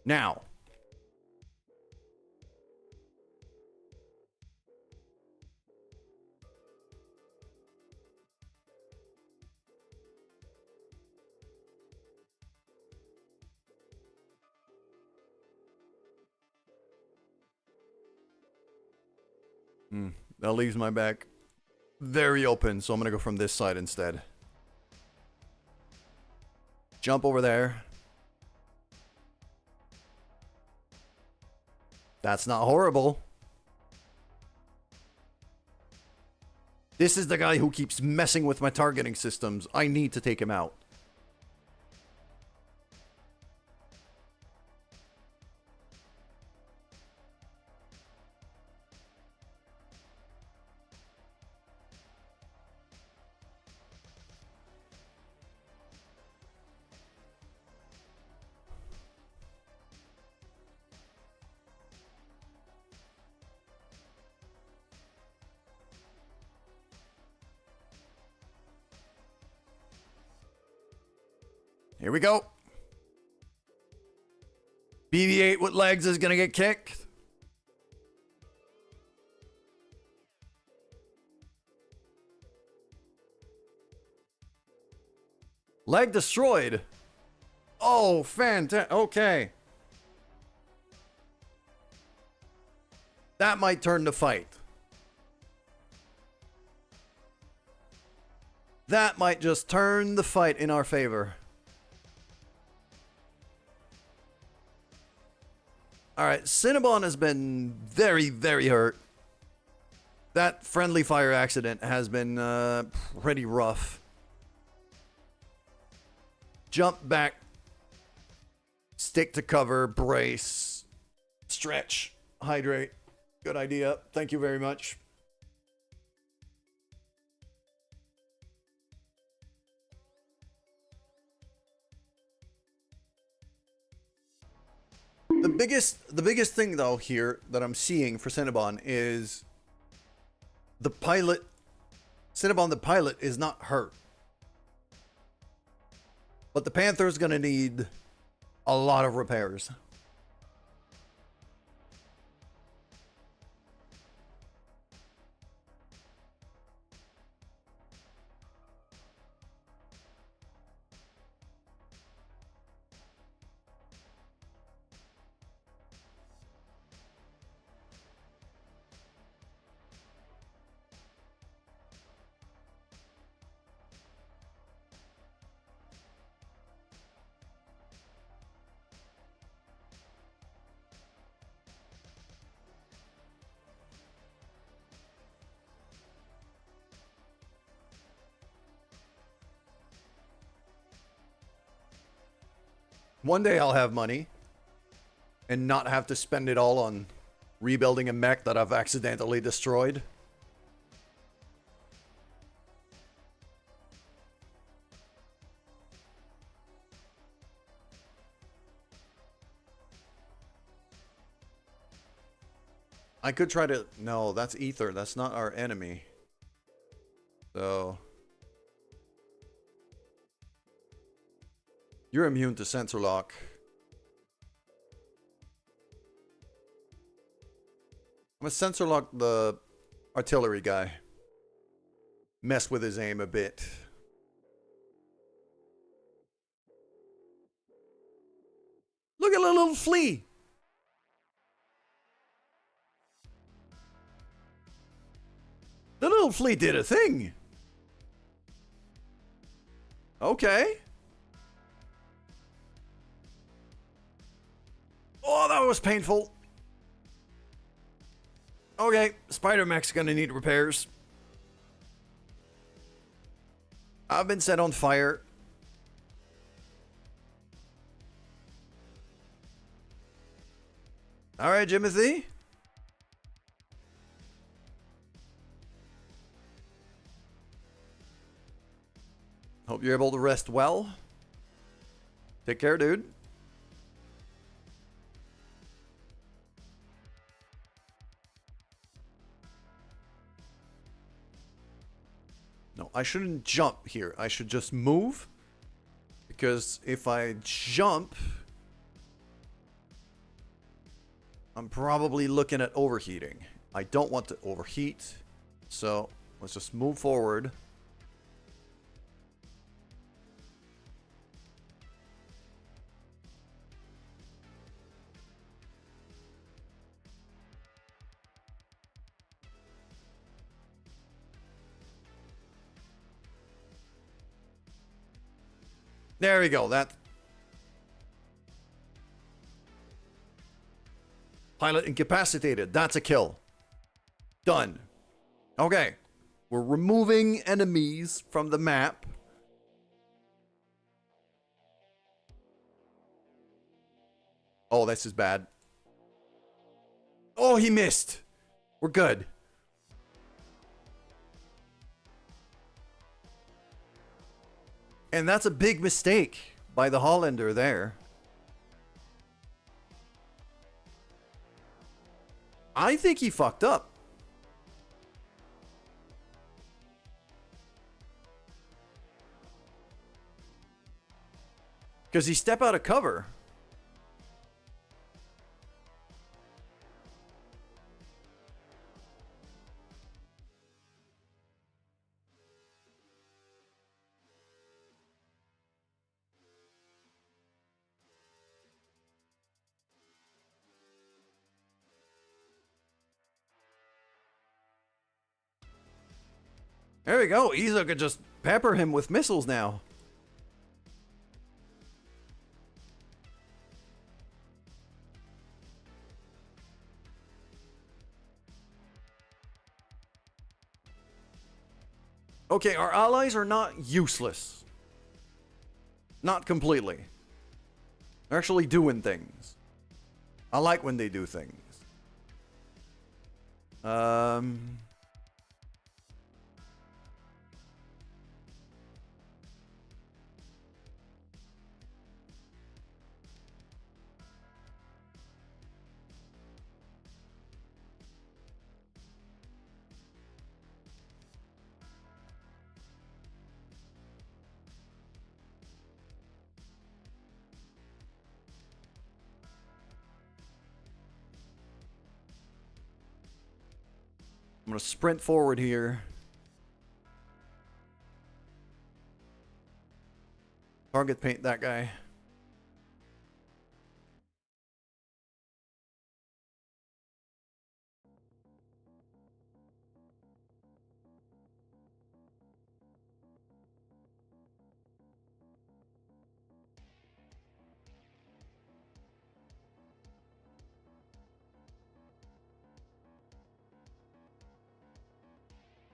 Now. That leaves my back very open, so I'm gonna go from this side instead. Jump over there. That's not horrible. This is the guy who keeps messing with my targeting systems. I need to take him out. Here we go. BB-8 with legs is gonna get kicked. Leg destroyed. Oh, fantastic. Okay. That might turn the fight. That might just turn the fight in our favor. Alright, Cinnabon has been very, very hurt. That friendly fire accident has been pretty rough. Jump back. Stick to cover. Brace. Stretch. Hydrate. Good idea. Thank you very much. The biggest thing though here that I'm seeing for Cinnabon is the pilot. Cinnabon the pilot is not hurt. But the Panther is going to need a lot of repairs. One day I'll have money and not have to spend it all on rebuilding a mech that I've accidentally destroyed. I could try to... No, that's Ether. That's not our enemy. So... You're immune to sensor lock. I'm gonna sensor lock the artillery guy. Mess with his aim a bit. Look at the little flea. The little flea did a thing. Okay. Oh, that was painful. Okay, Spider-Mech's gonna need repairs. I've been set on fire. Alright, Jimothy. Hope you're able to rest well. Take care, dude. No, I shouldn't jump here. I should just move. Because if I jump, I'm probably looking at overheating. I don't want to overheat. So let's just move forward. There we go. That pilot incapacitated. That's a kill. Done. Okay. We're removing enemies from the map. Oh, this is bad. Oh, he missed. We're good. And that's a big mistake by the Hollander there. I think he fucked up. Because he step out of cover. There we go. Iza could just pepper him with missiles now. Okay, our allies are not useless. Not completely. They're actually doing things. I like when they do things. I'm going to sprint forward here. Target paint that guy.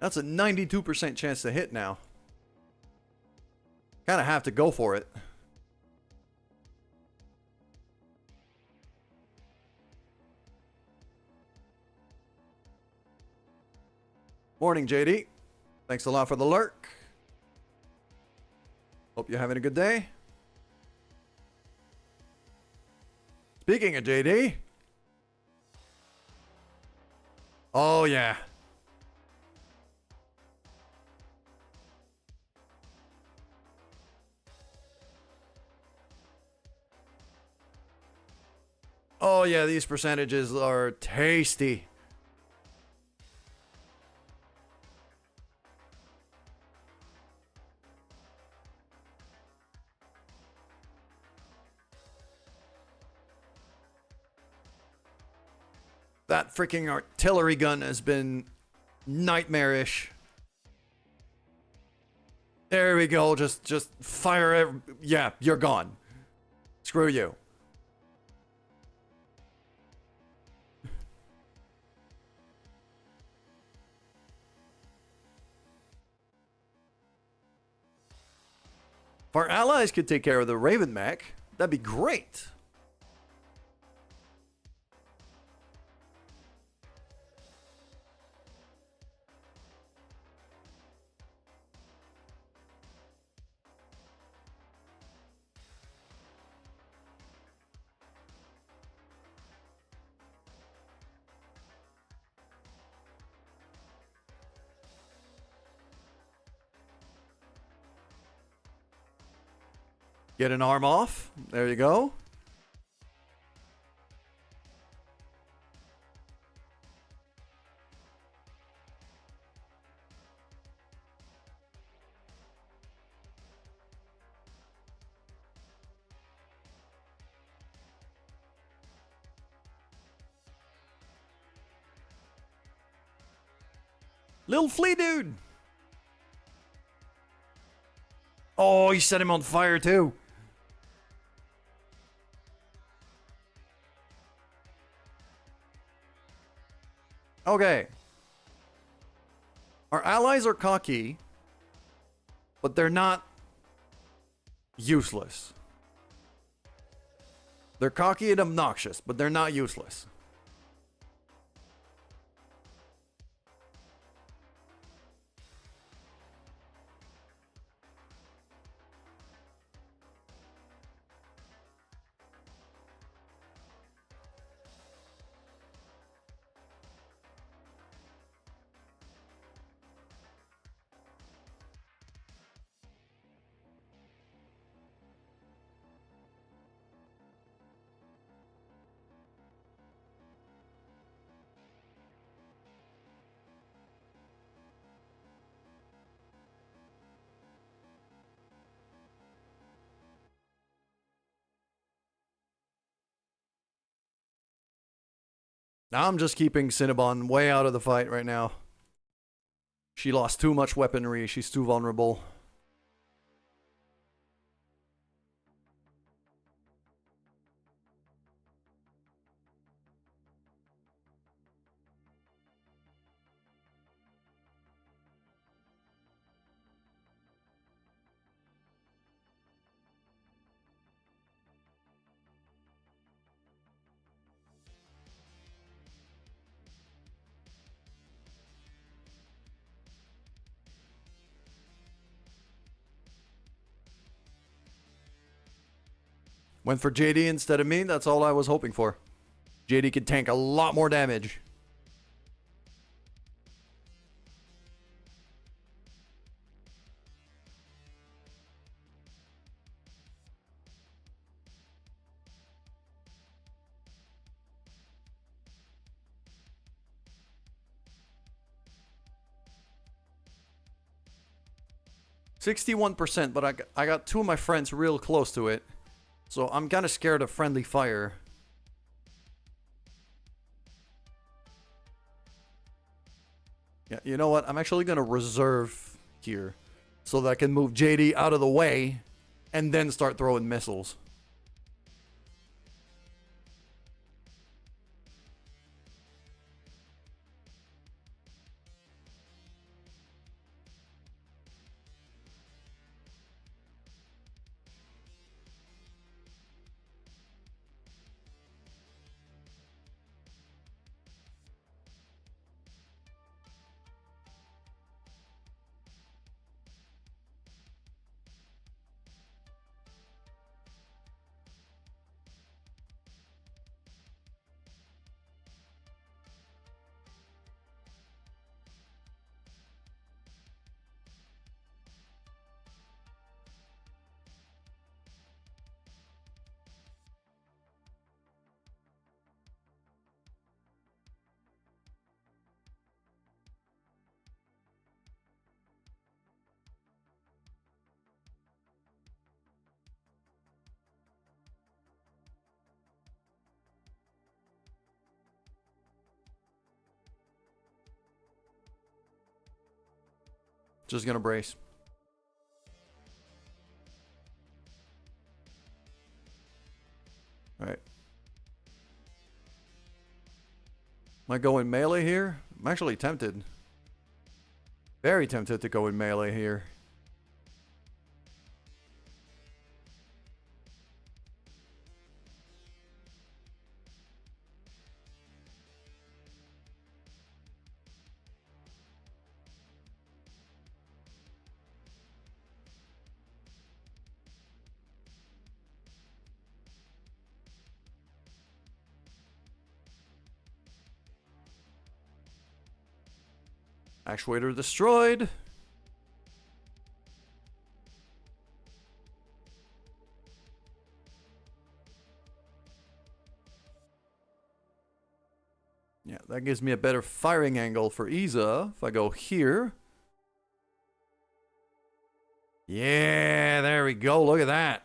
That's a 92% chance to hit now. Kind of have to go for it. Morning, JD. Thanks a lot for the lurk. Hope you're having a good day. Speaking of JD. Oh, yeah. Oh, yeah, these percentages are tasty. That freaking artillery gun has been nightmarish. There we go. Just fire. Yeah, you're gone. Screw you. If our allies could take care of the Raven mech, that'd be great. Get an arm off. There you go. Little flea dude. Oh, he set him on fire too. Okay. Our allies are cocky, but they're not useless. They're cocky and obnoxious, but they're not useless. Now I'm just keeping Cinnabon way out of the fight right now. She lost too much weaponry. She's too vulnerable. Went for JD instead of me. That's all I was hoping for. JD could tank a lot more damage. %61%, but I got two of my friends real close to it. So I'm kind of scared of friendly fire. Yeah, you know what? I'm actually going to reserve here so that I can move JD out of the way and then start throwing missiles. Just gonna brace. Alright. Am I going melee here? I'm actually tempted. Very tempted to go in melee here. Actuator destroyed. Yeah, that gives me a better firing angle for Isa if I go here. Yeah, there we go. Look at that.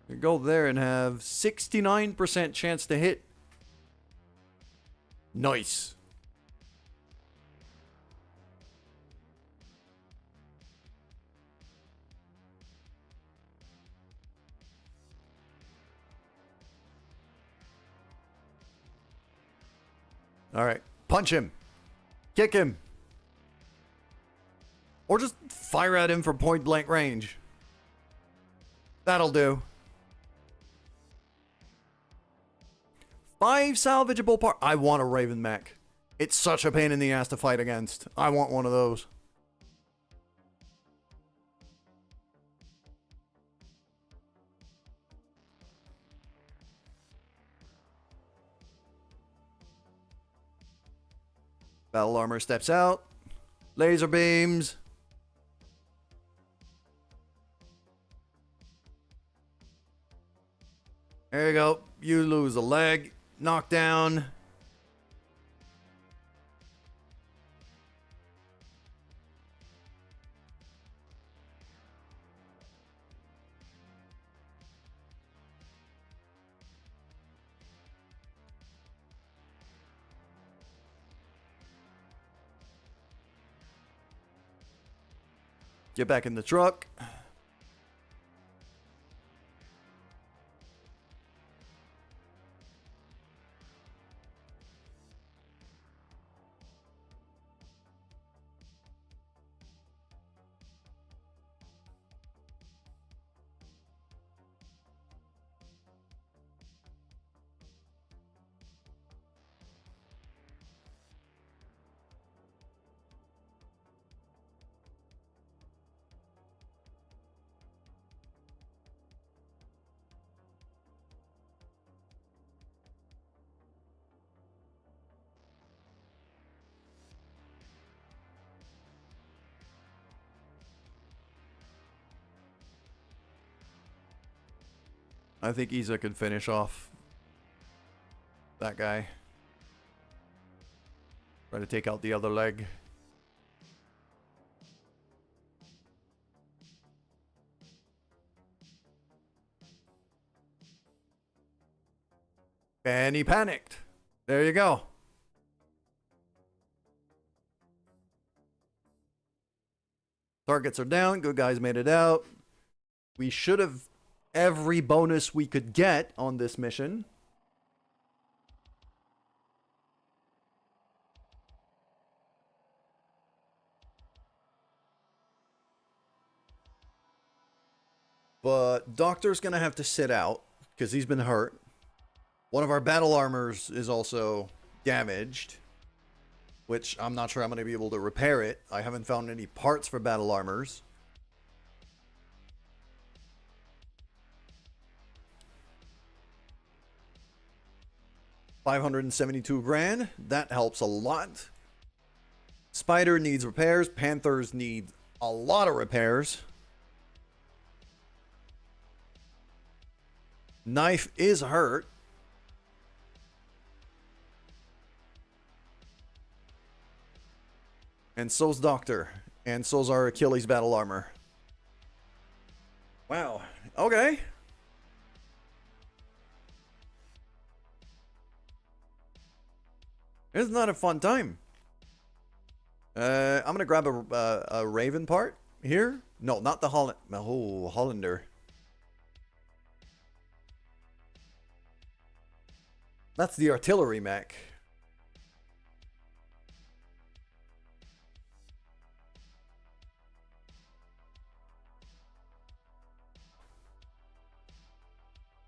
You go there and have 69% chance to hit. Nice. All right. Punch him. Kick him. Or just fire at him from point blank range. That'll do. 5 salvageable parts. I want a Raven mech. It's such a pain in the ass to fight against. I want one of those. Battle armor steps out. Laser beams. There you go. You lose a leg. Knockdown. Get back in the truck. I think Isa could finish off that guy. Try to take out the other leg. And he panicked. There you go. Targets are down. Good guys made it out. We should have every bonus we could get on this mission. But Doctor's gonna have to sit out because he's been hurt. One of our battle armors is also damaged, which I'm not sure I'm gonna be able to repair it. I haven't found any parts for battle armors. $572,000. That helps a lot. Spider needs repairs. Panthers need a lot of repairs. Knife is hurt. And so's Doctor. And so's our Achilles battle armor. Wow. Okay. It's not a fun time. I'm gonna grab a Raven part here. No, not the Hollander. That's the artillery mech.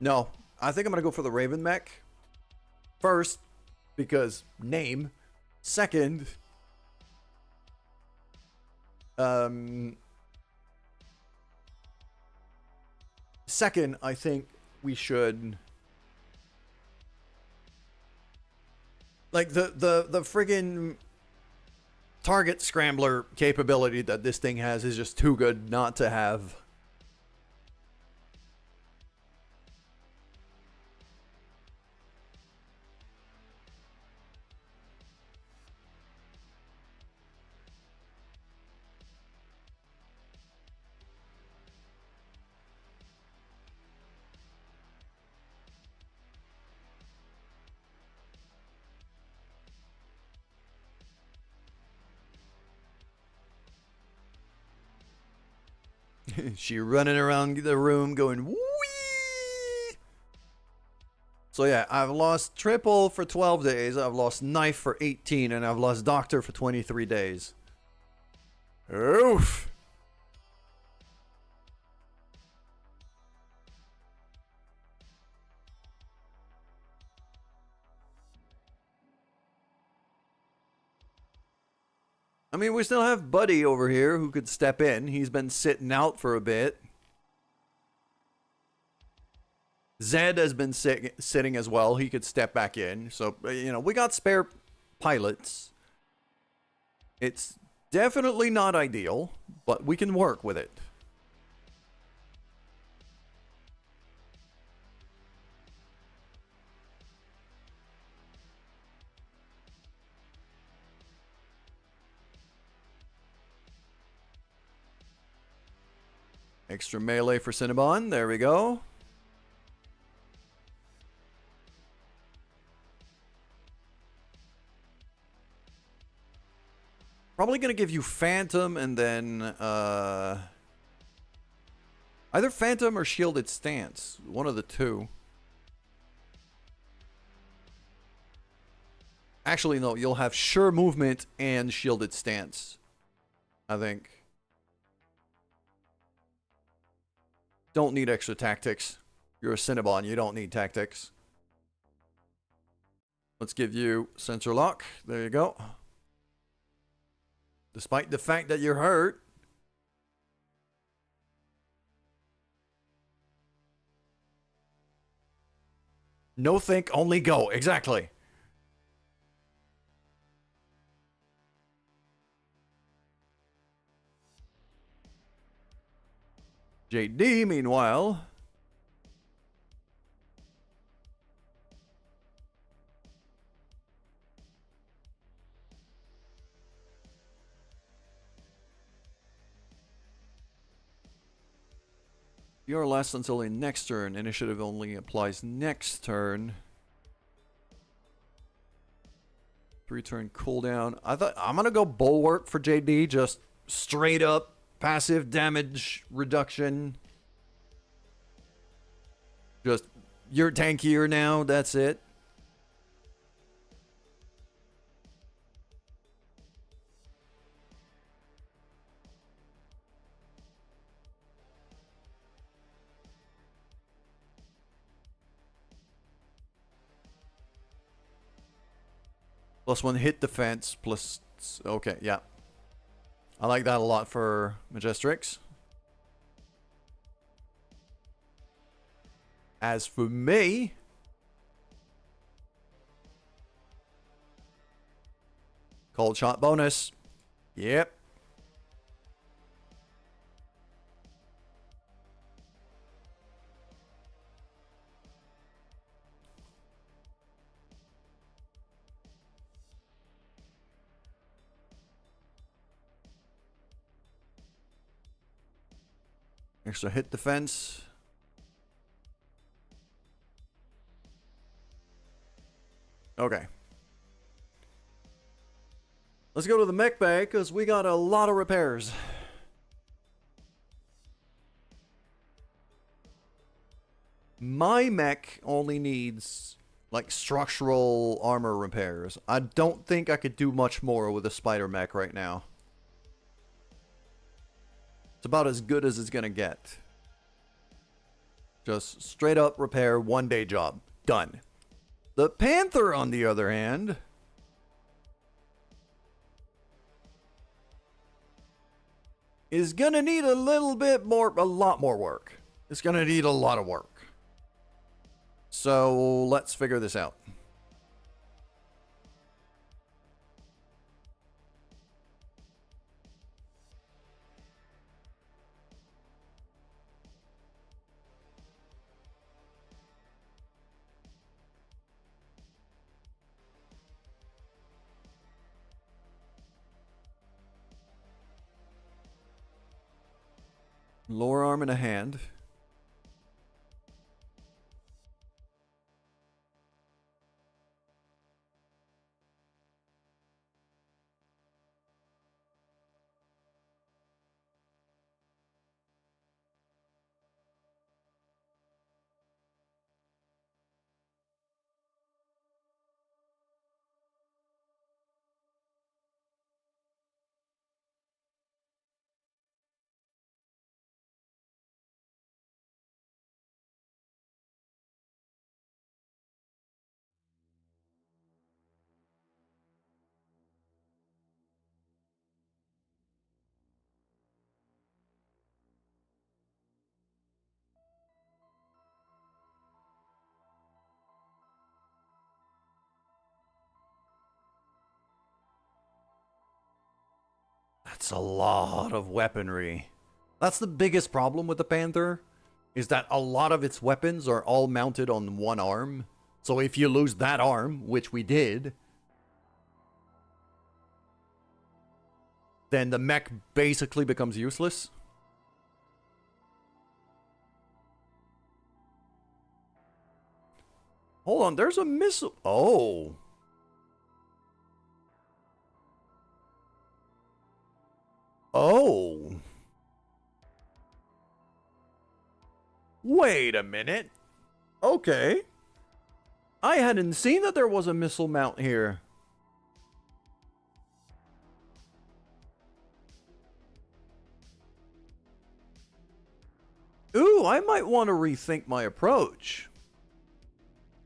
No, I think I'm gonna go for the Raven mech first. Because name. Second, I think we should like the friggin' target scrambler capability that this thing has is just too good not to have. She running around the room going wee. So yeah, I've lost triple for 12 days. I've lost knife for 18, and I've lost Doctor for 23 days. Oof. I mean, we still have Buddy over here who could step in. He's been sitting out for a bit. Zed has been sitting as well. He could step back in. So, you know, we got spare pilots. It's definitely not ideal, but we can work with it. Extra melee for Cinnabon. There we go. Probably going to give you Phantom and then either Phantom or Shielded Stance. One of the two. Actually, no. You'll have Sure Movement and Shielded Stance, I think. Don't need extra tactics. You're a Cinnabon. You don't need tactics. Let's give you Sensor Lock. There you go. Despite the fact that you're hurt. No think, only go. Exactly. JD, meanwhile. Your lasts until the next turn. Initiative only applies next turn. 3-turn cooldown. I'm gonna go Bulwark for JD. Just straight up passive damage reduction. Just you're tankier now. That's it. +1 hit defense, plus... Okay, yeah. I like that a lot for Majestrix. As for me... Cold shot bonus. Yep. Extra hit defense. Okay. Let's go to the mech bay because we got a lot of repairs. My mech only needs like structural armor repairs. I don't think I could do much more with a spider mech right now. It's about as good as it's gonna get. Just straight up repair, 1-day job. Done. The Panther, on the other hand, is gonna need a lot more work. It's gonna need a lot of work. So let's figure this out. Lower arm and a hand. That's a lot of weaponry. That's the biggest problem with the Panther, is that a lot of its weapons are all mounted on one arm. So if you lose that arm, which we did, then the mech basically becomes useless. Hold on, there's a missile. Oh. Oh. Wait a minute. Okay. I hadn't seen that there was a missile mount here. Ooh, I might want to rethink my approach.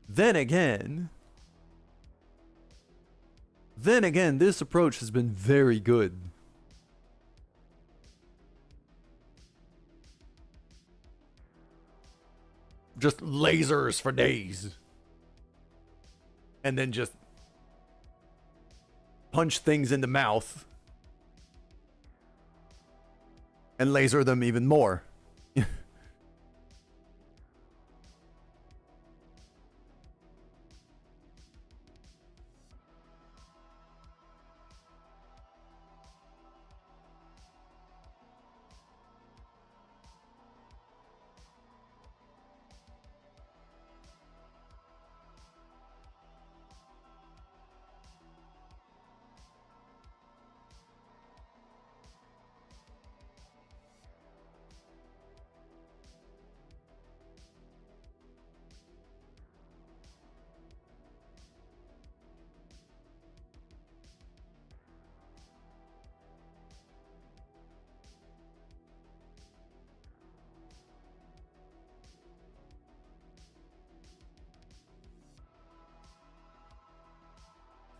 Then again, this approach has been very good. Just lasers for days. And then just punch things in the mouth. And laser them even more.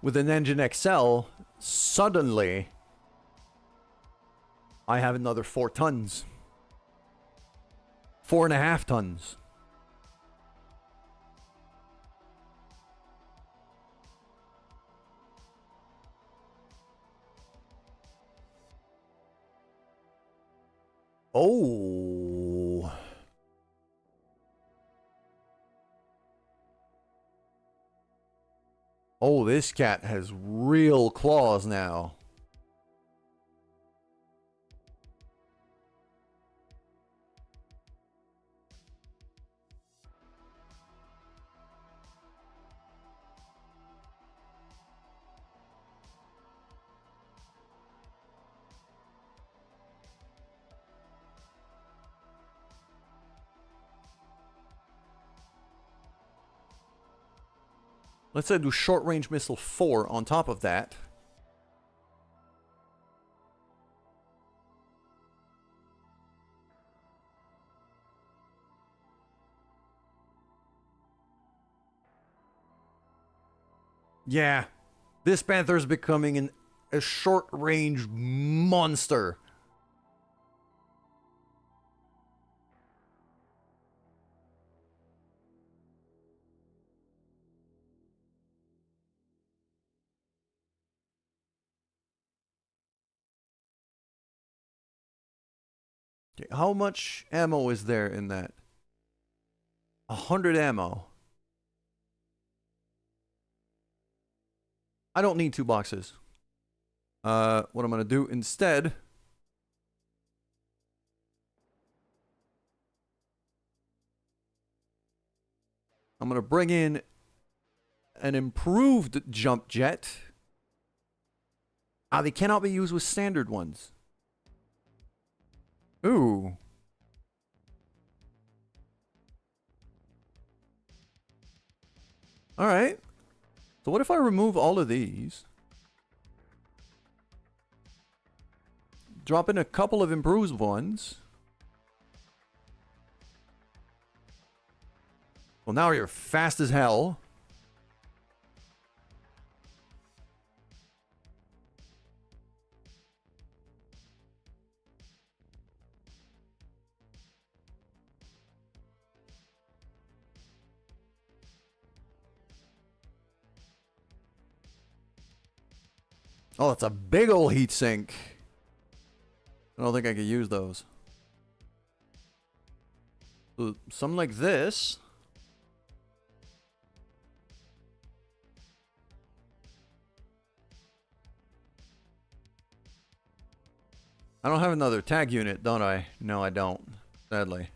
With an engine XL, suddenly, I have another 4 tons. 4.5 tons. Oh. Oh, this cat has real claws now. Let's say do short range missile 4 on top of that. Yeah, this Panther's becoming a short range monster. Okay, how much ammo is there in that? 100 ammo. I don't need 2 boxes. What I'm gonna do instead, I'm gonna bring in an improved jump jet. They cannot be used with standard ones. Ooh. Alright. So what if I remove all of these? Drop in a couple of improved ones. Well, now you're fast as hell. Oh, it's a big ol' heat sink. I don't think I could use those. So, something like this. I don't have another tag unit, don't I? No, I don't. Sadly.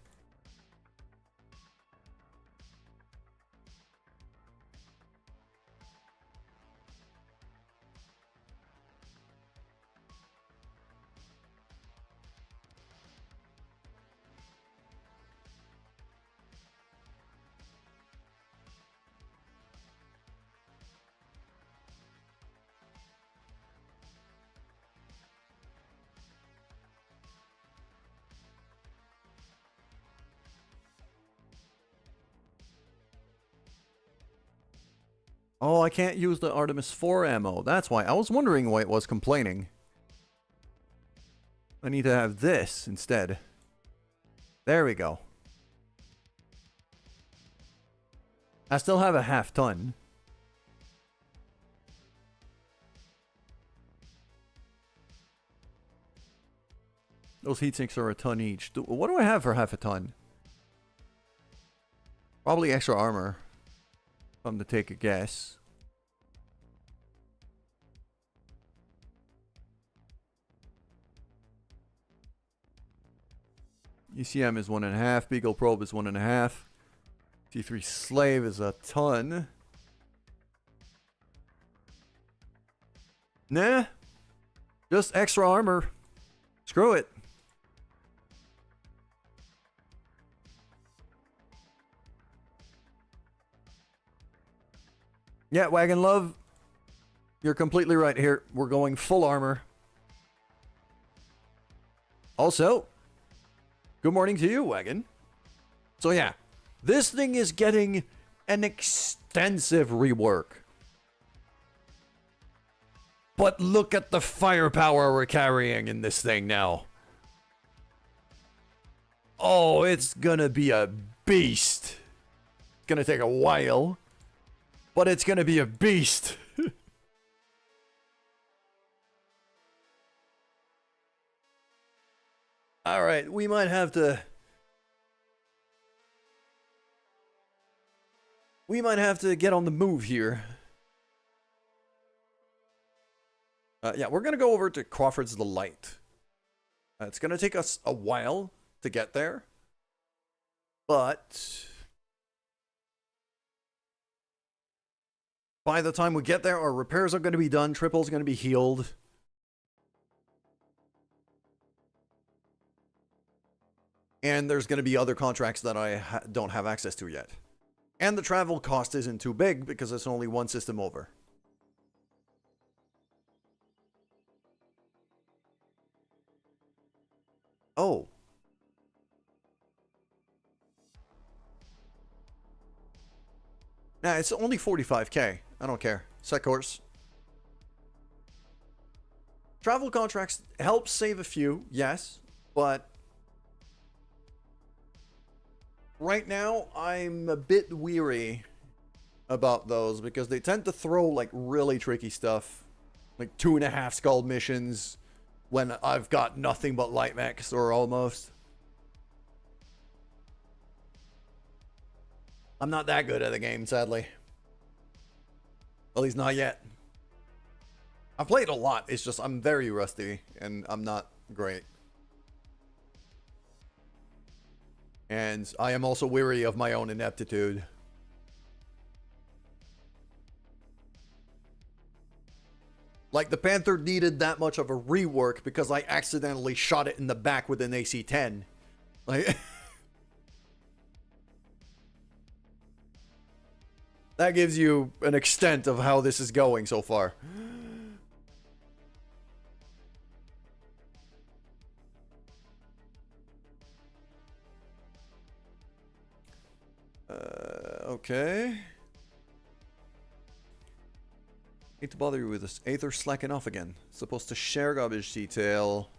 Oh, I can't use the Artemis 4 ammo. That's why. I was wondering why it was complaining. I need to have this instead. There we go. I still have a half ton. Those heatsinks are a ton each. What do I have for half a ton? Probably extra armor. If I'm to take a guess. ECM is 1.5. Beagle Probe is 1.5. T3 Slave is a ton. Nah. Just extra armor. Screw it. Yeah, Wagon Love. You're completely right here. We're going full armor. Also, good morning to you, Wagon. So yeah, this thing is getting an extensive rework. But look at the firepower we're carrying in this thing now. Oh, it's gonna be a beast. It's gonna take a while, but it's gonna be a beast. All right, we might have to get on the move here. Yeah, we're gonna go over to Crawford's the Light. It's gonna take us a while to get there, but by the time we get there, our repairs are gonna be done. Triple's gonna be healed. And there's going to be other contracts that I don't have access to yet. And the travel cost isn't too big because it's only one system over. Oh. Nah, it's only 45k. I don't care. Set course. Travel contracts help save a few, yes, but right now, I'm a bit weary about those because they tend to throw like really tricky stuff. Like 2.5 skull missions when I've got nothing but light mechs or almost. I'm not that good at the game, sadly. At least not yet. I've played a lot, it's just I'm very rusty and I'm not great. And I am also weary of my own ineptitude. Like, the Panther needed that much of a rework because I accidentally shot it in the back with an AC-10. Like, that gives you an extent of how this is going so far. Okay. Hate to bother you with this. Aether slacking off again. Supposed to share garbage detail.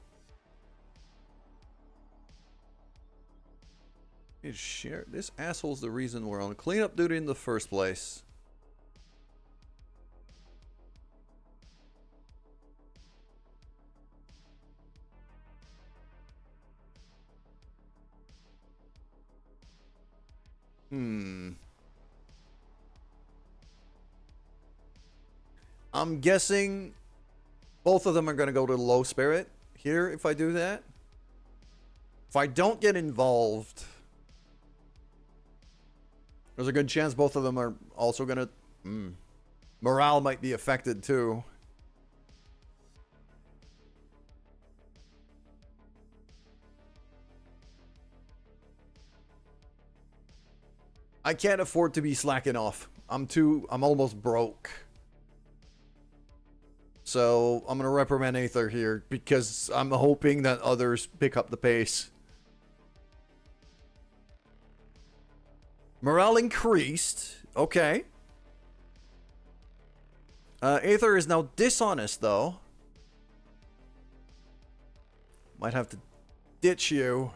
Share. This asshole's the reason we're on cleanup duty in the first place. I'm guessing both of them are going to go to low spirit here if I do that. If I don't get involved, there's a good chance both of them are also going to... Morale might be affected too. I can't afford to be slacking off. I'm almost broke. So I'm going to reprimand Aether here because I'm hoping that others pick up the pace. Morale increased. Okay. Aether is now dishonest though. Might have to ditch you.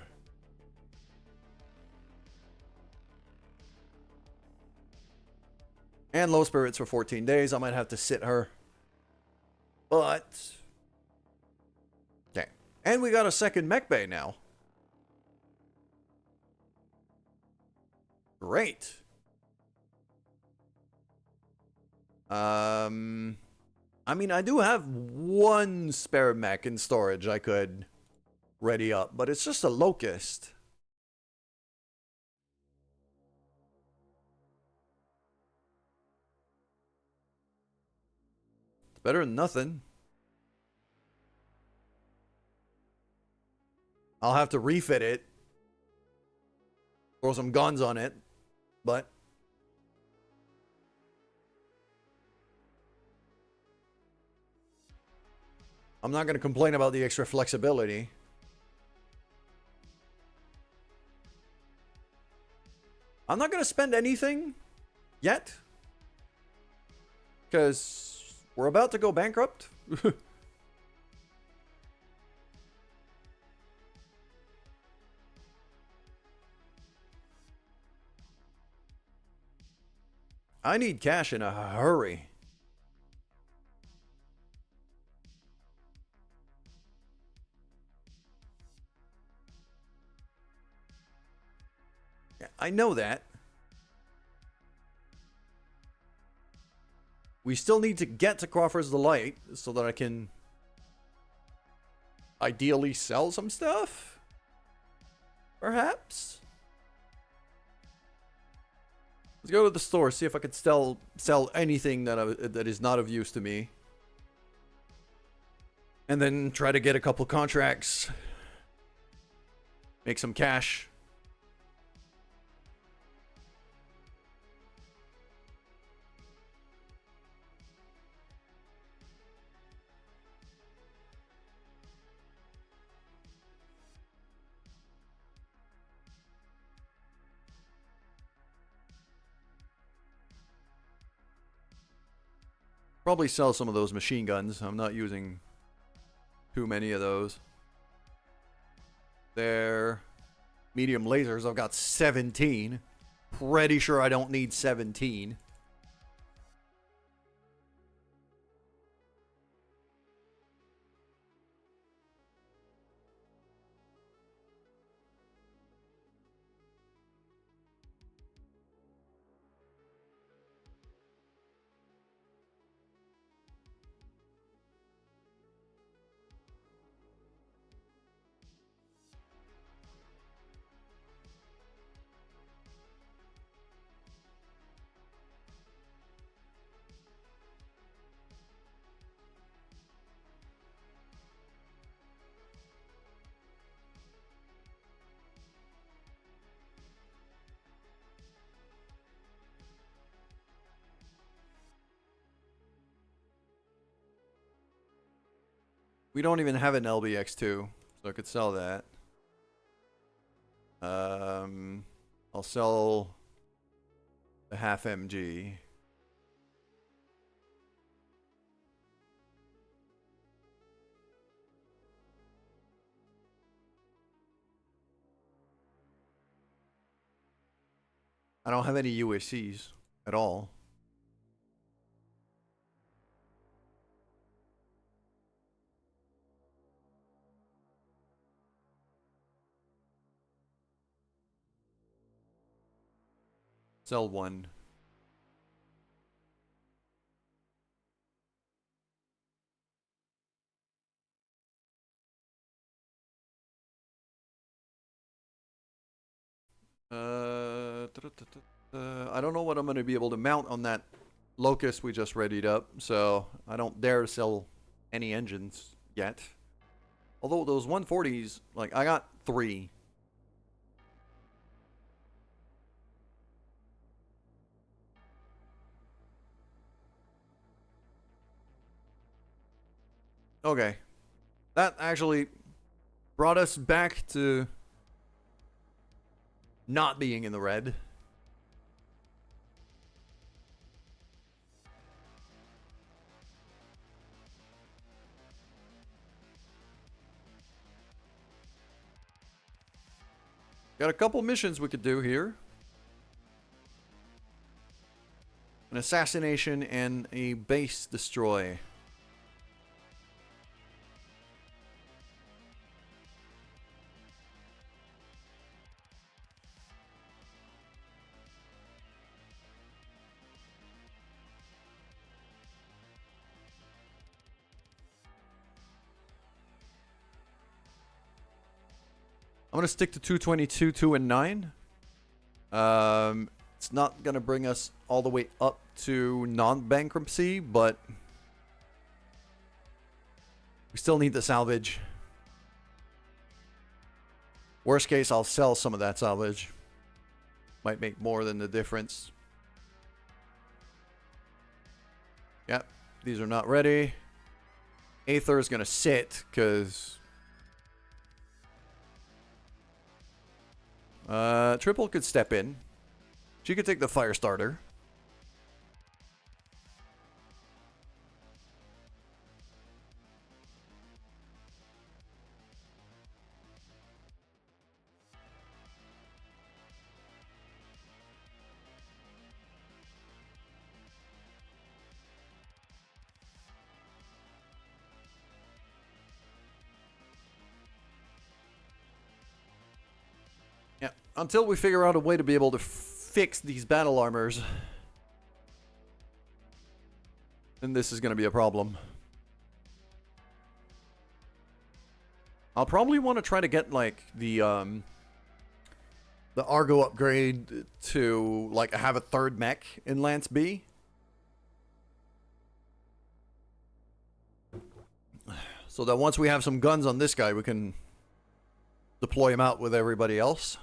And low spirits for 14 days. I might have to sit her. But... okay. And we got a second mech bay now. Great. I mean, I do have one spare mech in storage I could ready up, but it's just a locust. It's better than nothing. I'll have to refit it. Throw some guns on it, but... I'm not going to complain about the extra flexibility. I'm not going to spend anything yet. Because we're about to go bankrupt. I need cash in a hurry. I know that. We still need to get to Crawford's Delight so that I can ideally sell some stuff? Perhaps? Let's go to the store, see if I can sell anything that is not of use to me. And then try to get a couple contracts. Make some cash. Probably sell some of those machine guns. I'm not using too many of those. They're medium lasers. I've got 17. Pretty sure I don't need 17. We don't even have an LBX2, so I could sell that. I'll sell the half MG. I don't have any USCs at all. Cell 1. I don't know what I'm going to be able to mount on that Locust we just readied up, so I don't dare sell any engines yet. Although those 140s, like, I got 3. Okay. That actually brought us back to not being in the red. Got a couple missions we could do here. An assassination and a base destroy. I'm gonna stick to 222, 2, and 9. It's not gonna bring us all the way up to non-bankruptcy, but we still need the salvage. Worst case, I'll sell some of that salvage. Might make more than the difference. Yep, these are not ready. Aether is gonna sit because Triple could step in. She could take the fire starter. Yeah, until we figure out a way to be able to fix these battle armors, then this is going to be a problem. I'll probably want to try to get like the Argo upgrade to like have a third mech in Lance B. So that once we have some guns on this guy, we can deploy him out with everybody else.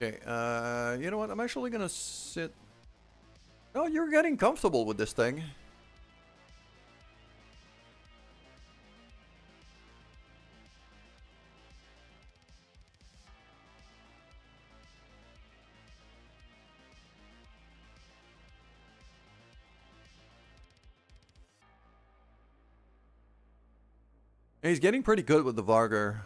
Okay, you know what? I'm actually gonna sit... Oh, you're getting comfortable with this thing. He's getting pretty good with the Vargar.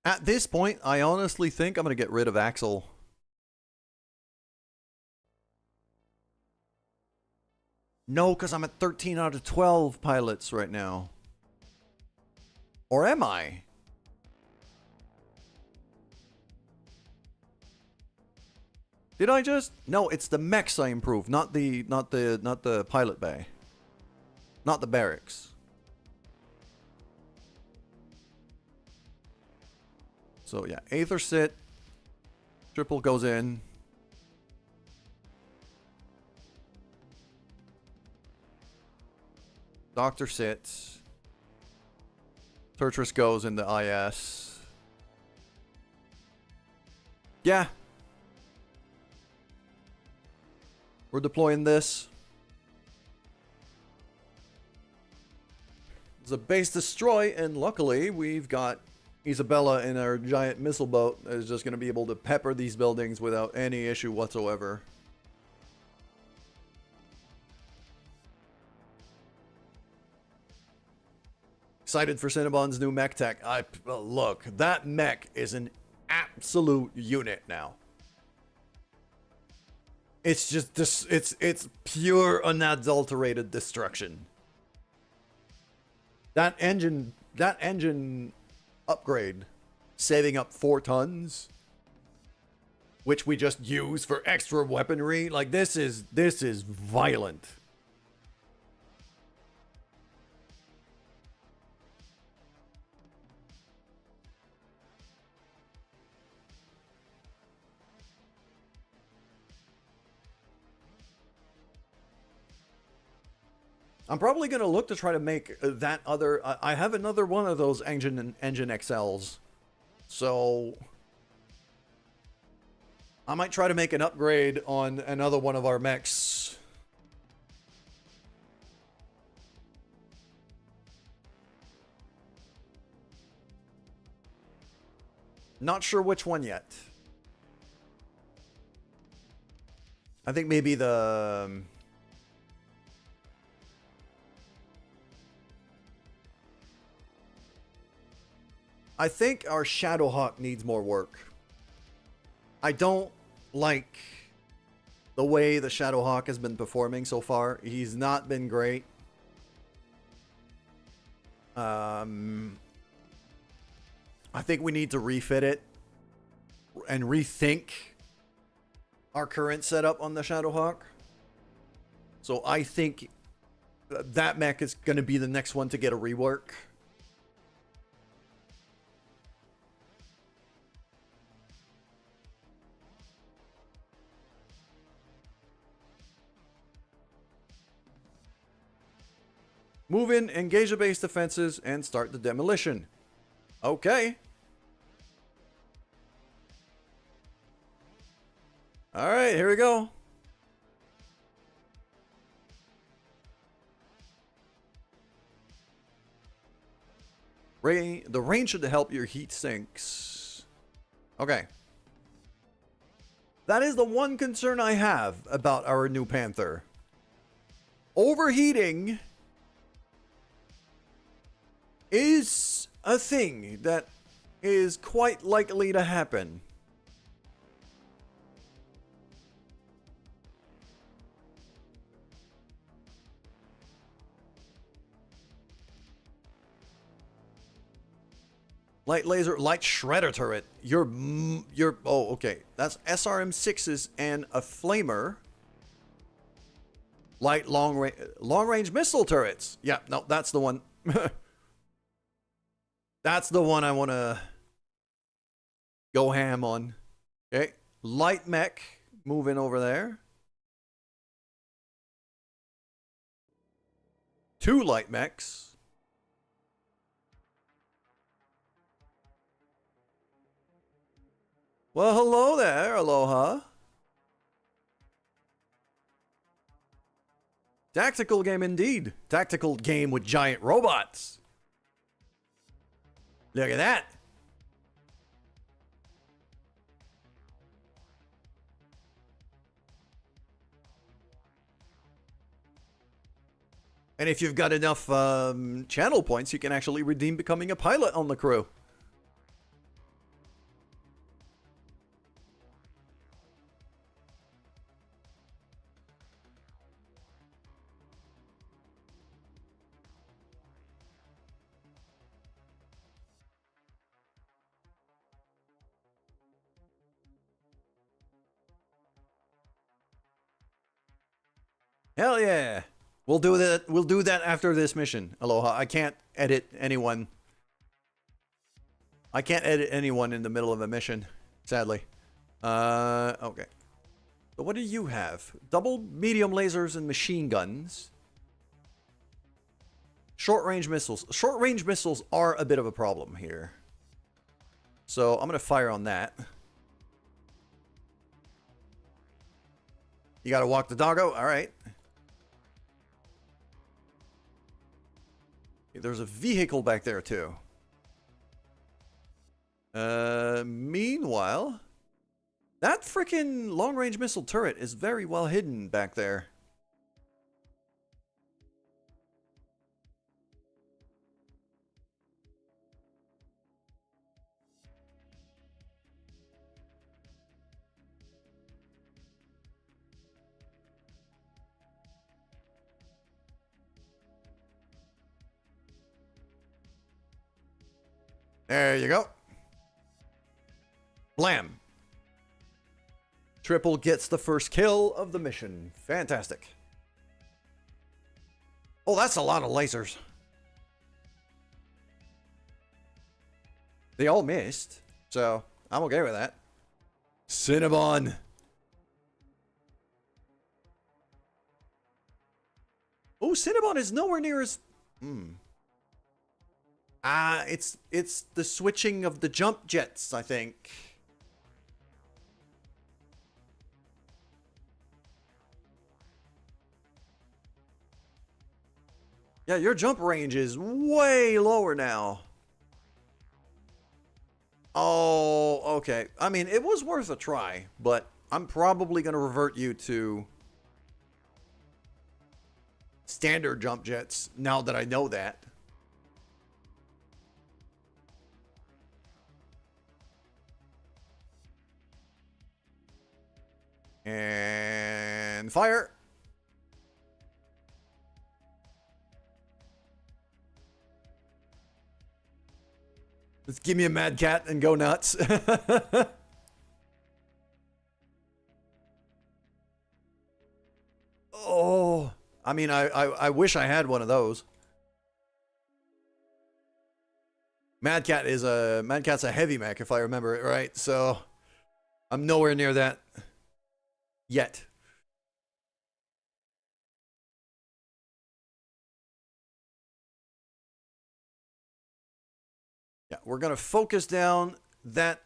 At this point, I honestly think I'm going to get rid of Axel. No, because I'm at 13 out of 12 pilots right now. Or am I? Did I just? No, it's the mechs I improved, not the pilot bay. Not the barracks. So yeah, Aether sit. Triple goes in. Doctor sits. Turtrus goes in the IS. Yeah. We're deploying this. It's a base destroy, and luckily we've got Isabella in our giant missile boat that is just going to be able to pepper these buildings without any issue whatsoever. Excited for Cinnabon's new mech tech. Look, that mech is an absolute unit now. It's just this. It's pure unadulterated destruction. That engine upgrade, saving up 4 tons, which we just use for extra weaponry. Like this is violent. I'm probably going to look to try to make that other... I have another one of those engine XLs. So... I might try to make an upgrade on another one of our mechs. Not sure which one yet. I think maybe the... I think our Shadowhawk needs more work. I don't like the way the Shadowhawk has been performing so far. He's not been great. I think we need to refit it and rethink our current setup on the Shadowhawk. So I think that mech is going to be the next one to get a rework. Move in, engage the base defenses, and start the demolition. Okay. Alright, here we go. The rain should help your heat sinks. Okay. That is the one concern I have about our new Panther. Overheating is a thing that is quite likely to happen. Light laser, light shredder turret. Oh, okay. That's SRM6s and a flamer. Light long range missile turrets. Yeah, no, that's the one. That's the one I want to go ham on. Okay. Light mech moving over there. 2 light mechs. Well, hello there, Aloha. Tactical game indeed. Tactical game with giant robots. Look at that. And if you've got enough channel points, you can actually redeem becoming a pilot on the crew. Hell yeah. We'll do that. We'll do that after this mission. Aloha. I can't edit anyone. I can't edit anyone in the middle of a mission, sadly. Okay. So what do you have? Double medium lasers and machine guns. Short range missiles. Short range missiles are a bit of a problem here. So I'm going to fire on that. You got to walk the doggo? All right. there's a vehicle back there too. Meanwhile, that freaking long-range missile turret is very well hidden back there. There you go. Blam. Triple gets the first kill of the mission. Fantastic. Oh, that's a lot of lasers. They all missed, so I'm okay with that. Cinnabon. Oh, Cinnabon is nowhere near as... it's the switching of the jump jets, I think. Yeah, your jump range is way lower now. Oh, okay. I mean, it was worth a try, but I'm probably going to revert you to standard jump jets now that I know that. And fire. Just give me a mad cat and go nuts. Oh, I mean, I wish I had one of those. Mad Cat's a heavy mech if I remember it right. So I'm nowhere near that yet. Yeah, we're going to focus down that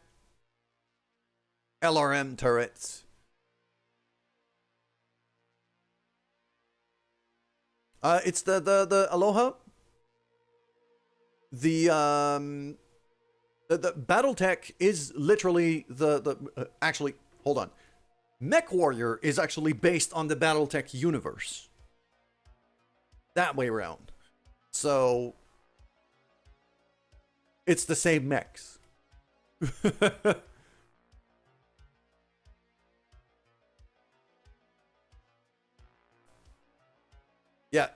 LRM turret. It's the Aloha. The Battletech is literally actually, hold on. Mech Warrior is actually based on the Battletech universe. That way around. So it's the same mechs. Yeah,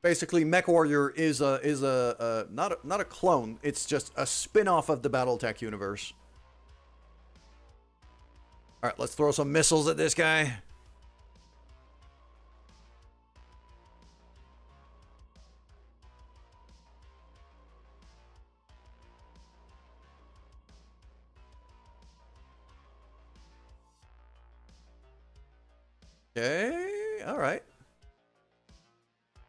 basically Mech Warrior is not a clone. It's just a spin-off of the Battletech universe. All right, let's throw some missiles at this guy. Okay, all right.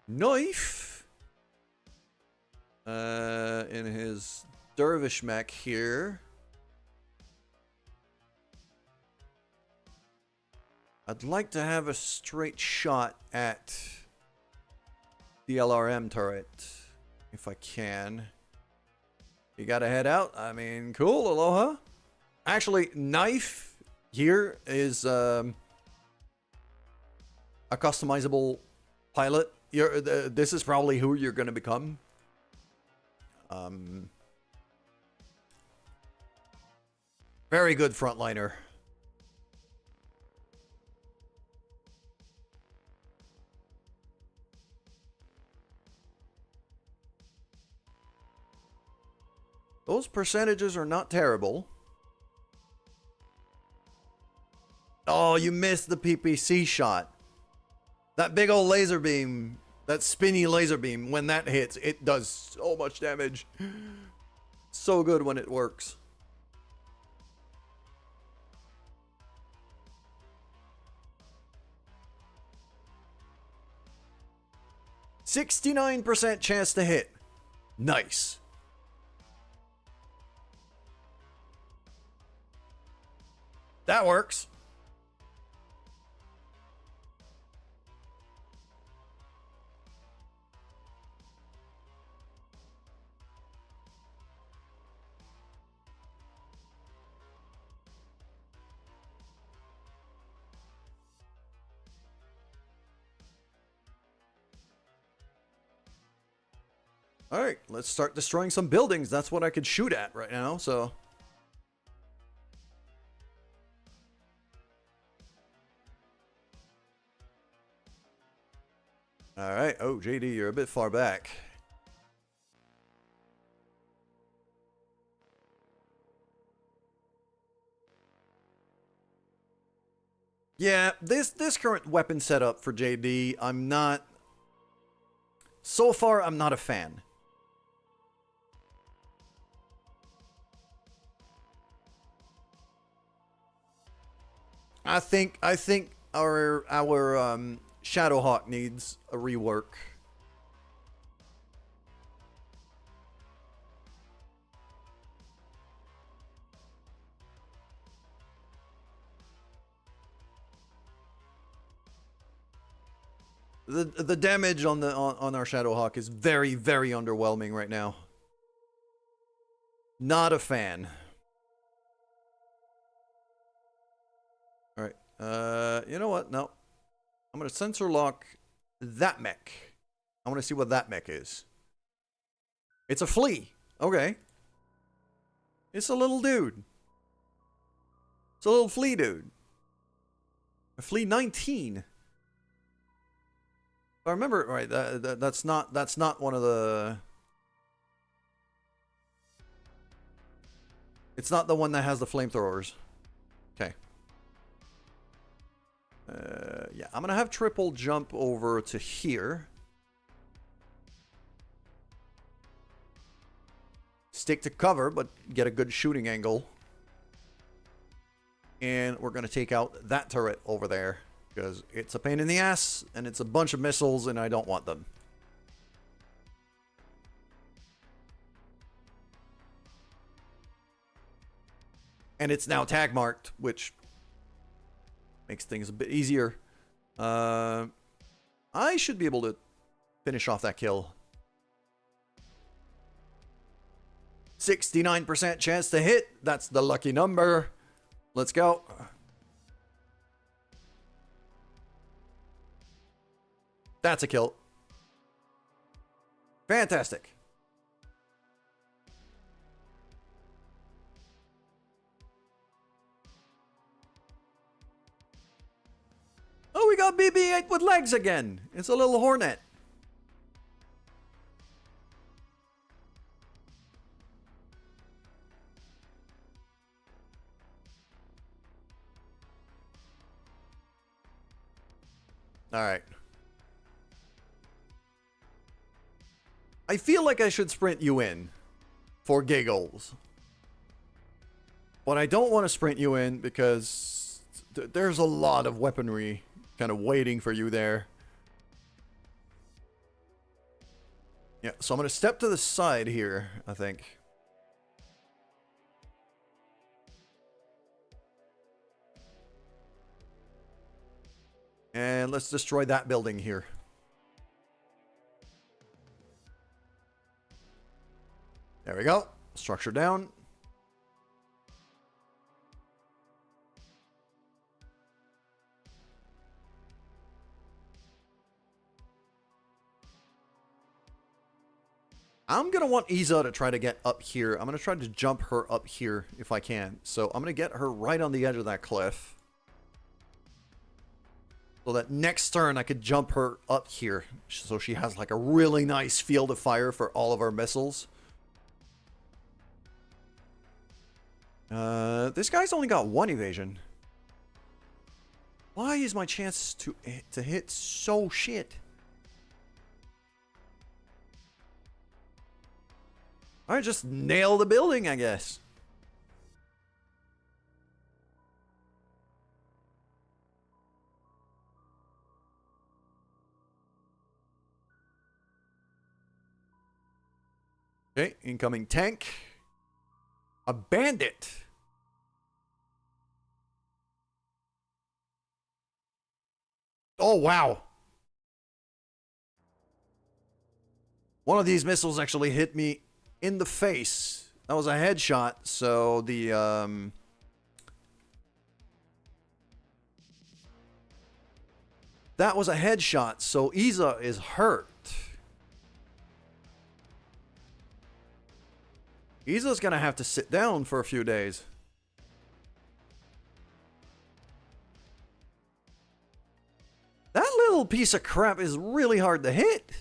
Knife. In his dervish mech here. I'd like to have a straight shot at the LRM turret, if I can. You gotta head out. I mean, cool, aloha. Actually, Knife here is a customizable pilot. This is probably who you're gonna become. Very good frontliner. Those percentages are not terrible. Oh, you missed the PPC shot. That big old laser beam, that spinny laser beam, when that hits, it does so much damage. So good when it works. %69% chance to hit. Nice. That works. All right, let's start destroying some buildings. That's what I could shoot at right now, so. All right. Oh, JD, you're a bit far back. Yeah, this current weapon setup for JD, I'm not. So far, I'm not a fan. I think our Shadowhawk needs a rework. The damage on our Shadowhawk is very, very underwhelming right now. Not a fan. All right. You know what? No. I'm gonna sensor lock that mech. I want to see what that mech is. It's a flea. Okay. It's a little dude. It's a little flea dude. A flea 19. If I remember right, that's not one of the. It's not the one that has the flamethrowers. Okay. Yeah, I'm gonna have triple jump over to here. Stick to cover, but get a good shooting angle. And we're gonna take out that turret over there because it's a pain in the ass and it's a bunch of missiles and I don't want them. And it's now tag marked, which makes things a bit easier. I should be able to finish off that kill. 69% chance to hit. That's the lucky number. Let's go. That's a kill. Fantastic. Oh, we got BB-8 with legs again. It's a little hornet. All right. I feel like I should sprint you in for giggles. But I don't want to sprint you in because there's a lot of weaponry kind of waiting for you there. Yeah, so I'm going to step to the side here, I think. And let's destroy that building here. There we go. Structure down. I'm going to want Iza to try to get up here. I'm going to try to jump her up here if I can. So I'm going to get her right on the edge of that cliff. So that next turn I could jump her up here. So she has like a really nice field of fire for all of our missiles. This guy's only got 1 evasion. Why is my chance to hit so shit? Alright, just nail the building, I guess. Okay, incoming tank. A bandit. Oh, wow. One of these missiles actually hit me in the face. That was a headshot, so the that was a headshot, so Iza is hurt. He's just gonna have to sit down for a few days. That little piece of crap is really hard to hit.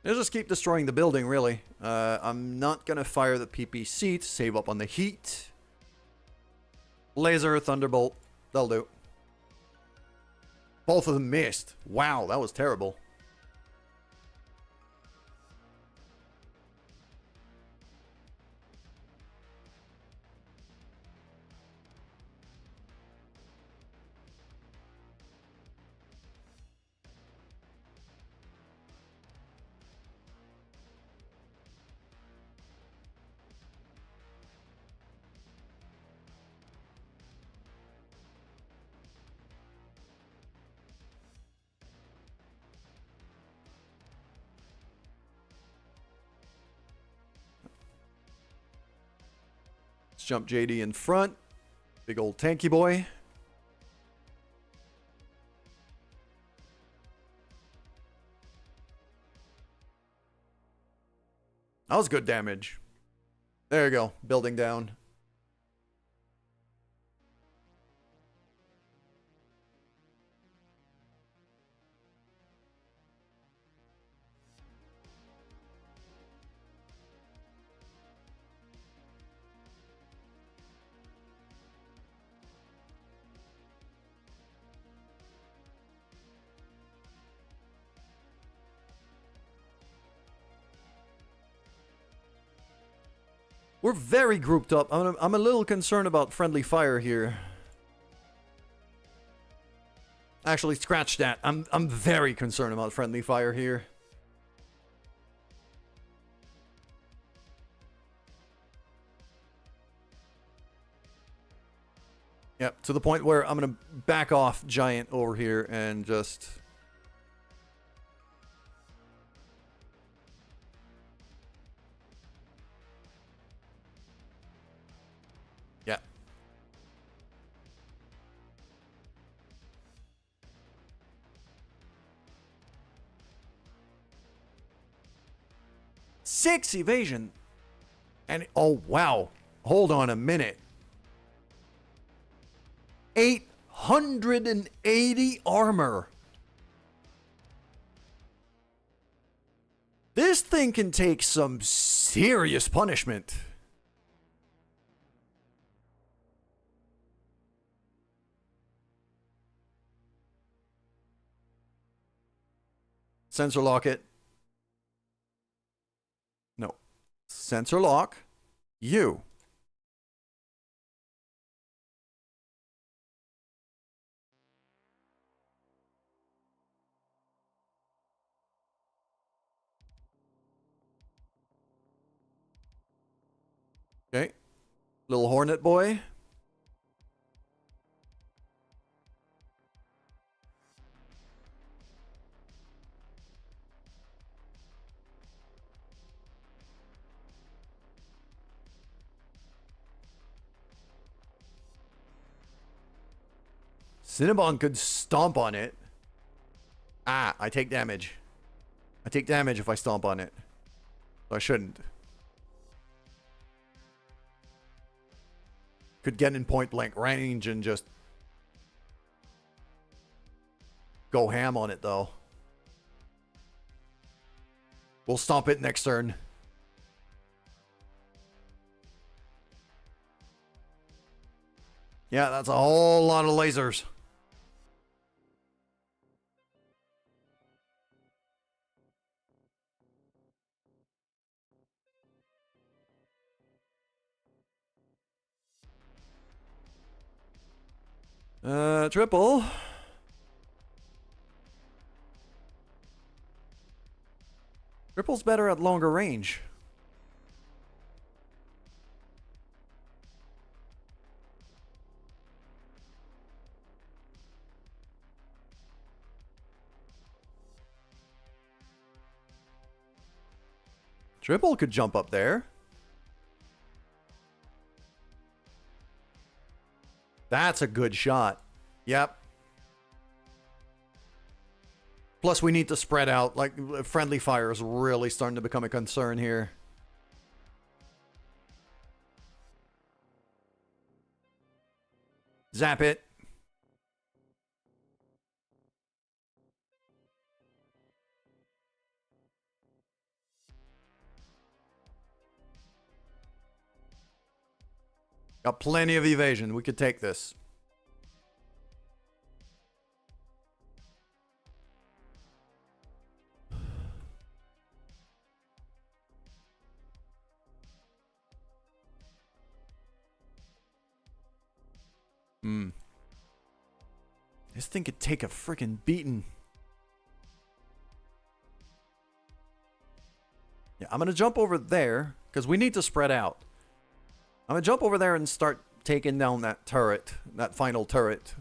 They'll just keep destroying the building, really. I'm not gonna fire the PPC to save up on the heat. Laser, Thunderbolt, they'll do. Both of them missed. Wow, that was terrible. Let's jump JD in front. Big old tanky boy. That was good damage. There you go. Building down. We're very grouped up. I'm a little concerned about friendly fire here. Actually, scratch that. I'm very concerned about friendly fire here. Yep, to the point where I'm gonna back off Giant over here and just... Yeah. Six evasion. And, oh, wow. Hold on a minute. 880 armor. This thing can take some serious punishment. Sensor lock it. No. Sensor lock. You. Okay. Little Hornet boy. Cinnabon could stomp on it. Ah, I take damage. I take damage if I stomp on it. So I shouldn't. Could get in point blank range and just go ham on it though. We'll stomp it next turn. Yeah, that's a whole lot of lasers. Triple. Triple's better at longer range. Triple could jump up there. That's a good shot. Yep. Plus, we need to spread out. Like, friendly fire is really starting to become a concern here. Zap it. Got plenty of evasion. We could take this. This thing could take a freaking beating. Yeah, I'm going to jump over there because we need to spread out. I'm going to jump over there and start taking down that turret, that final turret.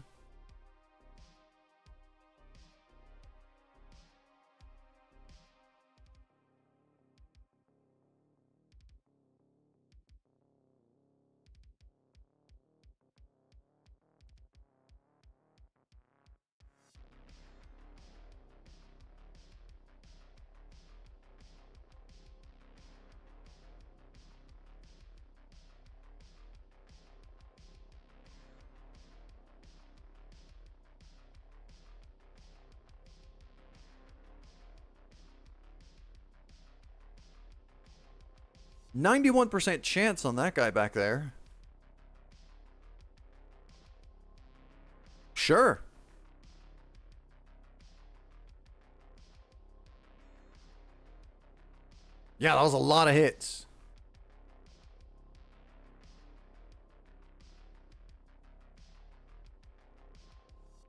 %91 chance on that guy back there. Sure. Yeah, that was a lot of hits.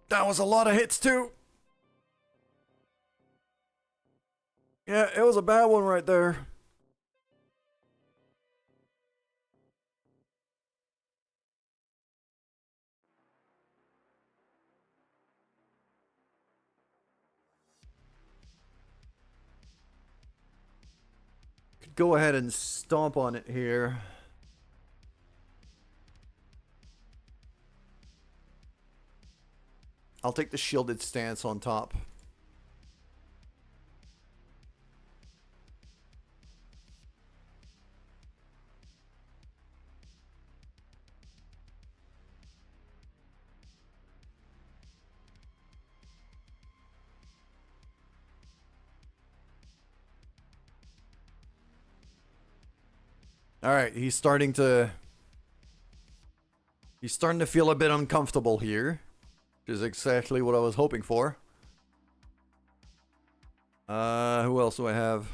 That was a lot of hits too. Yeah, it was a bad one right there. Could go ahead and stomp on it here. I'll take the shielded stance on top. All right, he's starting to feel a bit uncomfortable here, which is exactly what I was hoping for. Who else do I have?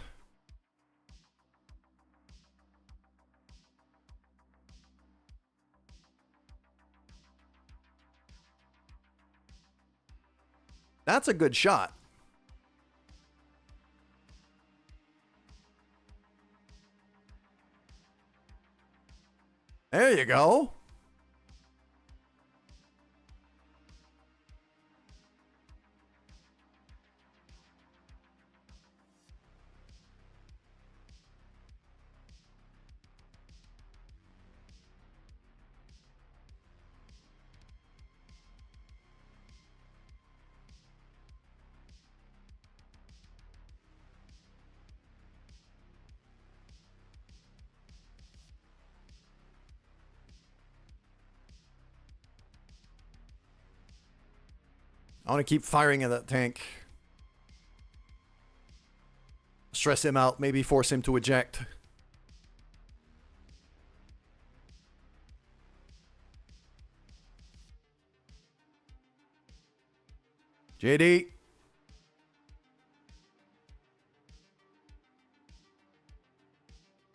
That's a good shot. There you go. I want to keep firing at that tank. Stress him out, maybe force him to eject. JD.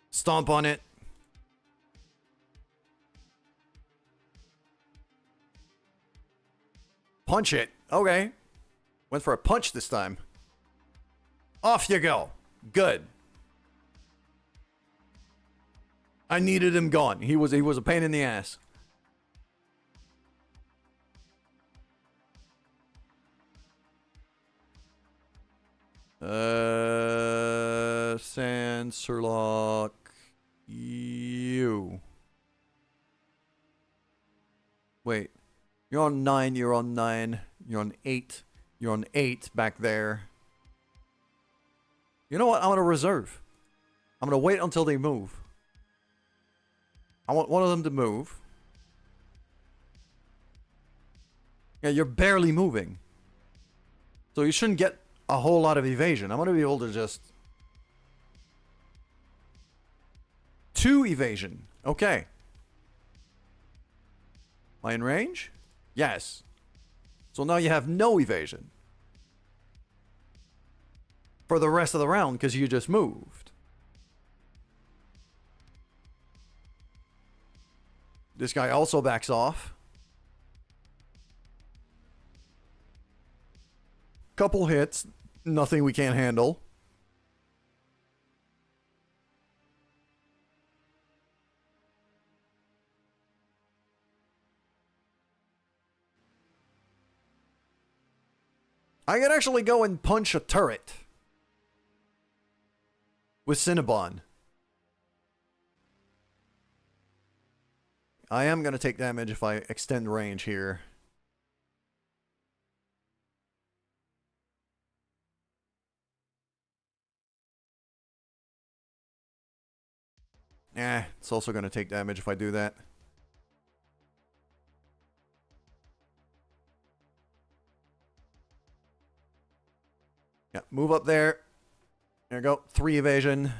Stomp on it. Punch it. Okay. Went for a punch this time. Off you go. Good. I needed him gone. He was a pain in the ass. Sanserlock. You. Wait. You're on 9, you're on 9, you're on 8, you're on 8 back there. You know what? I'm going to reserve. I'm going to wait until they move. I want one of them to move. Yeah, you're barely moving. So you shouldn't get a whole lot of evasion. I'm going to be able to just... 2 evasion. Okay. Am I in range? Yes. So now you have no evasion. For the rest of the round, because you just moved. This guy also backs off. Couple hits. Nothing we can't handle. I could actually go and punch a turret. With Cinnabon. I am going to take damage if I extend range here. It's also going to take damage if I do that. Yeah, move up there. There we go. 3 evasion.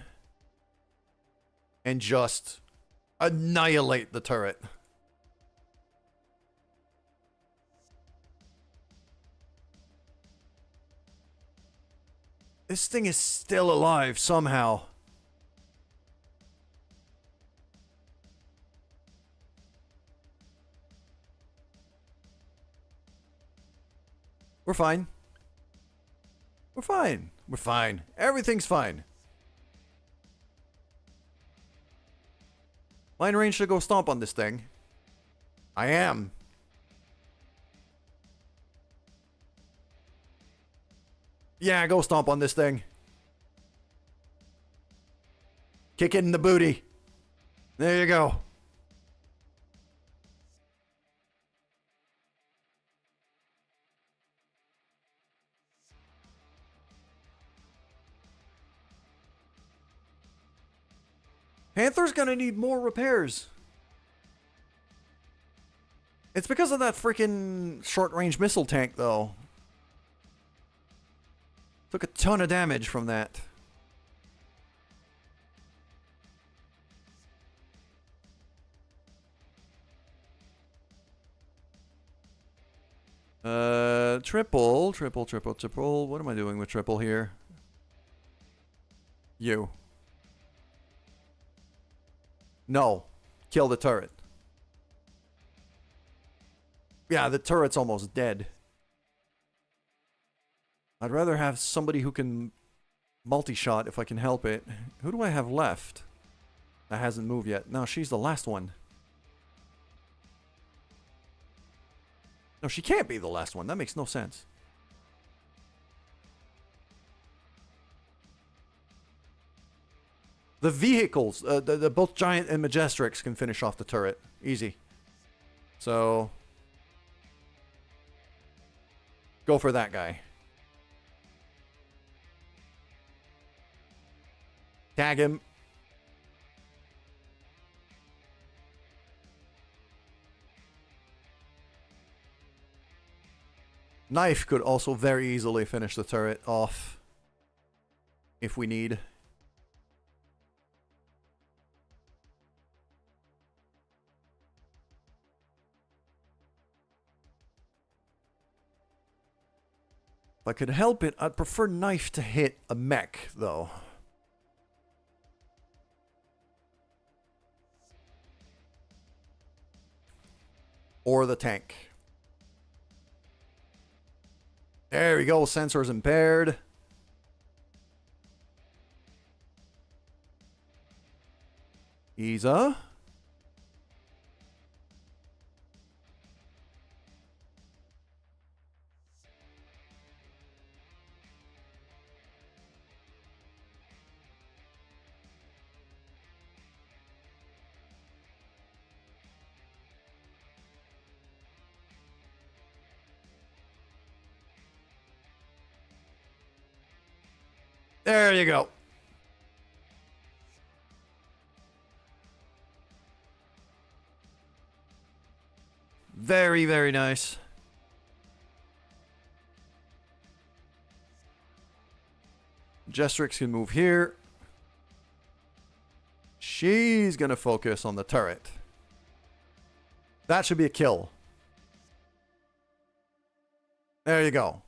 And just annihilate the turret. This thing is still alive somehow. We're fine. We're fine. We're fine. Everything's fine. Line range to go stomp on this thing. I am. Yeah, go stomp on this thing. Kick it in the booty. There you go. Panther's gonna need more repairs. It's because of that freaking short-range missile tank, though. Took a ton of damage from that. Triple. What am I doing with triple here? You. No. Kill the turret. Yeah, the turret's almost dead. I'd rather have somebody who can multi-shot if I can help it. Who do I have left? That hasn't moved yet. No, she's the last one. No, she can't be the last one. That makes no sense. The vehicles, the both Giant and Majestrix can finish off the turret. Easy. So... go for that guy. Tag him. Knife could also very easily finish the turret off. If we need. If I could help it, I'd prefer Knife to hit a mech, though. Or the tank. There we go, sensors impaired. Isa. There you go. Very, very nice. Jestrix can move here. She's gonna focus on the turret. That should be a kill. There you go.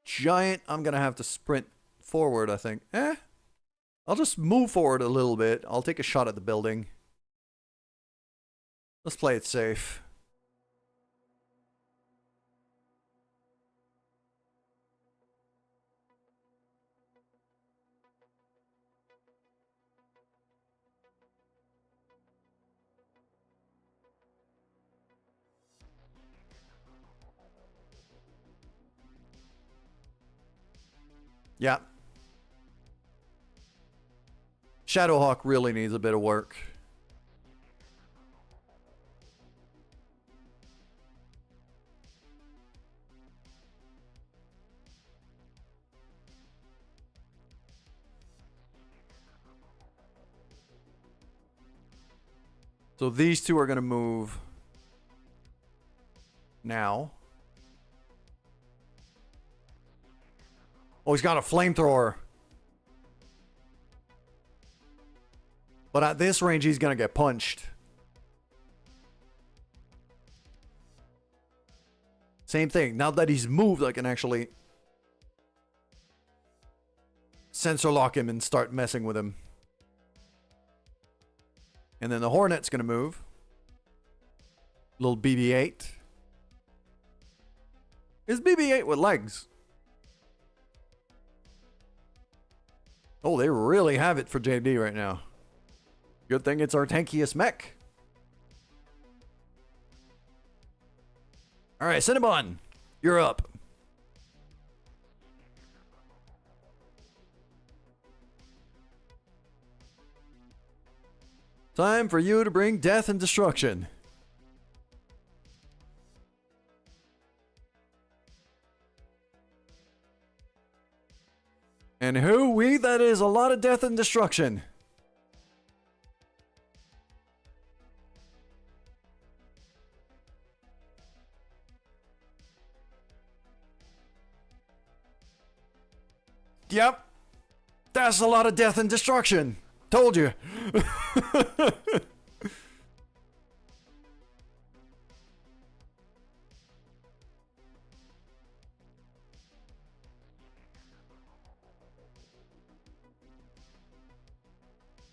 Giant, I'm gonna have to sprint forward, I think. I'll just move forward a little bit. I'll take a shot at the building. Let's play it safe. Yeah. Shadowhawk really needs a bit of work. So these two are going to move now. Oh, he's got a flamethrower. But at this range, he's going to get punched. Same thing. Now that he's moved, I can actually sensor lock him and start messing with him. And then the Hornet's going to move. Little BB-8. It's BB-8 with legs. Oh, they really have it for JD right now. Good thing it's our tankiest mech. Alright, Cinnabon, you're up. Time for you to bring death and destruction. And hoo-wee, that is a lot of death and destruction. Yep. That's a lot of death and destruction. Told you.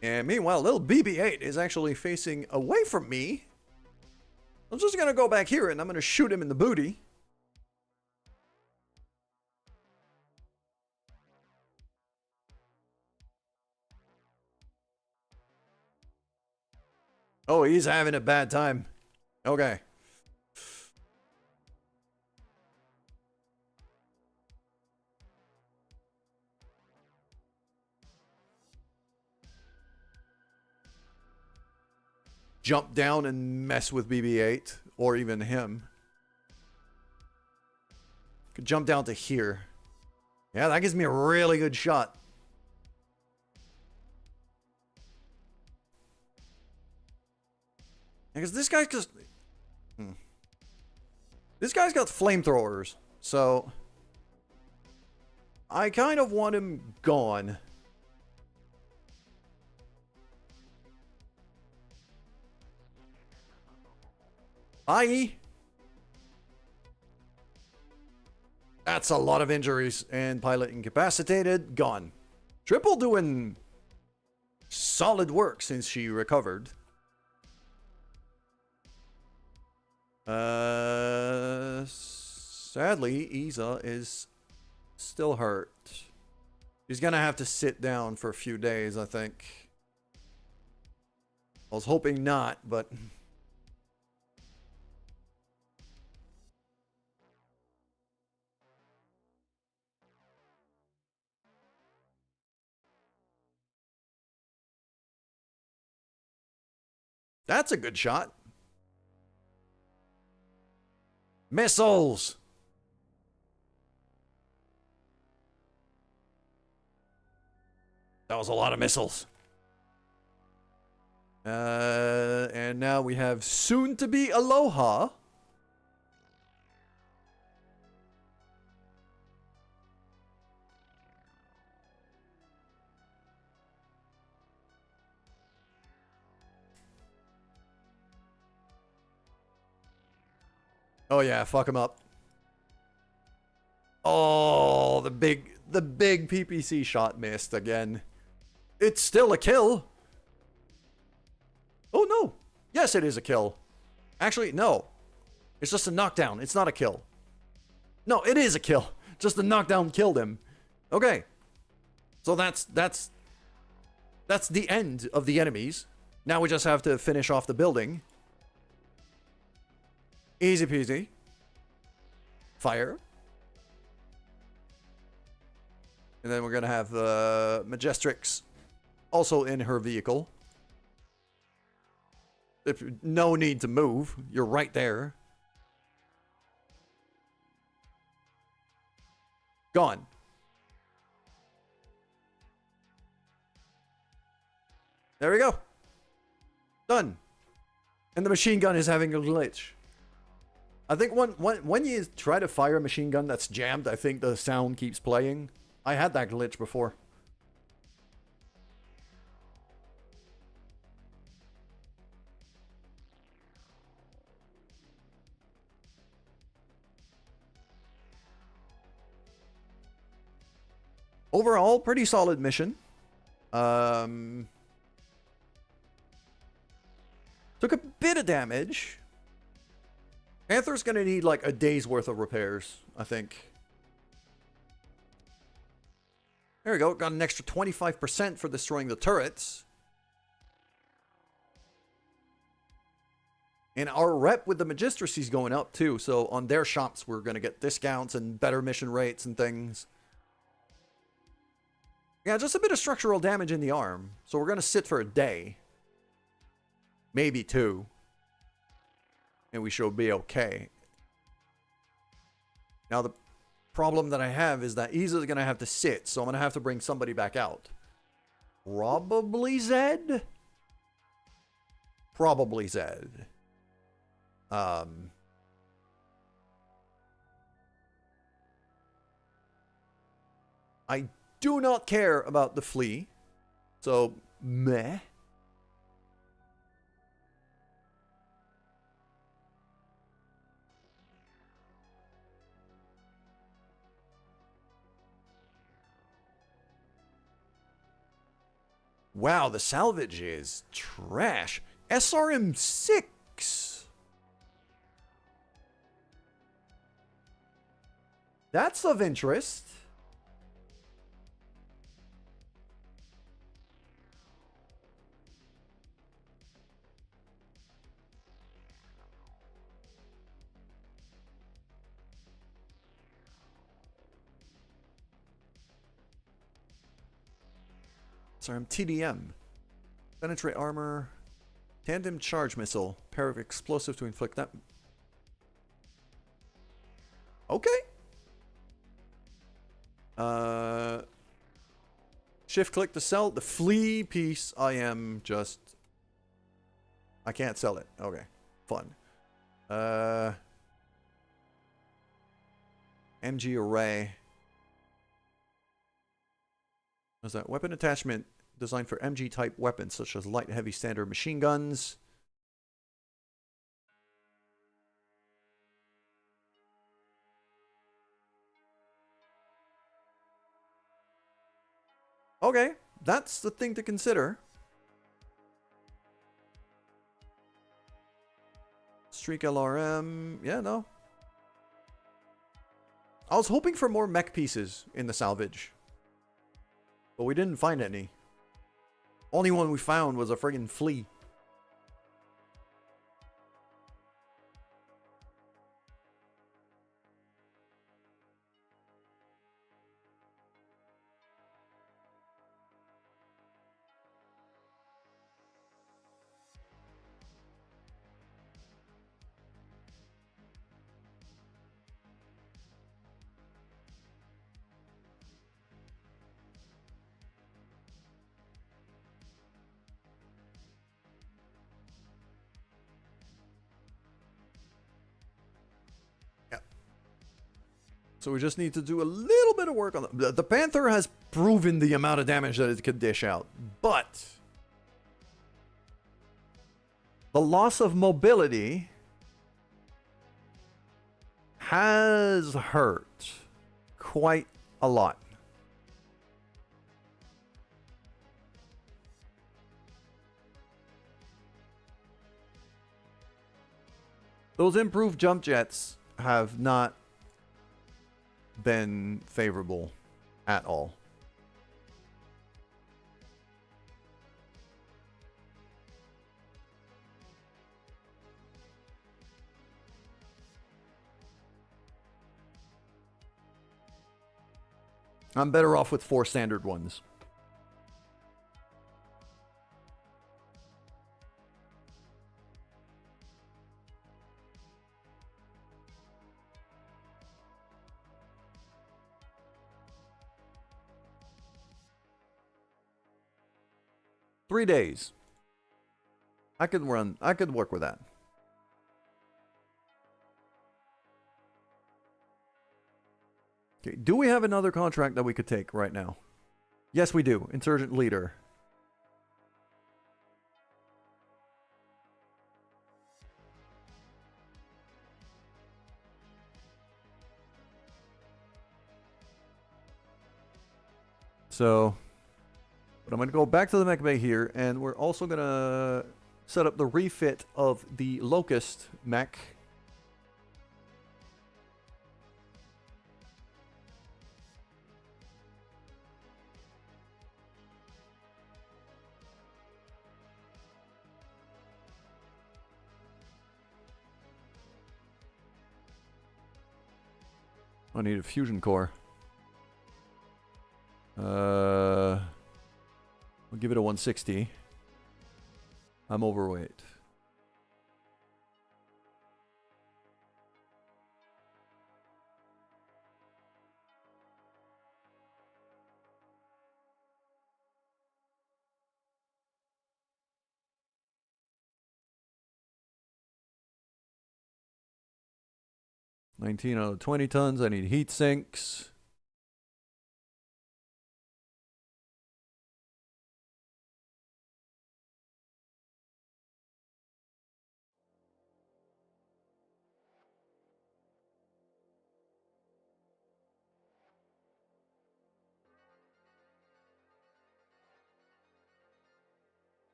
And meanwhile, little BB-8 is actually facing away from me. I'm just gonna go back here and I'm gonna shoot him in the booty. Oh, he's having a bad time. Okay. Jump down and mess with BB-8, or even him. Could jump down to here. Yeah, that gives me a really good shot. Because this guy's just... This guy's got flamethrowers, so... I kind of want him gone. Bye! That's a lot of injuries, and pilot incapacitated, gone. Triple doing solid work since she recovered. Sadly, Isa is still hurt. She's gonna have to sit down for a few days, I think. I was hoping not, but... That's a good shot. Missiles! That was a lot of missiles. And now we have soon to be Aloha. Oh yeah, fuck him up. Oh, the big PPC shot missed again. It's still a kill. Oh no. Yes, it is a kill. Actually, no. It's just a knockdown. It's not a kill. No, it is a kill. Just the knockdown killed him. Okay. So that's the end of the enemies. Now we just have to finish off the building. Easy peasy. Fire. And then we're going to have Majestrix also in her vehicle. If no need to move, you're right there. Gone. There we go. Done. And the machine gun is having a glitch. I think when you try to fire a machine gun that's jammed, I think the sound keeps playing. I had that glitch before. Overall, pretty solid mission. Took a bit of damage. Panther's gonna need like a day's worth of repairs, I think. There we go. Got an extra 25% for destroying the turrets. And our rep with the Magistracy is going up too. So on their shops, we're gonna get discounts and better mission rates and things. Yeah, just a bit of structural damage in the arm. So we're gonna sit for a day. Maybe 2. And we should be okay. Now the problem that I have is that Isa's gonna have to sit, so I'm gonna have to bring somebody back out. Probably Zed? Probably Zed. I do not care about the flea. So, meh. Wow, the salvage is trash. SRM-6. That's of interest. SRM TDM. Penetrate armor. Tandem charge missile. Pair of explosive to inflict that. Okay. Shift click to sell. The flea piece, I can't sell it. Okay. Fun. MG array. What's that? Weapon attachment designed for MG type weapons such as light, heavy, standard machine guns. Okay, that's the thing to consider. Streak LRM. Yeah, no. I was hoping for more mech pieces in the salvage, but we didn't find any. Only one we found was a friggin' flea. So we just need to do a little bit of work on the Panther has proven the amount of damage that it could dish out, but the loss of mobility has hurt quite a lot. Those improved jump jets have not been favorable at all. I'm better off with 4 standard ones. Three days. I could work with that. Okay, do we have another contract that we could take right now? Yes, we do. Insurgent leader. So, but I'm going to go back to the mech bay here, and we're also going to set up the refit of the Locust mech. I need a fusion core. We'll give it a 160. I'm overweight. (19 out of 20 tons. I need heat sinks.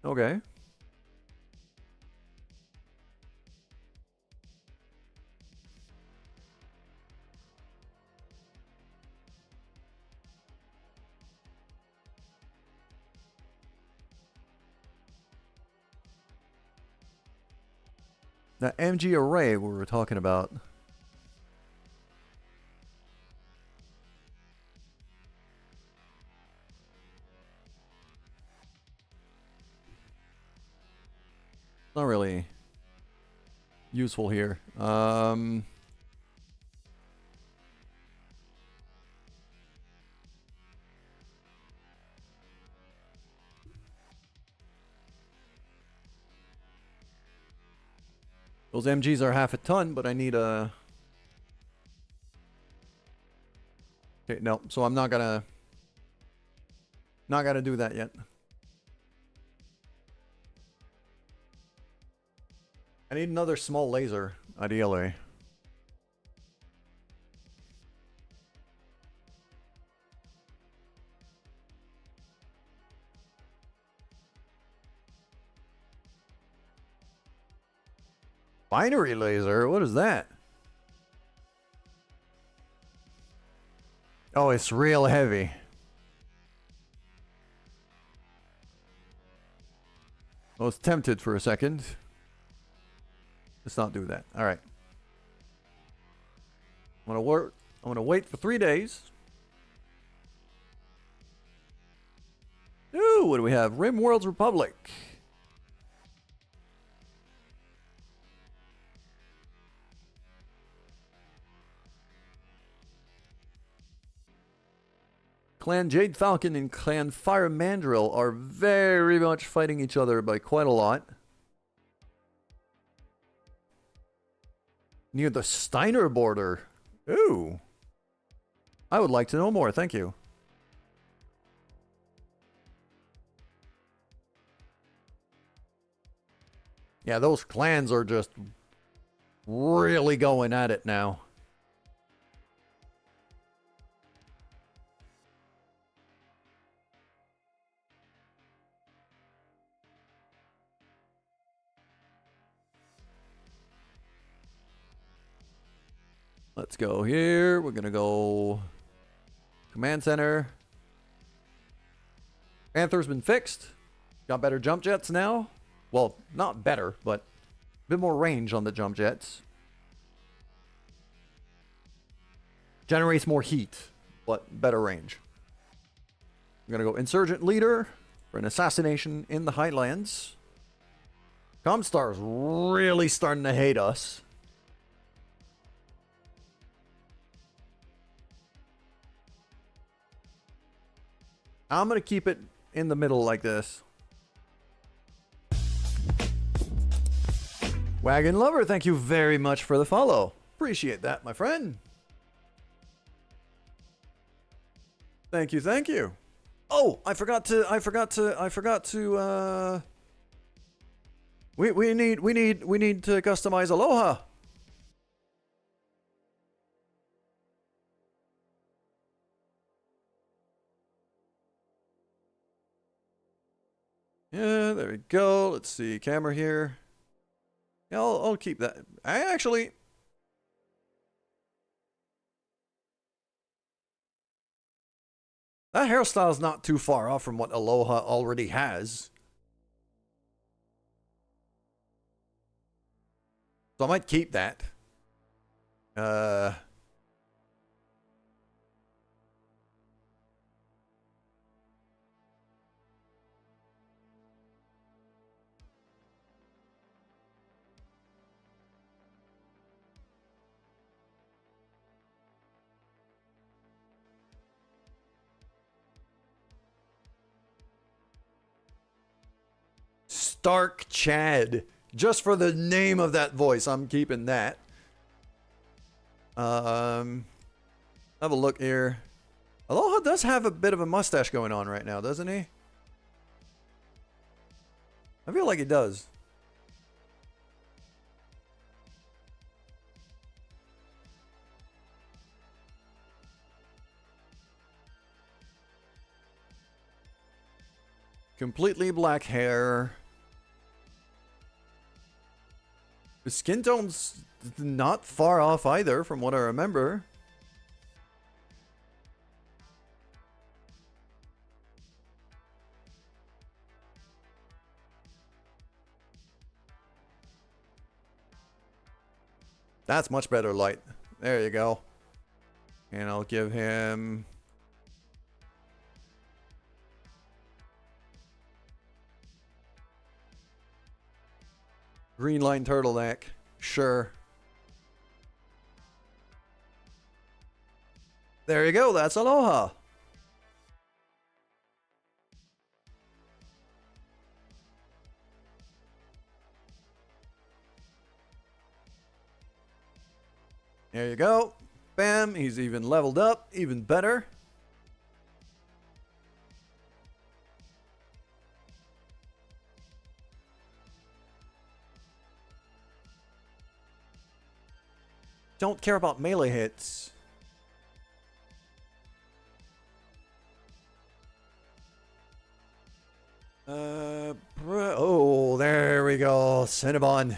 Okay. That MG array we were talking about. Not really useful here. Those MGs are half a ton, but I need a... Okay, no, so I'm not gonna do that yet. I need another small laser, ideally. Binary laser? What is that? Oh, it's real heavy. I was tempted for a second. Let's not do that. All right. I'm gonna wait for 3 days. Ooh, what do we have? Rim Worlds Republic. Clan Jade Falcon and Clan Fire Mandrill are very much fighting each other by quite a lot. Near the Steiner border. Ooh. I would like to know more, thank you. Yeah, those clans are just really going at it now. Let's go here. We're gonna go command center. Panther's been fixed. Got better jump jets now. Well, not better, but a bit more range on the jump jets. Generates more heat, but better range. I'm gonna go Insurgent Leader for an assassination in the Highlands. Comstar's really starting to hate us. I'm gonna keep it in the middle like this. Wagon Lover, thank you very much for the follow. Appreciate that, my friend. Thank you, thank you. Oh, I forgot to we need to customize Aloha. Yeah, there we go. Let's see, camera here. Yeah, I'll keep that. I actually... That hairstyle's not too far off from what Aloha already has. So I might keep that. Stark Chad. Just for the name of that voice, I'm keeping that. Have a look here. Aloha does have a bit of a mustache going on right now, doesn't he? I feel like he does. Completely black hair. The skin tone's not far off either, from what I remember. That's much better light. There you go. And I'll give him... Green line turtleneck. Sure. There you go. That's Aloha. There you go. Bam. He's even leveled up. Even better. Don't care about melee hits. Oh, there we go. Cinnabon.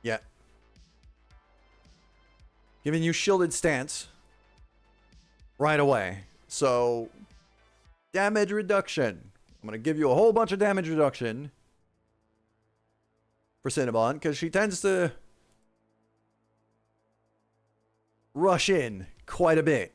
Yeah. Giving you shielded stance. Right away. So, damage reduction. I'm going to give you a whole bunch of damage reduction for Cinnabon, because she tends to rush in quite a bit.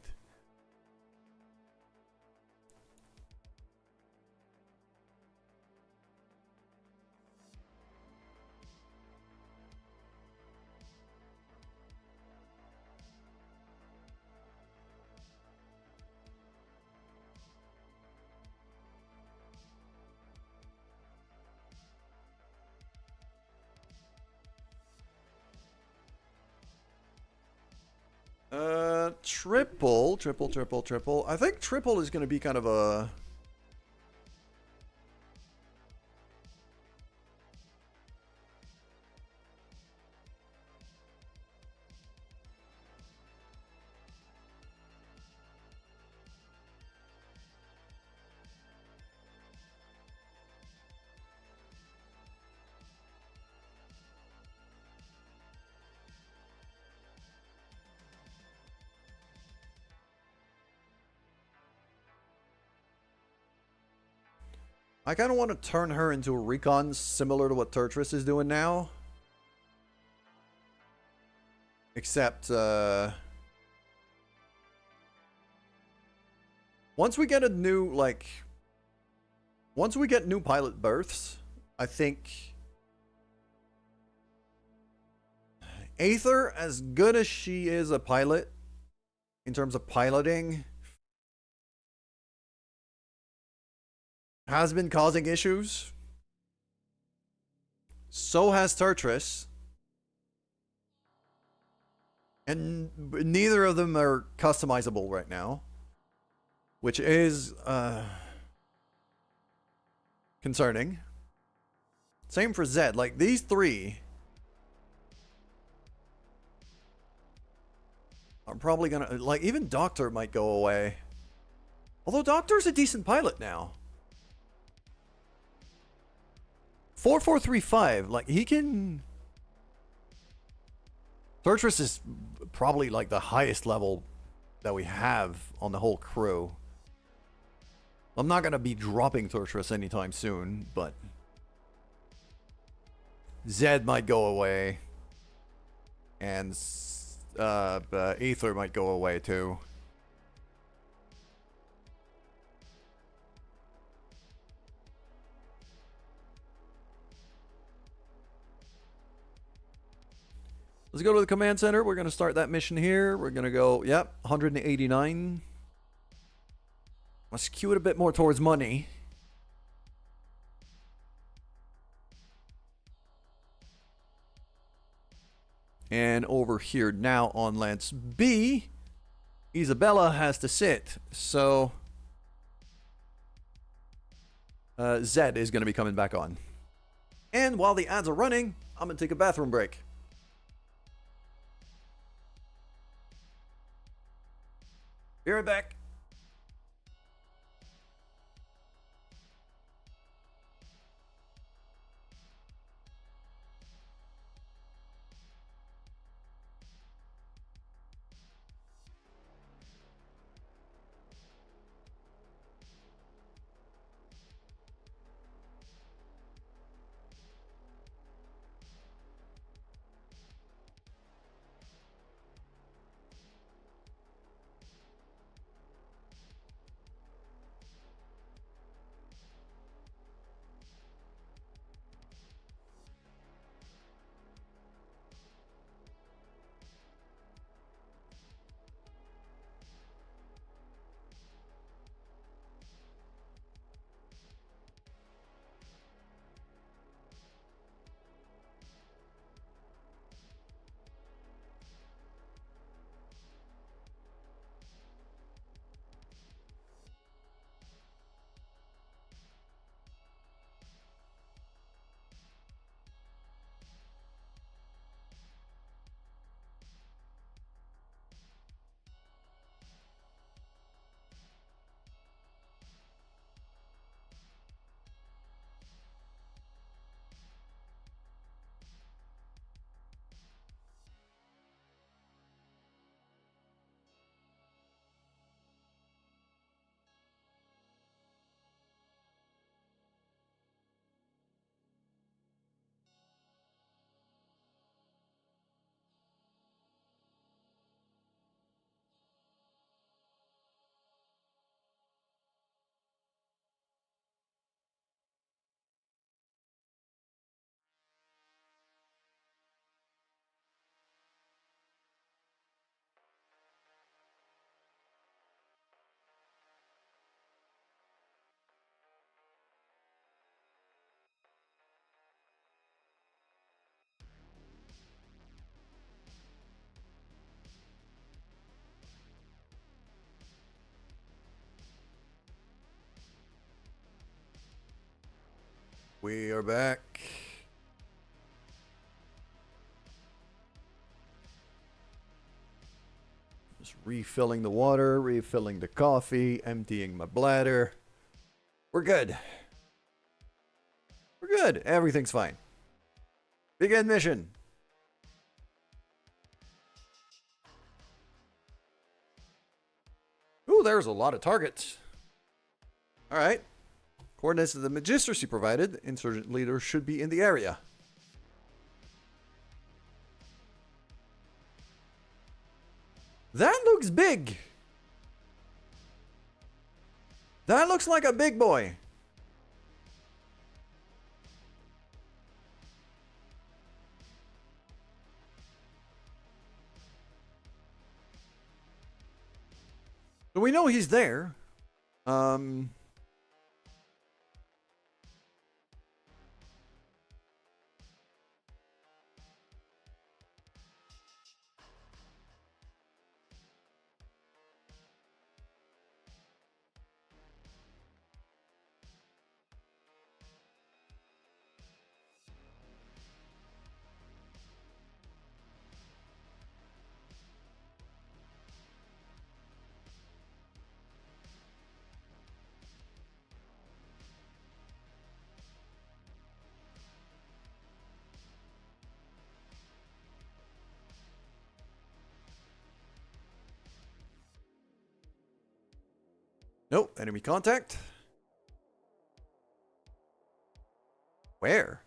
Triple. I think triple is going to be kind of a... I kind of want to turn her into a recon similar to what Turtris is doing now. Except, once we get a new, like... Once we get new pilot berths, I think... Aether, as good as she is a pilot, in terms of piloting... has been causing issues. So has Turtris. And neither of them are customizable right now. Which is concerning. Same for Zed. Like, these three are probably gonna... Like, even Doctor might go away. Although Doctor's a decent pilot now. 4435, like, he can... Turtris is probably, like, the highest level that we have on the whole crew. I'm not gonna be dropping Turtris anytime soon, but... Zed might go away. And... Aether might go away, too. Let's go to the command center. We're going to start that mission here. We're going to go, yep, 189. Let's skew it a bit more towards money. And over here now on Lance B, Isabella has to sit. So, Zed is going to be coming back on. And while the ads are running, I'm going to take a bathroom break. Be right back. We are back. Just refilling the water, refilling the coffee, emptying my bladder. We're good. We're good. Everything's fine. Begin mission. Ooh, there's a lot of targets. All right. Coordinates of the magistracy provided. Insurgent leader should be in the area. That looks big. That looks like a big boy. So we know he's there. Nope, enemy contact. Where?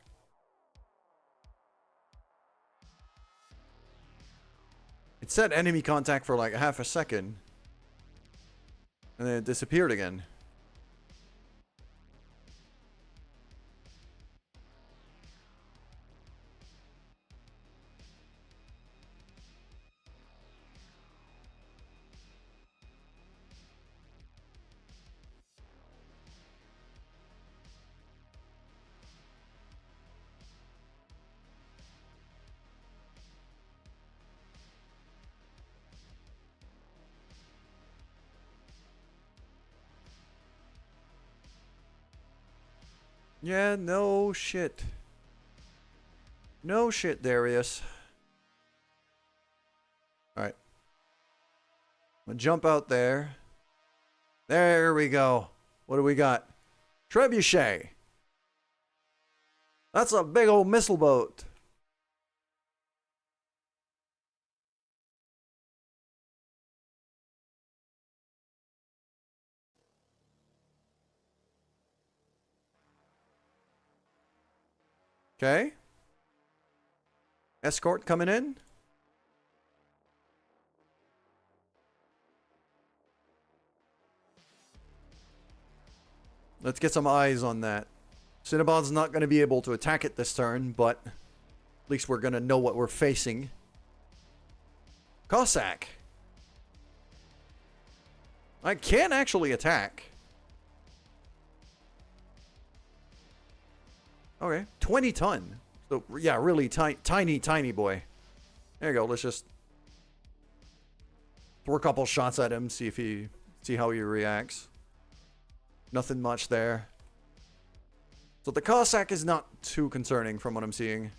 It said enemy contact for like half a second. And then it disappeared again. Yeah, no shit. No shit, Darius. Alright. I'm gonna jump out there. There we go. What do we got? Trebuchet. That's a big old missile boat. Okay. Escort coming in. Let's get some eyes on that. Cinnabon's not going to be able to attack it this turn, but at least we're going to know what we're facing. Cossack. I can actually attack. Okay, 20 ton. So, yeah, really tiny boy. There you go. Let's just throw a couple shots at him, see how he reacts. Nothing much there. So the Cossack is not too concerning from what I'm seeing.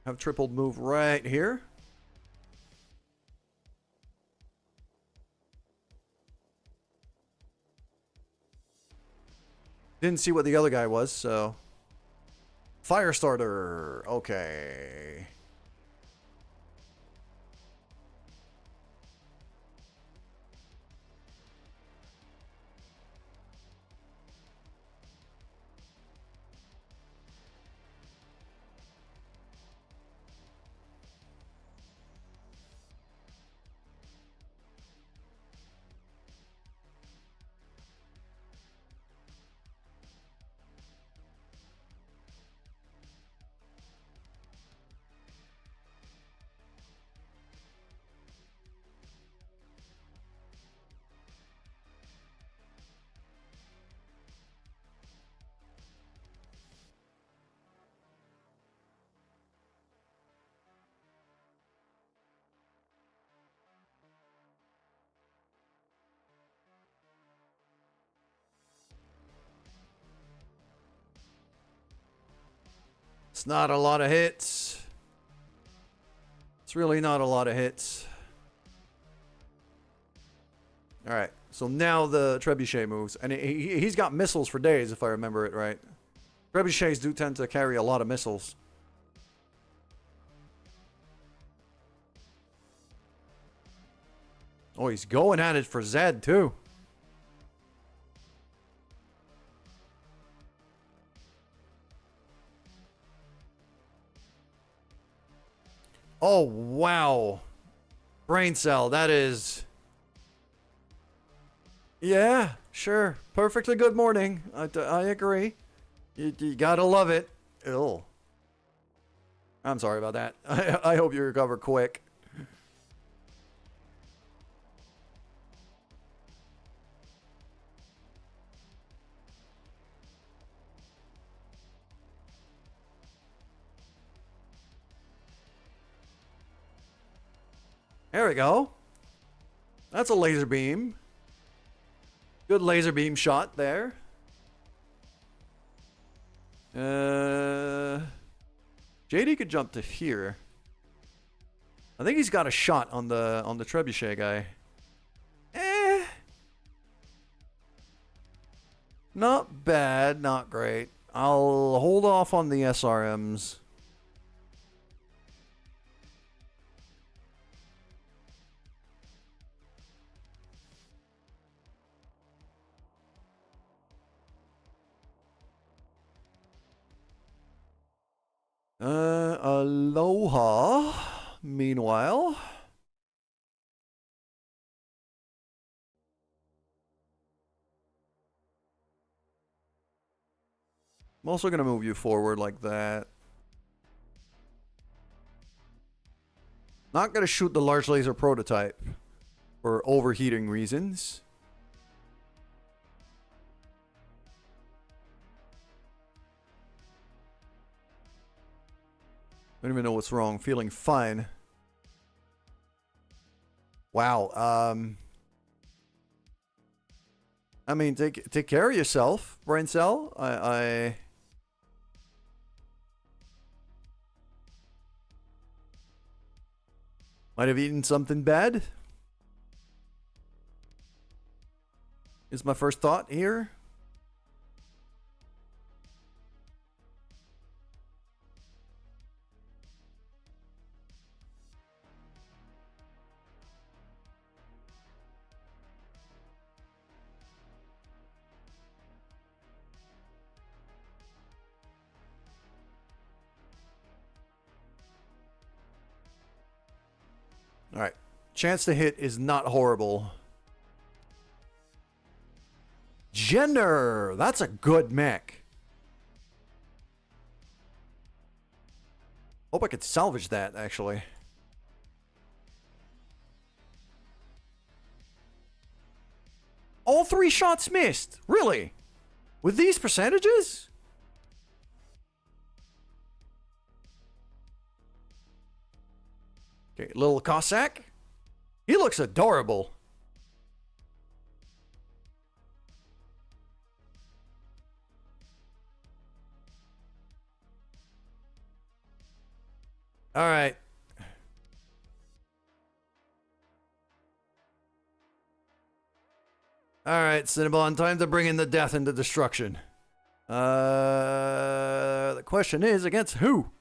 Have tripled move right here. Didn't see what the other guy was, so... Firestarter. Okay. It's not a lot of hits. It's really not a lot of hits. Alright, so now the trebuchet moves. And he's got missiles for days, if I remember it right. Trebuchets do tend to carry a lot of missiles. Oh, he's going at it for Zed, too. Oh, wow. Brain cell, that is... Yeah, sure. Perfectly good morning. I agree. You gotta love it. Ew. I'm sorry about that. I hope you recover quick. There we go. That's a laser beam. Good laser beam shot there. JD could jump to here. I think he's got a shot on the trebuchet guy. Not bad, not great. I'll hold off on the SRMs. Aloha. Meanwhile. I'm also going to move you forward like that. Not going to shoot the large laser prototype for overheating reasons. I don't even know what's wrong. Feeling fine. Wow. I mean, take care of yourself, brain cell. I might have eaten something bad. Is my first thought here. All right. Chance to hit is not horrible. Jenner. That's a good mech. Hope I could salvage that, actually. All 3 shots missed. Really? With these percentages? Okay, little Cossack. He looks adorable. All right. All right, Cinnabon, time to bring in the death and the destruction. The question is, against who?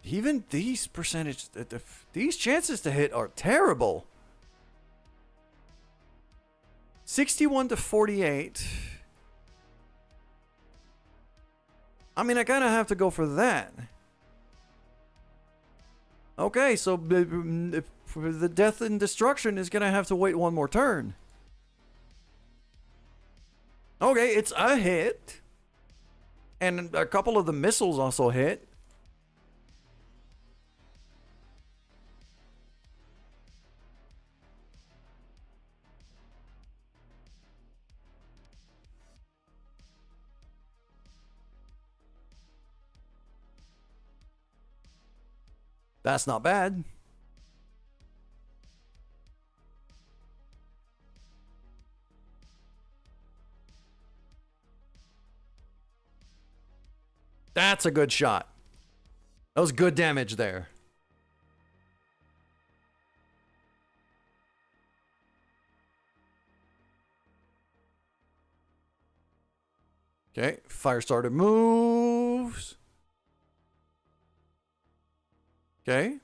Even these these chances to hit are terrible. 61 to 48. I mean, I kind of have to go for that. Okay, so the death and destruction is going to have to wait one more turn. Okay, it's a hit. And a couple of the missiles also hit. That's not bad. That's a good shot. That was good damage there. Okay, Firestarter moves. Okay.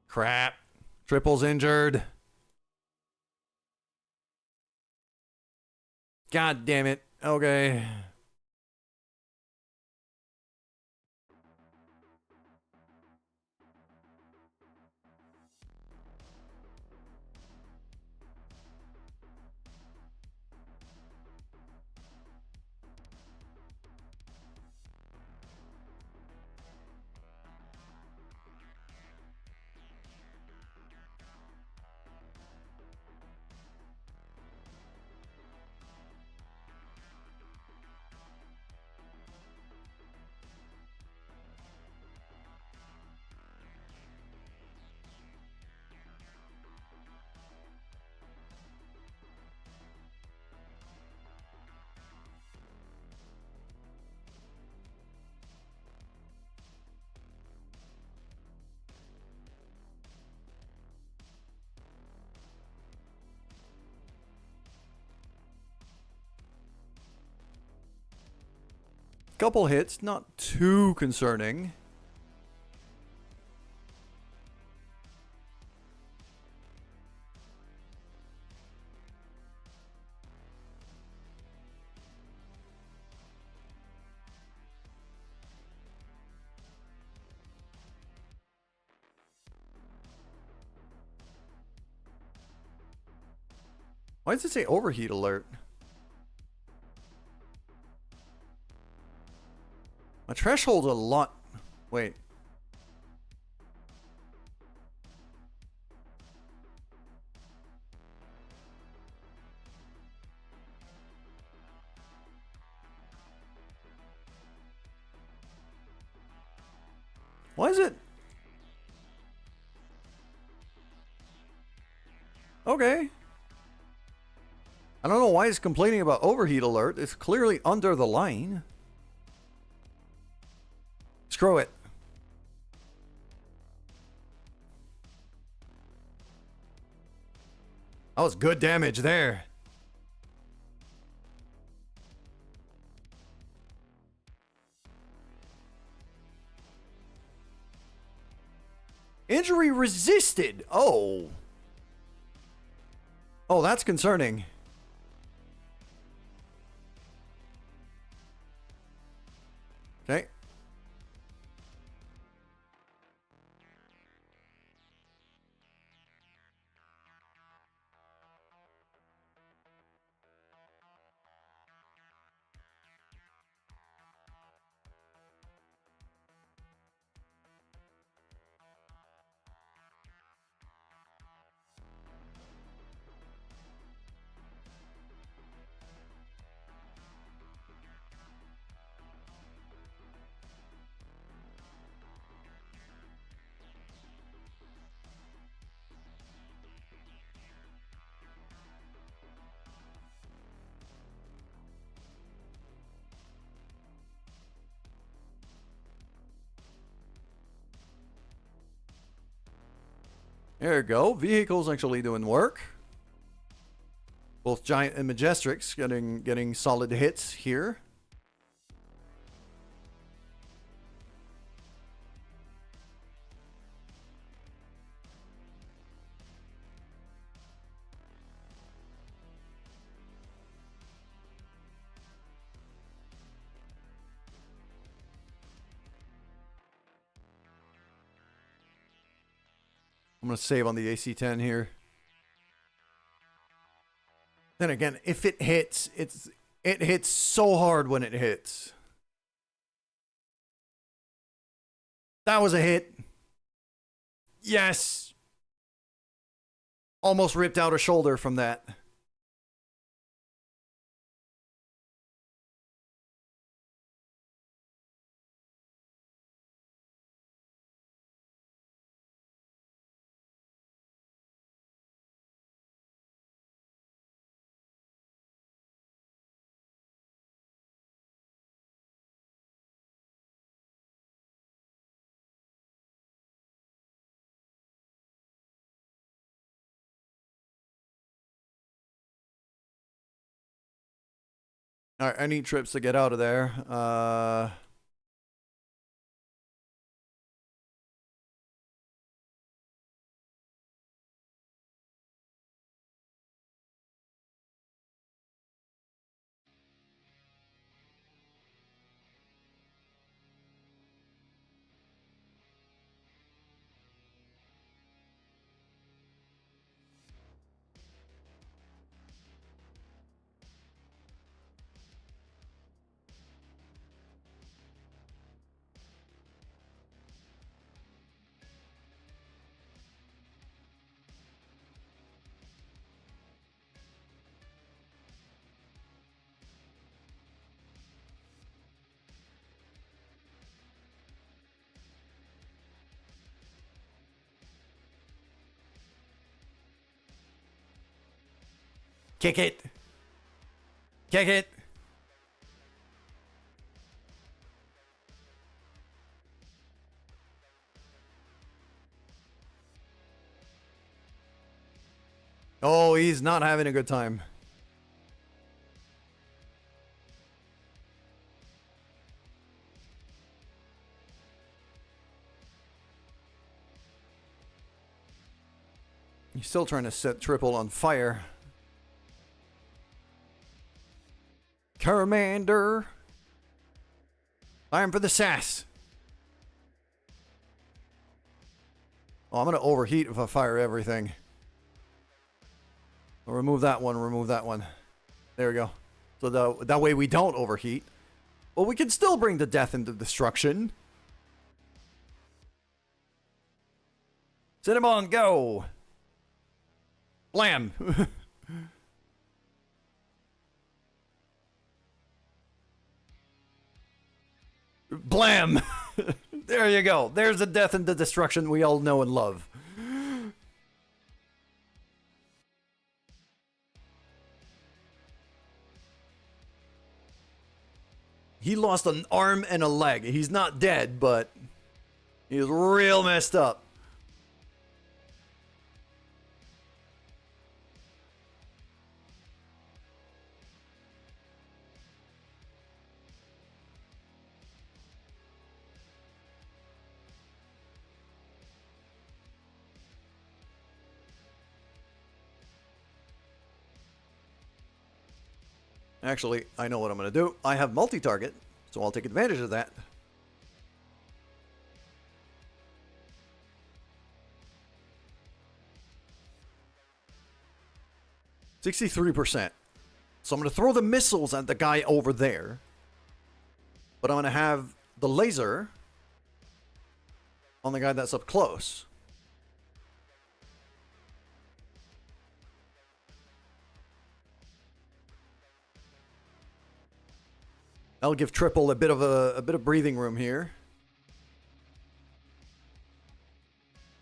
Crap. Triple's injured. God damn it. Okay. Couple hits, not too concerning. Why does it say overheat alert? My threshold's a lot. Wait. Why is it? Okay. I don't know why it's complaining about overheat alert. It's clearly under the line. Screw it. That was good damage there. Injury resisted. Oh. Oh, that's concerning. Okay. There you go. Vehicles actually doing work. Both Giant and Majestrix getting solid hits here. I'm going to save on the AC-10 here. Then again, if it hits, it hits so hard when it hits. That was a hit. Yes. Almost ripped out a shoulder from that. All right, I need trips to get out of there. Kick it. Kick it. Oh, he's not having a good time. He's still trying to set triple on fire. Commander. Time for the sass. Oh, I'm going to overheat if I fire everything. I'll remove that one, remove that one. There we go. So that way we don't overheat. Well, we can still bring the death into destruction. Cinnamon, go! Blam! Blam! There you go. There's the death and the destruction we all know and love. He lost an arm and a leg. He's not dead, but he's real messed up. Actually, I know what I'm going to do. I have multi-target, so I'll take advantage of that. %63%. So I'm going to throw the missiles at the guy over there. But I'm going to have the laser on the guy that's up close. I'll give Triple a bit of breathing room here.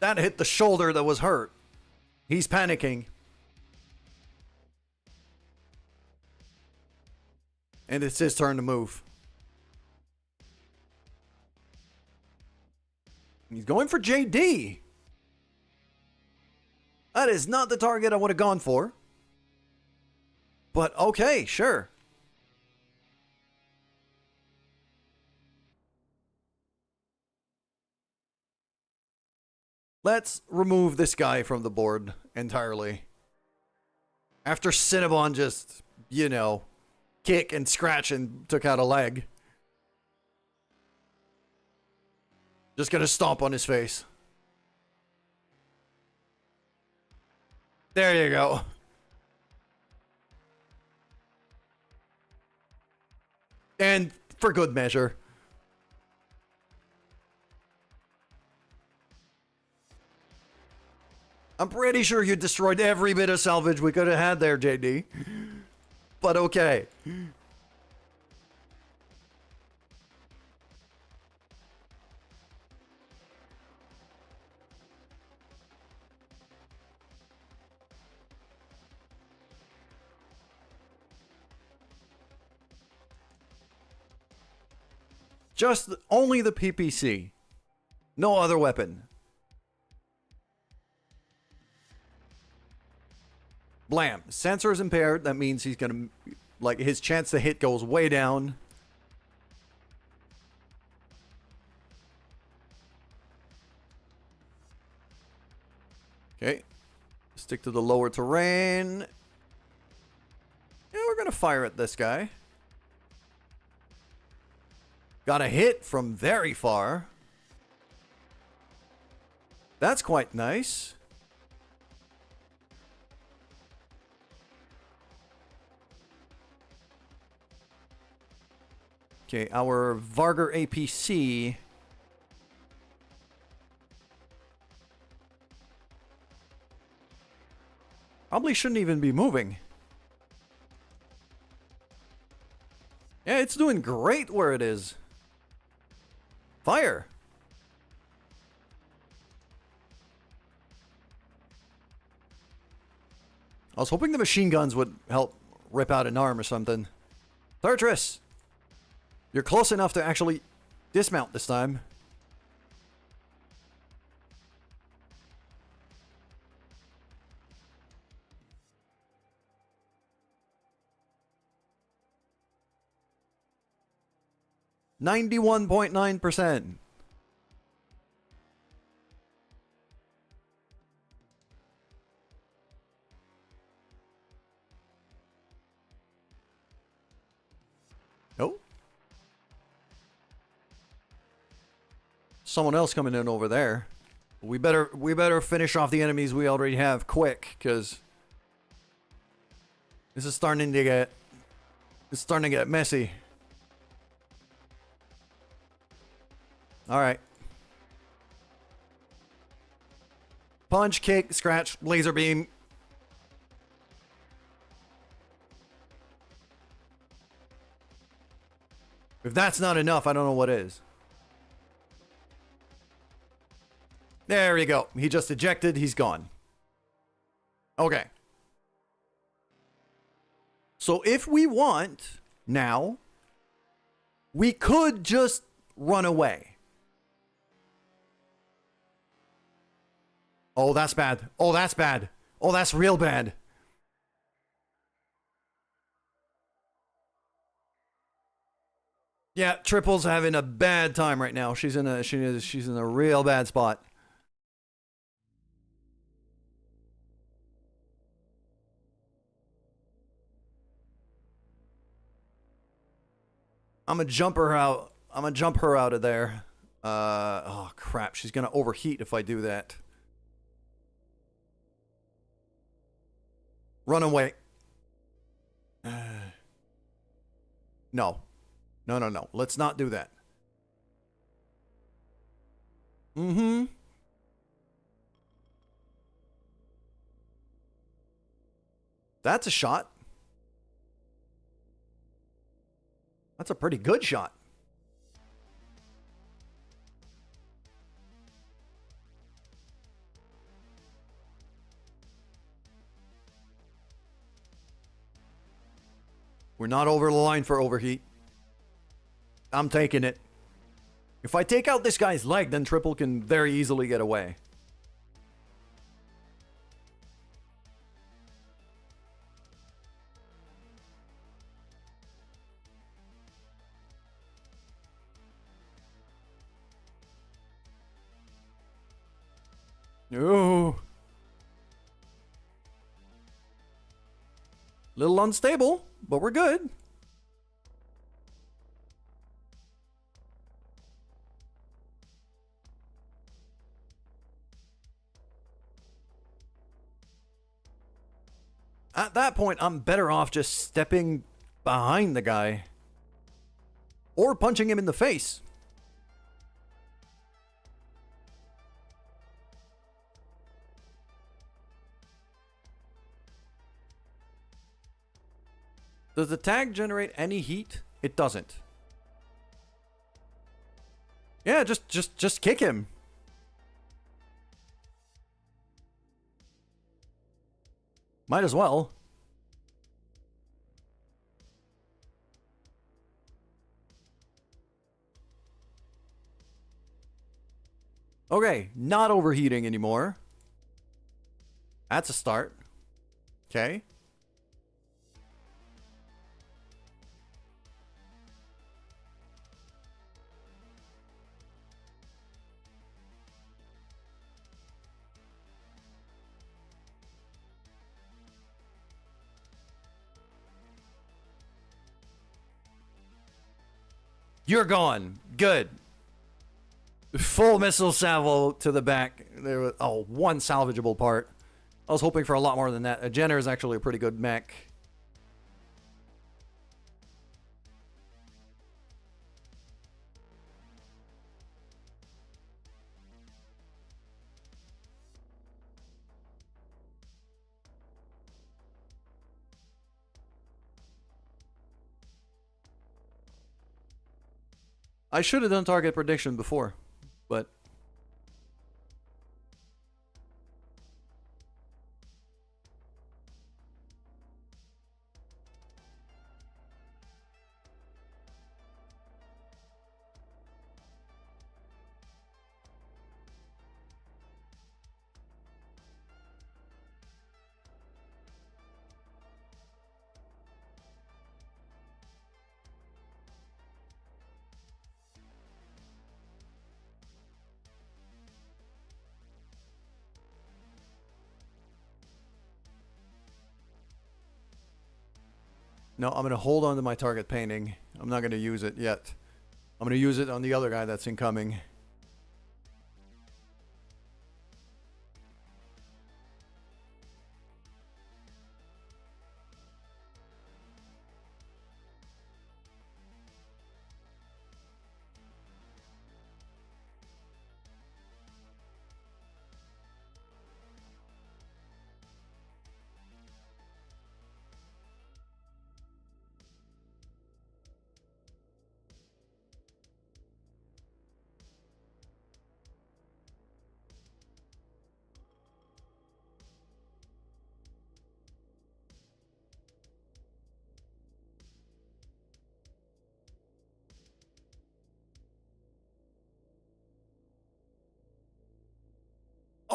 That hit the shoulder that was hurt. He's panicking. And it's his turn to move. He's going for JD. That is not the target I would have gone for. But okay, sure. Let's remove this guy from the board entirely. After Cinnabon just, you know, kick and scratch and took out a leg. Just gonna stomp on his face. There you go. And for good measure. I'm pretty sure you destroyed every bit of salvage we could have had there, JD. But okay. Just only the PPC. No other weapon. Blam. Sensor is impaired. That means he's going to Like, his chance to hit goes way down. Okay. Stick to the lower terrain. Yeah, we're gonna fire at this guy. Got a hit from very far. That's quite nice. Okay, our Varger APC. Probably shouldn't even be moving. Yeah, it's doing great where it is. Fire. I was hoping the machine guns would help rip out an arm or something. Thurtress! You're close enough to actually dismount this time. %91.9%. Nope. Someone else coming in over there. We better finish off the enemies we already have quick, because this is starting to get messy. All right. Punch, kick, scratch, laser beam. If that's not enough, I don't know what is. There you go. He just ejected. He's gone. Okay. So if we want now, we could just run away. Oh, that's bad. Oh, that's bad. Oh, that's real bad. Yeah, Triple's having a bad time right now. She's in a real bad spot. I'm gonna jump her out. I'm gonna jump her out of there. Oh crap, she's gonna overheat if I do that. Run away. No. No. Let's not do that. Mm-hmm. That's a shot. That's a pretty good shot. We're not over the line for overheat. I'm taking it. If I take out this guy's leg, then Triple can very easily get away. No. Little unstable, but we're good. At that point, I'm better off just stepping behind the guy. Or punching him in the face. Does the tag generate any heat? It doesn't. Yeah, just kick him. Might as well. Okay, not overheating anymore. That's a start. Okay. You're gone. Good. Full missile salvo to the back. There was one salvageable part. I was hoping for a lot more than that. A Jenner is actually a pretty good mech. I should have done target prediction before, but no, I'm going to hold on to my target painting. I'm not going to use it yet. I'm going to use it on the other guy that's incoming.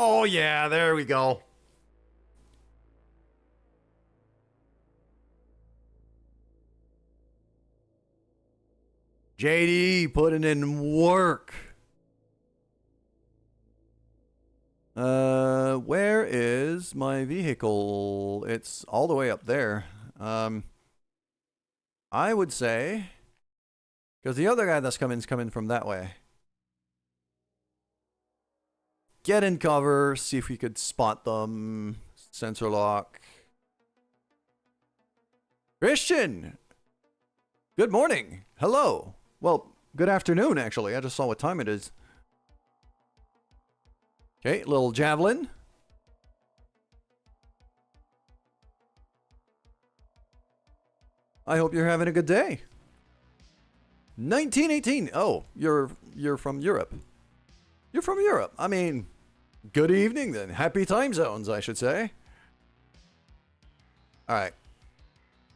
Oh yeah, there we go. JD putting in work. Where is my vehicle? It's all the way up there. I would say, because the other guy that's coming is coming from that way. Get in cover, see if we could spot them. Sensor lock. Christian! Good morning. Hello. Well, good afternoon, actually. I just saw what time it is. Okay, little javelin. I hope you're having a good day. 1918. Oh, you're from Europe. You're from Europe. I mean, good evening then. Happy time zones, I should say. All right.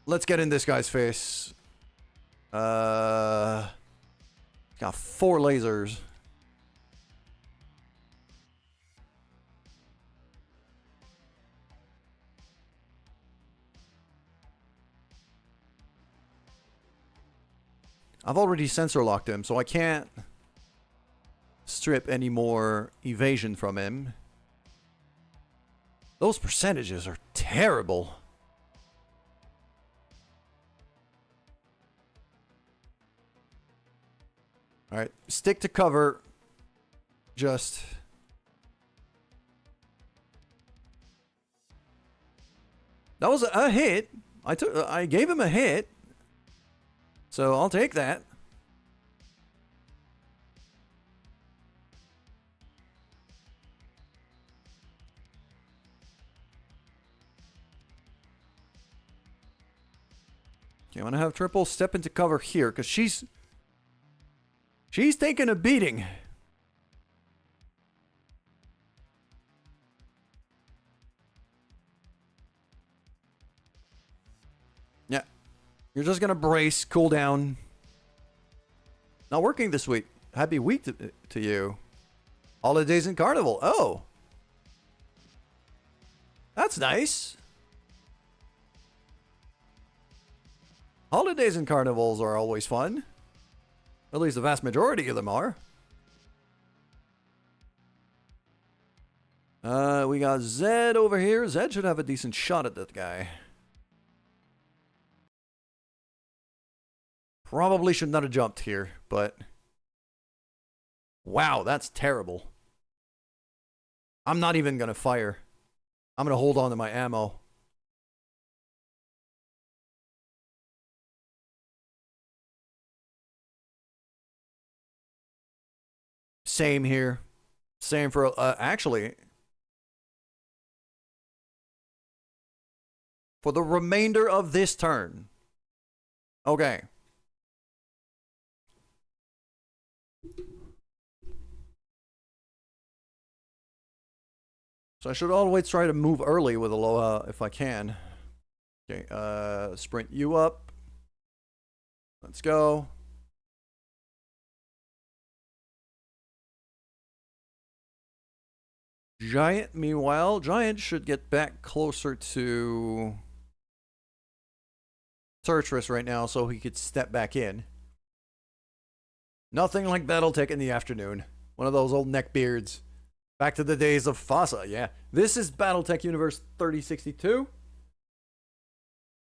Let's get in this guy's face. Got 4 lasers. I've already sensor locked him, so I can't strip any more evasion from him. Those percentages are terrible. Alright, stick to cover. Just... That was a hit. I gave him a hit. So I'll take that. Okay, I'm gonna have Triple step into cover here because she's taking a beating. Yeah. You're just gonna brace, cool down. Not working this week. Happy week to you. Holidays and Carnival. Oh. That's nice. Holidays and carnivals are always fun. At least the vast majority of them are. We got Zed over here. Zed should have a decent shot at that guy. Probably should not have jumped here, but... Wow, that's terrible. I'm not even gonna fire. I'm gonna hold on to my ammo. Same here. Same for, actually... For the remainder of this turn. Okay. So I should always try to move early with Aloha if I can. Okay, sprint you up. Let's go. Giant, meanwhile, Giant should get back closer to Turtris right now so he could step back in. Nothing like Battletech in the afternoon. One of those old neckbeards. Back to the days of FASA, yeah. This is Battletech Universe 3062.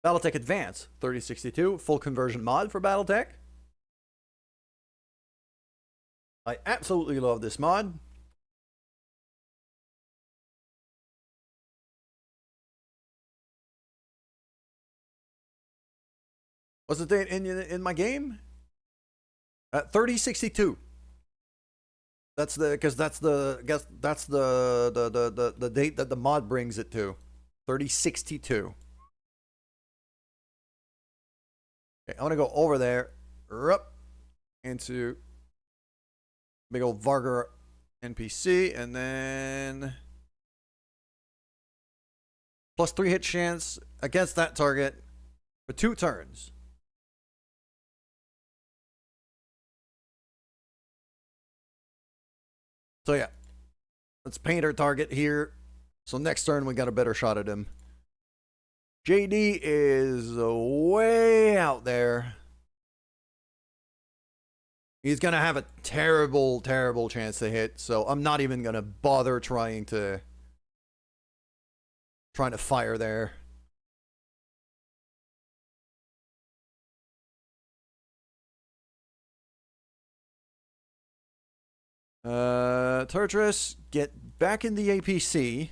Battletech Advanced 3062, full conversion mod for Battletech. I absolutely love this mod. What's the date in my game? 3062. That's the the date that the mod brings it to. 3062. Okay, I'm gonna go over there, into big old Vargar NPC, and then plus 3 hit chance against that target for 2 turns. So yeah, let's paint our target here. So next turn we got a better shot at him. JD is way out there. He's gonna have a terrible, terrible chance to hit. So I'm not even gonna bother trying to fire there. Turtris, get back in the APC.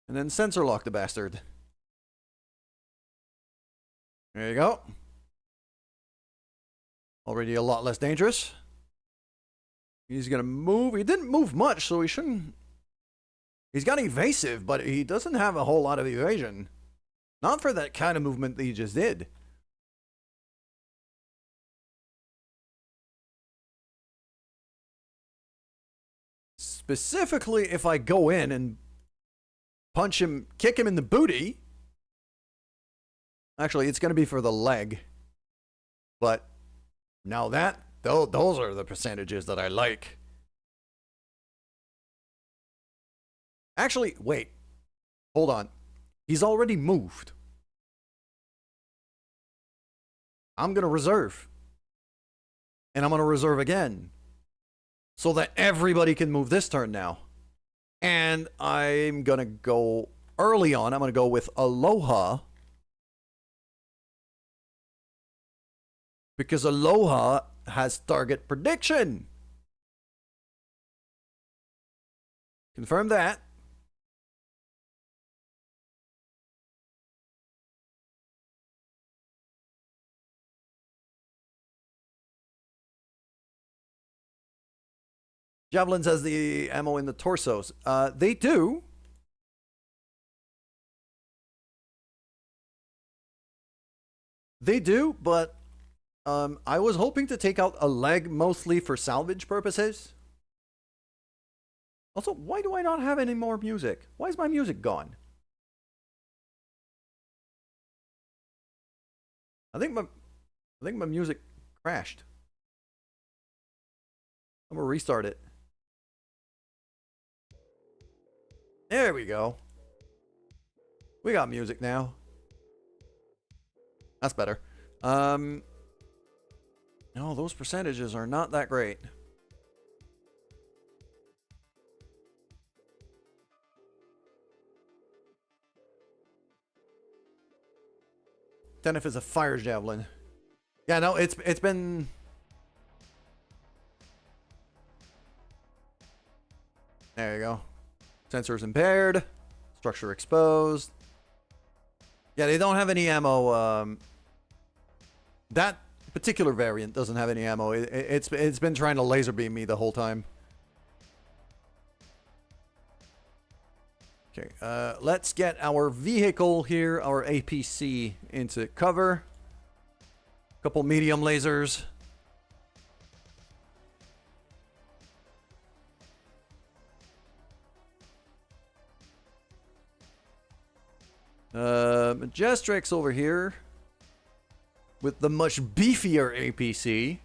And then sensor lock the bastard. There you go. Already a lot less dangerous. He's gonna move. He didn't move much, so he shouldn't. He's got evasive, but he doesn't have a whole lot of evasion. Not for that kind of movement that he just did. Specifically, if I go in and punch him, kick him in the booty. Actually, it's going to be for the leg. But now those are the percentages that I like. Actually, wait. Hold on. He's already moved. I'm going to reserve. And I'm going to reserve again. So that everybody can move this turn now. And I'm going to go early on. I'm going to go with Aloha. Because Aloha has target prediction. Confirm that. Javelins has the ammo in the torsos. They do. They do, but I was hoping to take out a leg mostly for salvage purposes. Also, why do I not have any more music? Why is my music gone? I think my music crashed. I'm gonna restart it. There we go. We got music now. That's better. No, those percentages are not that great. Then if it's a fire javelin. Yeah, no, it's been... There you go. Sensors impaired. Structure exposed. Yeah, they don't have any ammo. That particular variant doesn't have any ammo. It's been trying to laser beam me the whole time. Okay, let's get our vehicle here, our APC, into cover. Couple medium lasers. Majestrix over here with the much beefier APC.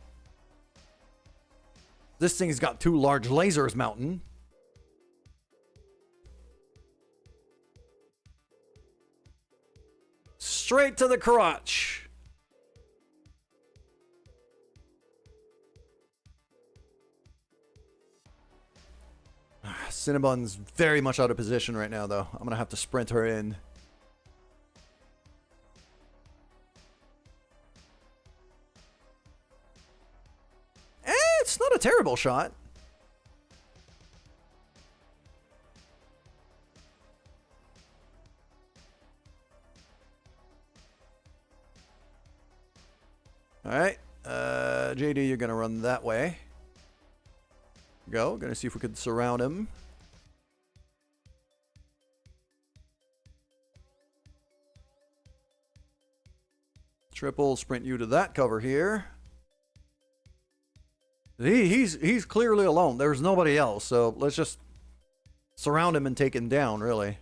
This thing's got 2 large lasers mounting. Straight to the crotch. Cinnabon's very much out of position right now, though. I'm going to have to sprint her in. It's not a terrible shot. Alright. JD, you're going to run that way. Go. Going to see if we could surround him. Triple, sprint you to that cover here. He's clearly alone. There's nobody else, so let's just surround him and take him down, really.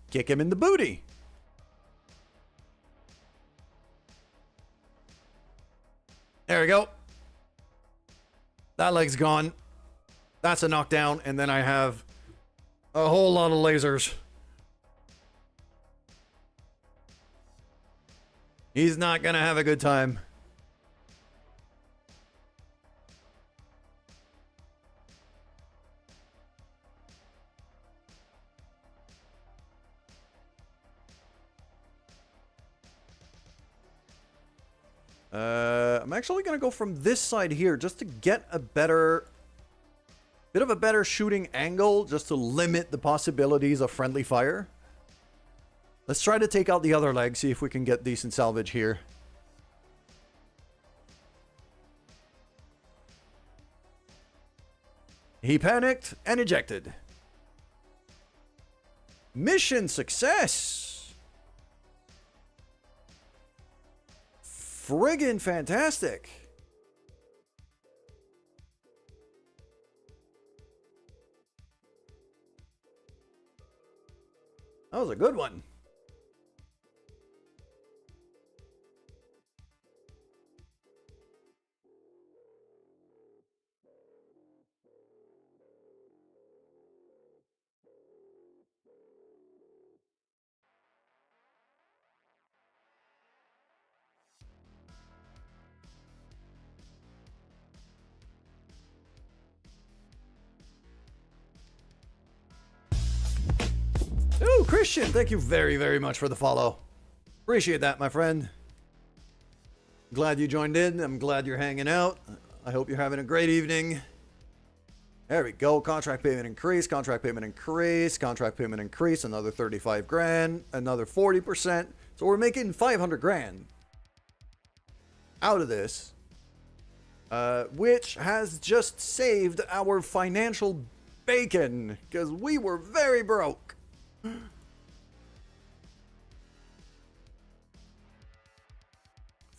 Kick him in the booty. There we go. That leg's gone. That's a knockdown, and then I have a whole lot of lasers. He's not gonna have a good time. I'm actually gonna go from this side here just to get a better... bit of a better shooting angle, just to limit the possibilities of friendly fire. Let's try to take out the other leg, see if we can get decent salvage here. He panicked and ejected. Mission success! Friggin' fantastic! That was a good one. Ooh, Christian, thank you very, very much for the follow. Appreciate that, my friend. Glad you joined in. I'm glad you're hanging out. I hope you're having a great evening. There we go. Contract payment increase, contract payment increase, contract payment increase, another 35 grand, another 40%. So we're making 500 grand out of this, which has just saved our financial bacon because we were very broke.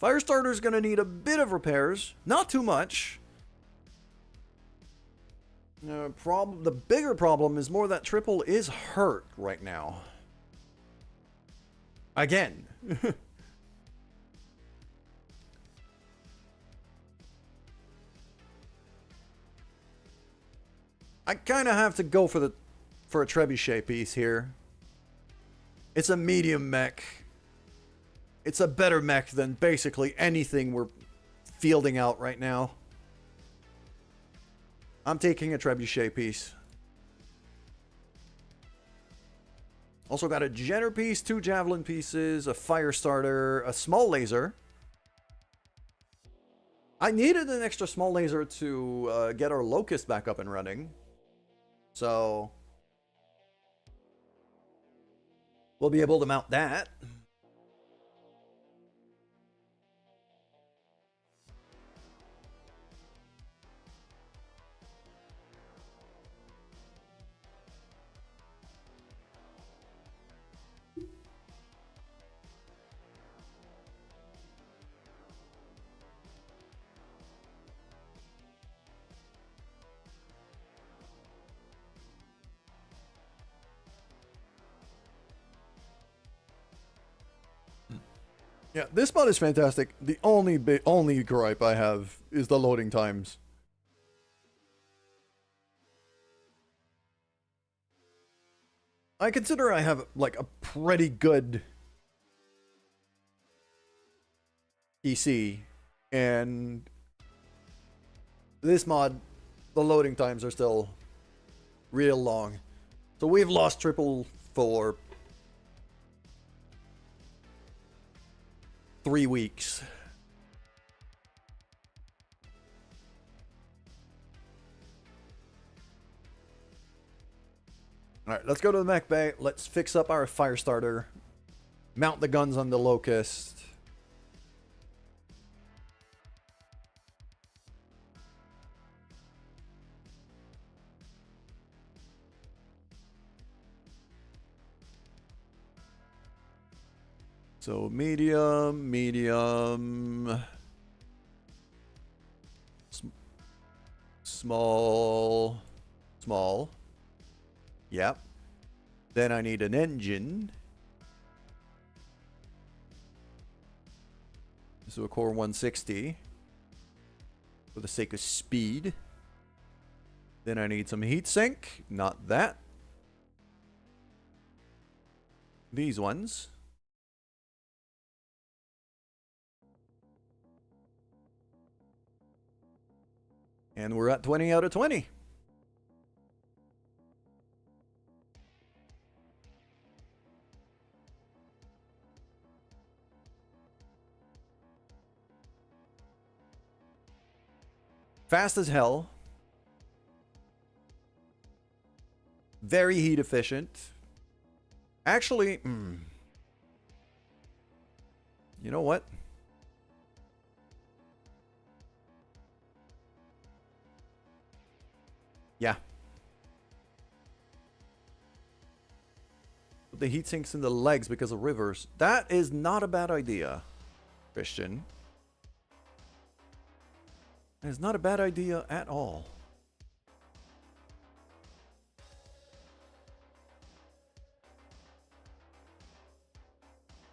Firestarter's gonna need a bit of repairs, not too much. The bigger problem is more that Triple is hurt right now. Again. I kind of have to go for a trebuchet piece here. It's a medium mech. It's a better mech than basically anything we're fielding out right now. I'm taking a trebuchet piece. Also got a Jenner piece, 2 javelin pieces, a fire starter, a small laser. I needed an extra small laser to get our locust back up and running. So we'll be able to mount that. Yeah, this mod is fantastic. The only gripe I have is the loading times. I consider I have like a pretty good PC, and this mod, the loading times are still real long. So we've lost triple for 3 weeks. Alright, let's go to the mech bay. Let's fix up our fire starter. Mount the guns on the locust. So medium, small. Yep. Then I need an engine. So a core 160 for the sake of speed. Then I need some heatsink. Not that. These ones. And we're at 20 out of 20. Fast as hell. Very heat efficient. Actually, you know what? Yeah. Put the heat sinks in the legs because of rivers. That is not a bad idea, Christian. That is not a bad idea at all.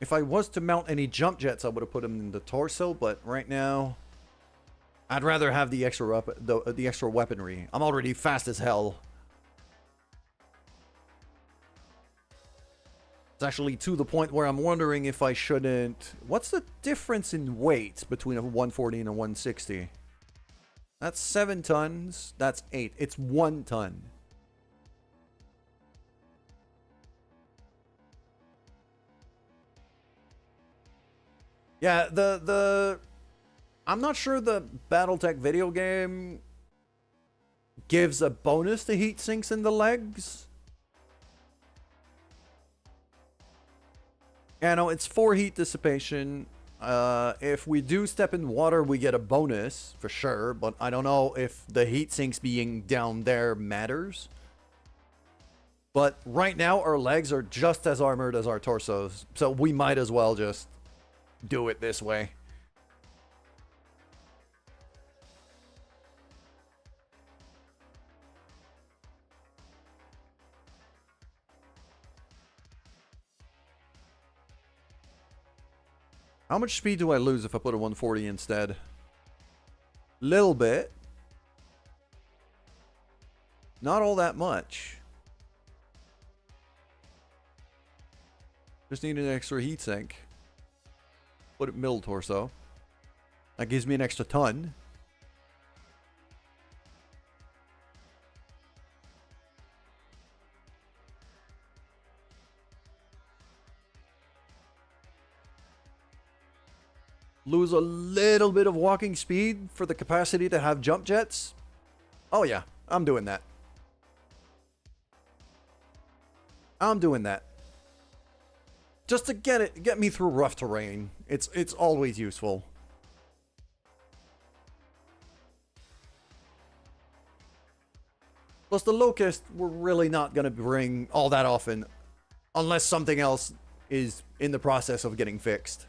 If I was to mount any jump jets, I would have put them in the torso, but right now I'd rather have the extra the extra weaponry. I'm already fast as hell. It's actually to the point where I'm wondering if I shouldn't... What's the difference in weight between a 140 and a 160? That's 7 tons. That's 8. It's 1 ton. Yeah, I'm not sure the Battletech video game gives a bonus to heat sinks in the legs. Yeah, no, it's 4 heat dissipation. If we do step in water, we get a bonus for sure, but I don't know if the heat sinks being down there matters. But right now, our legs are just as armored as our torsos, so we might as well just do it this way. How much speed do I lose if I put a 140 instead? Little bit. Not all that much. Just need an extra heatsink. Put it middle torso. That gives me an extra ton. Lose a little bit of walking speed for the capacity to have jump jets. Oh yeah, I'm doing that. I'm doing that. Just to get me through rough terrain. It's always useful. Plus the Locust, we're really not going to bring all that often unless something else is in the process of getting fixed.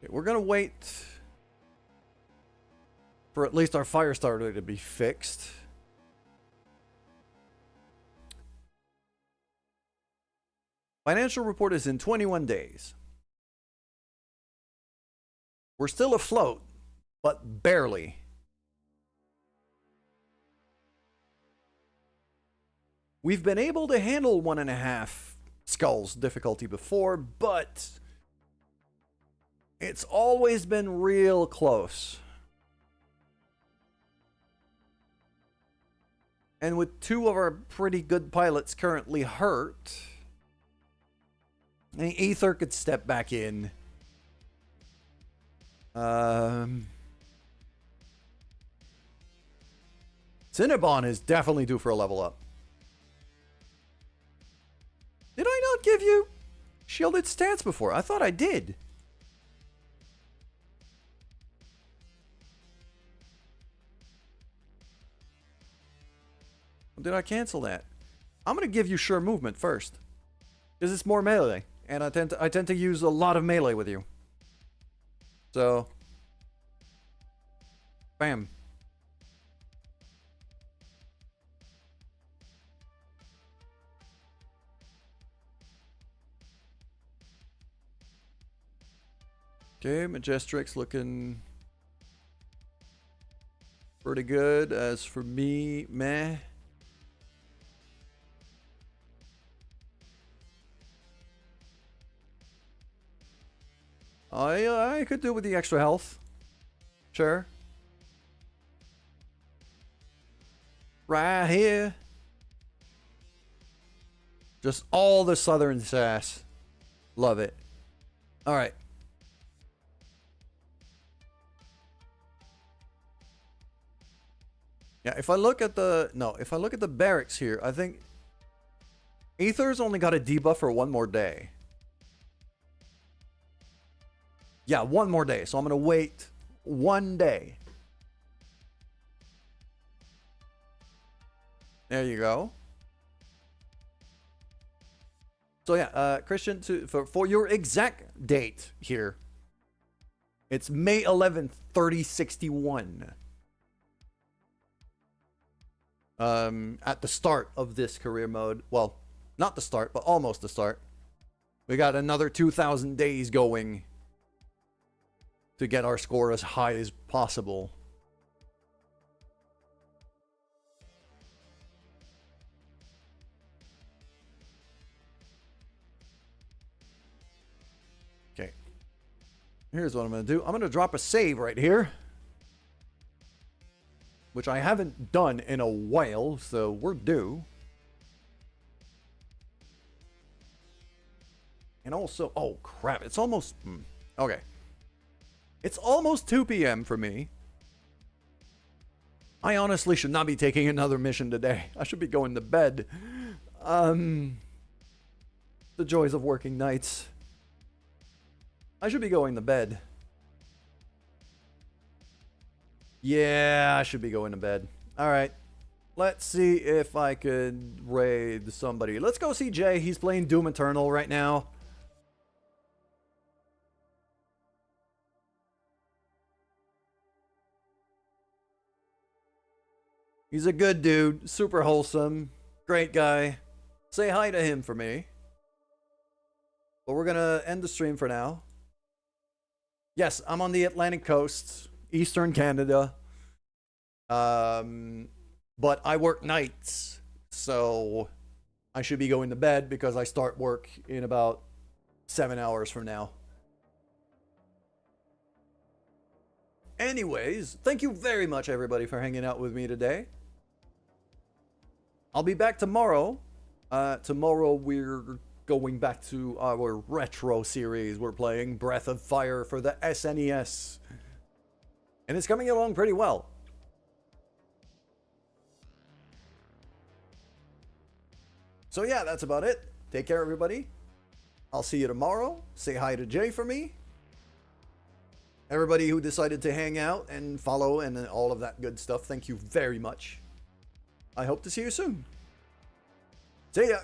Okay, we're going to wait for at least our fire starter to be fixed. Financial report is in 21 days. We're still afloat, but barely. We've been able to handle 1.5 skulls difficulty before, but it's always been real close. And with 2 of our pretty good pilots currently hurt, the Aether could step back in. Cinnabon is definitely due for a level up. Did I not give you shielded stats before? I thought I did. Did I cancel that? I'm going to give you sure movement first, because it's more melee. And I tend to use a lot of melee with you. So, bam. Okay, Majestrix looking pretty good. As for me, meh. I could do with the extra health. Sure. Right here. Just all the southern sass. Love it. Alright. Yeah, if I look at the... No, if I look at the barracks here, I think... Aether's only got a debuff for 1 more day. Yeah, 1 more day. So I'm going to wait 1 day. There you go. So yeah, Christian, for your exact date here, it's May 11th, 3061. At the start of this career mode. Well, not the start, but almost the start. We got another 2,000 days going to get our score as high as possible. Okay. Here's what I'm going to do. I'm going to drop a save right here, which I haven't done in a while, so we're due. And also, oh crap, it's almost... okay. It's almost 2 p.m. for me. I honestly should not be taking another mission today. I should be going to bed. The joys of working nights. I should be going to bed. Yeah, I should be going to bed. Alright. Let's see if I could raid somebody. Let's go see Jay. He's playing Doom Eternal right now. He's a good dude, super wholesome, great guy. Say hi to him for me. But we're gonna end the stream for now. Yes, I'm on the Atlantic coast, Eastern Canada. But I work nights, so I should be going to bed because I start work in about 7 hours from now. Anyways, thank you very much, everybody, for hanging out with me today. I'll be back tomorrow. Tomorrow we're going back to our retro series. We're playing Breath of Fire for the SNES. And it's coming along pretty well. So yeah, that's about it. Take care, everybody. I'll see you tomorrow. Say hi to Jay for me. Everybody who decided to hang out and follow and all of that good stuff, thank you very much. I hope to see you soon. See ya.